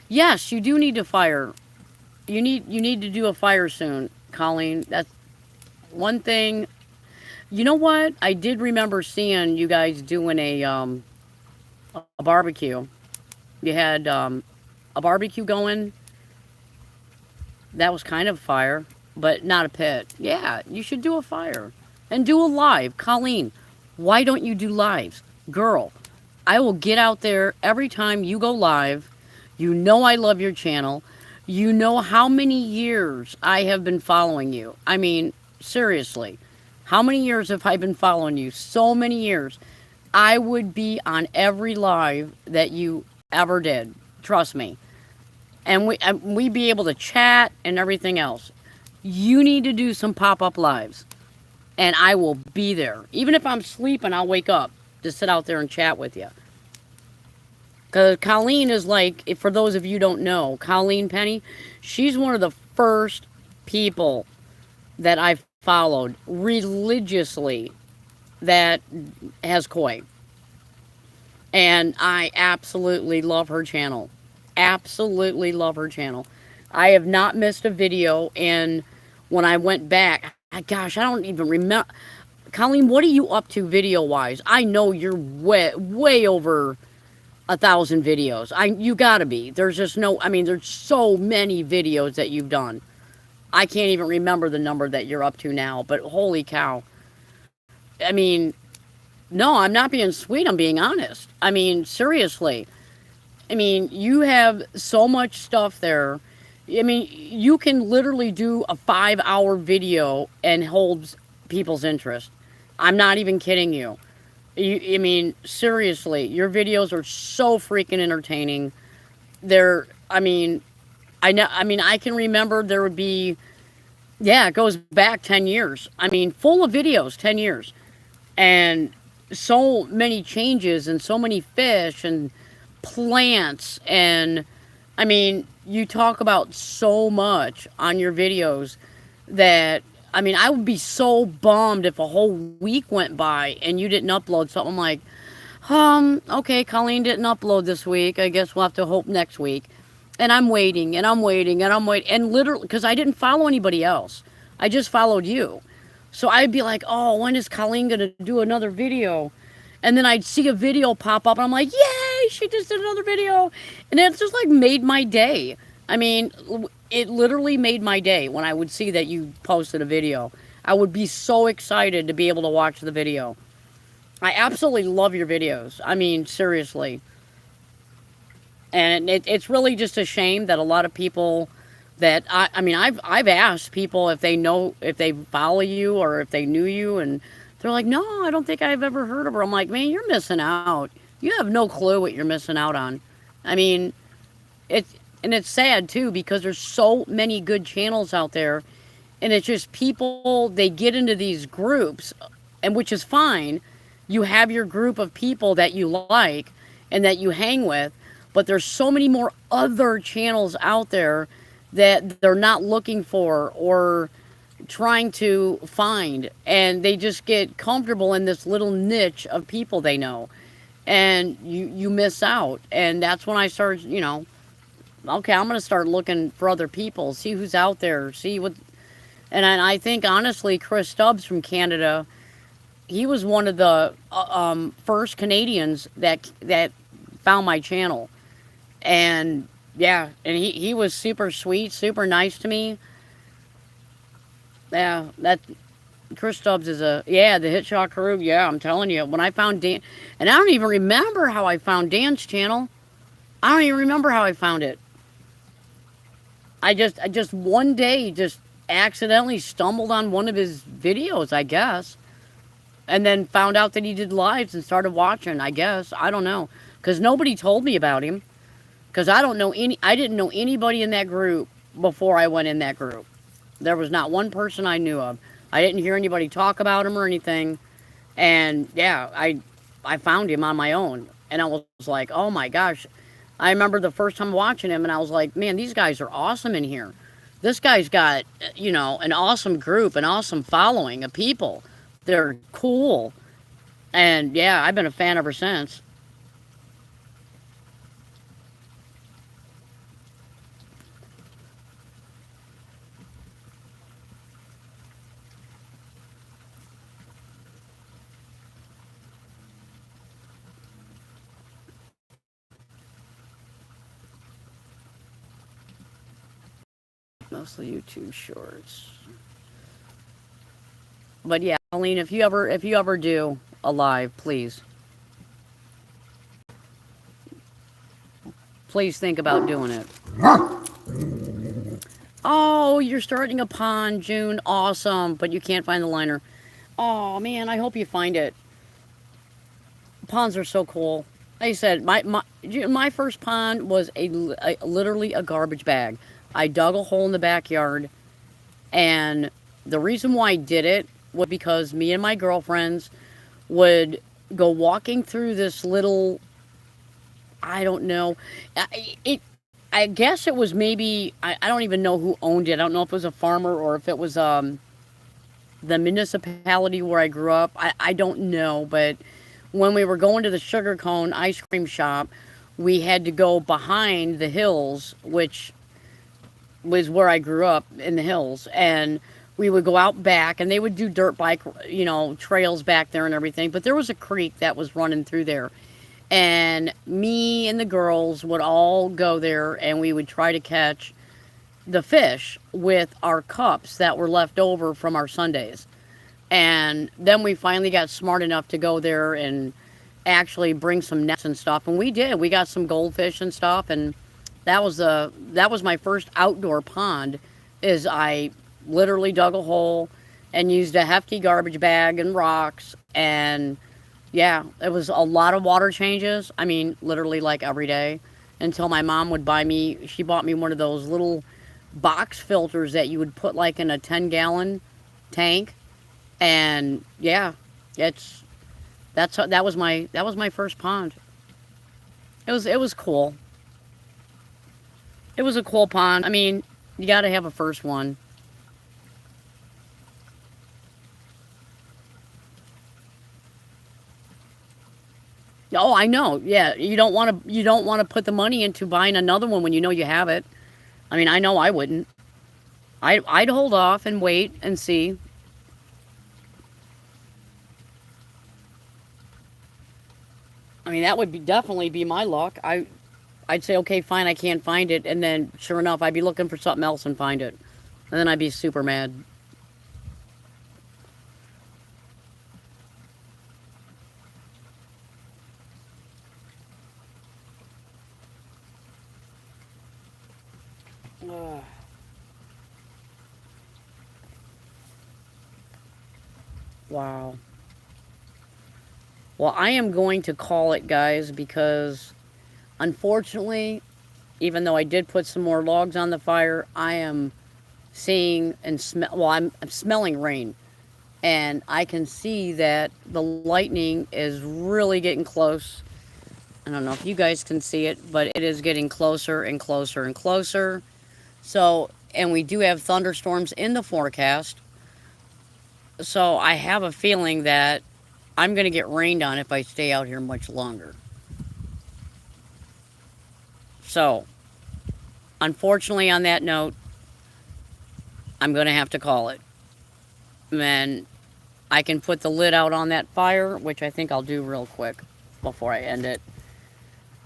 Yes, you do need to fire. You need to do a fire soon, Colleen. That's one thing. You know what? I did remember seeing you guys doing a barbecue. You had a barbecue going. That was kind of fire, but not a pit. Yeah, you should do a fire and do a live, Colleen. Why don't you do lives, girl? I will get out there every time you go live. You know I love your channel. You know how many years I have been following you. I mean, seriously, how many years have I been following you? So many years. I would be on every live that you ever did. Trust me. And we'd be able to chat and everything else. You need to do some pop-up lives. And I will be there. Even if I'm sleeping, I'll wake up to sit out there and chat with you. Because Colleen is like, for those of you who don't know, Colleen Penny, she's one of the first people that I've followed religiously that has koi. And I absolutely love her channel. Absolutely love her channel. I have not missed a video, and when I went back, gosh, I don't even remember. Colleen, what are you up to video-wise? I know you're way over 1,000 videos. You gotta be. There's just no, I mean, there's so many videos that you've done. I can't even remember the number that you're up to now, but holy cow. I mean, no, I'm not being sweet, I'm being honest. I mean, seriously. I mean, you have so much stuff there. I mean, you can literally do a 5-hour video and hold people's interest. I'm not even kidding you. I mean, seriously, your videos are so freaking entertaining. I mean, I can remember there would be, yeah, it goes back 10 years. I mean, full of videos, 10 years. And so many changes and so many fish and plants. And, I mean, you talk about so much on your videos that, I mean, I would be so bummed if a whole week went by and you didn't upload something like, okay, Colleen didn't upload this week. I guess we'll have to hope next week. And I'm waiting, and I'm waiting, and I'm waiting. And literally, because I didn't follow anybody else. I just followed you. So I'd be like, oh, when is Colleen going to do another video? And then I'd see a video pop up, and I'm like, yay, she just did another video. And it just, like, made my day. I mean, it literally made my day when I would see that you posted a video. I would be so excited to be able to watch the video. I absolutely love your videos. I mean, seriously. And it's really just a shame that a lot of people that, I mean, I've asked people if they follow you or if they knew you, and they're like, no, I don't think I've ever heard of her. I'm like, man, you're missing out. You have no clue what you're missing out on. I mean, it's sad too, because there's so many good channels out there, and it's just people, they get into these groups, and which is fine. You have your group of people that you like and that you hang with, but there's so many more other channels out there that they're not looking for or trying to find, and they just get comfortable in this little niche of people they know, and you miss out. And that's when I started, okay, I'm going to start looking for other people, see who's out there, see what. And I think, honestly, Chris Stubbs from Canada, he was one of the first Canadians that found my channel. And yeah, and he was super sweet, super nice to me. Yeah, that Chris Stubbs is the Hit Shot Crew. Yeah, I'm telling you, when I found Dan, and I don't even remember how I found Dan's channel. I don't even remember how I found it. I just one day just accidentally stumbled on one of his videos, I guess. and then found out that he did lives and started watching, I guess. I don't know. Because nobody told me about him. Because I didn't know anybody in that group before I went in that group. There was not one person I knew of. I didn't hear anybody talk about him or anything. And yeah, I found him on my own. And I was like, oh my gosh. I remember the first time watching him and I was like, man, these guys are awesome in here. This guy's got, an awesome group, an awesome following of people. They're cool. And yeah, I've been a fan ever since. Mostly YouTube shorts. But yeah, Colleen, if you ever do a live, please think about doing it. Oh, you're starting a pond, June. Awesome, but you can't find the liner. Oh man, I hope you find it. Ponds are so cool. Like I said, my first pond was literally a garbage bag. I dug a hole in the backyard, and the reason why I did it was because me and my girlfriends would go walking through this little, I don't know, I guess it was maybe, I don't even know who owned it. I don't know if it was a farmer or if it was the municipality where I grew up. I don't know, but when we were going to the sugar cone ice cream shop, we had to go behind the hills, which was where I grew up in the hills, and we would go out back, and they would do dirt bike, trails back there and everything. But there was a creek that was running through there, and me and the girls would all go there, and we would try to catch the fish with our cups that were left over from our Sundays. And then we finally got smart enough to go there and actually bring some nets and stuff. And we did. We got some goldfish and stuff. And that was my first outdoor pond. Is I literally dug a hole and used a hefty garbage bag and rocks. And yeah, it was a lot of water changes. I mean, literally like every day until my mom would buy me. She bought me one of those little box filters that you would put like in a 10-gallon tank. And yeah, that was my first pond. It was cool. It was a cool pond. I mean, you got to have a first one. Oh, I know. Yeah, you don't want to put the money into buying another one when you know you have it. I mean, I know I wouldn't. I'd hold off and wait and see. I mean, that would definitely be my luck. I'd say, okay, fine, I can't find it, and then sure enough, I'd be looking for something else and find it, and then I'd be super mad. Ugh. Wow. Well, I am going to call it, guys, because unfortunately, even though I did put some more logs on the fire, I am seeing and smell. Well, I'm smelling rain, and I can see that the lightning is really getting close. I don't know if you guys can see it, but it is getting closer and closer and closer. So, and we do have thunderstorms in the forecast. So I have a feeling that I'm going to get rained on if I stay out here much longer. So, unfortunately, on that note, I'm going to have to call it. And I can put the lid out on that fire, which I think I'll do real quick before I end it.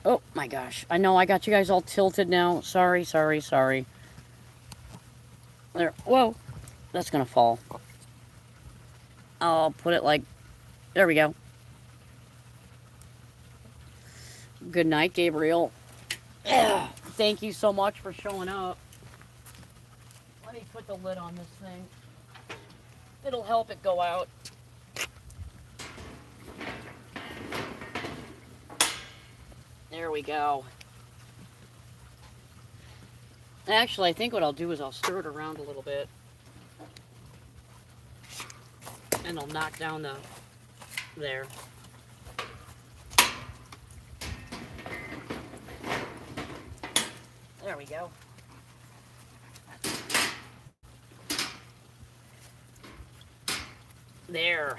Oh my gosh. I know I got you guys all tilted now. Sorry, sorry, sorry. There. Whoa. That's going to fall. I'll put it like, there we go. Good night, Gabriel. Thank you so much for showing up. Let me put the lid on this thing. It'll help it go out. There we go. Actually, I think what I'll do is I'll stir it around a little bit. And I'll knock down the... There. There we go. There.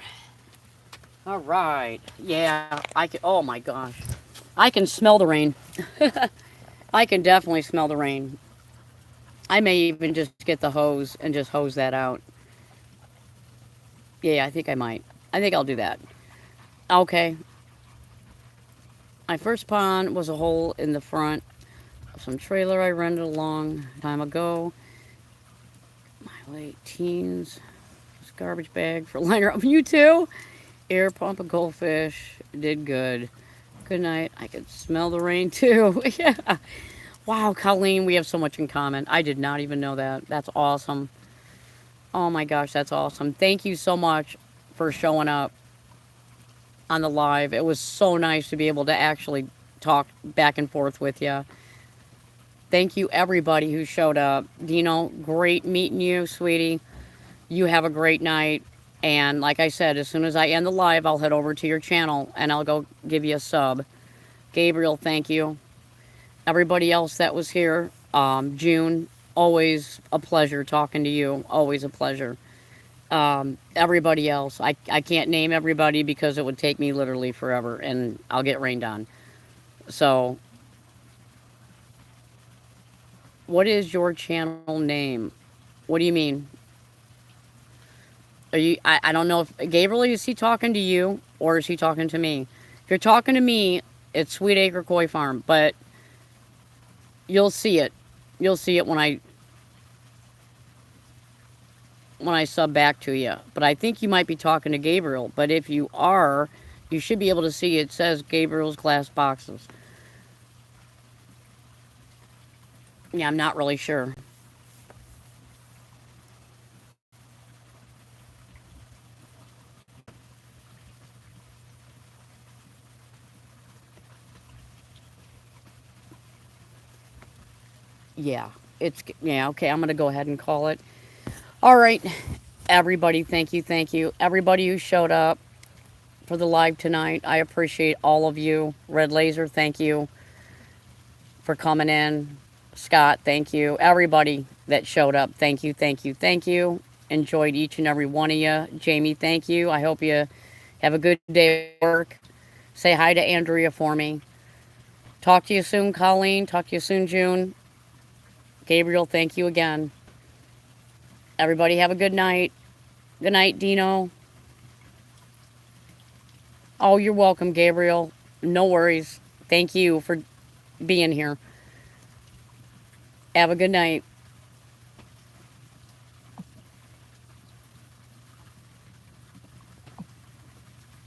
All right. Yeah, I can... Oh, my gosh. I can smell the rain. I can definitely smell the rain. I may even just get the hose and just hose that out. Yeah, I think I might. I think I'll do that. Okay. My first pond was a hole in the front of some trailer I rented a long time ago. My late teens. This garbage bag for liner up. You too? Air pump a goldfish. Did good. Good night. I could smell the rain too. Yeah. Wow, Colleen, we have so much in common. I did not even know that. That's awesome. Oh my gosh, that's awesome. Thank you so much for showing up on the live. It was so nice to be able to actually talk back and forth with you. Thank you, everybody who showed up. Dino, great meeting you, sweetie. You have a great night. And like I said, as soon as I end the live, I'll head over to your channel and I'll go give you a sub. Gabriel, thank you. Everybody else that was here, June, always a pleasure talking to you. Always a pleasure. Everybody else, I can't name everybody because it would take me literally forever and I'll get rained on. So, what is your channel name? What do you mean? Are you? I don't know if Gabriel, is he talking to you or is he talking to me? If you're talking to me, it's Sweet Acre Koi Farm, but you'll see it. You'll see it when I sub back to you. But I think you might be talking to Gabriel. But if you are, you should be able to see it says Gabriel's Glass Boxes. Yeah, I'm not really sure. Yeah, yeah, okay, I'm going to go ahead and call it. All right, everybody, thank you, thank you. Everybody who showed up for the live tonight, I appreciate all of you. Red Laser, thank you for coming in. Scott, thank you. Everybody that showed up, thank you, thank you, thank you. Enjoyed each and every one of you. Jamie, thank you. I hope you have a good day at work. Say hi to Andrea for me. Talk to you soon, Colleen. Talk to you soon, June. Gabriel, thank you again. Everybody have a good night. Good night, Dino. Oh, you're welcome, Gabriel. No worries. Thank you for being here. Have a good night.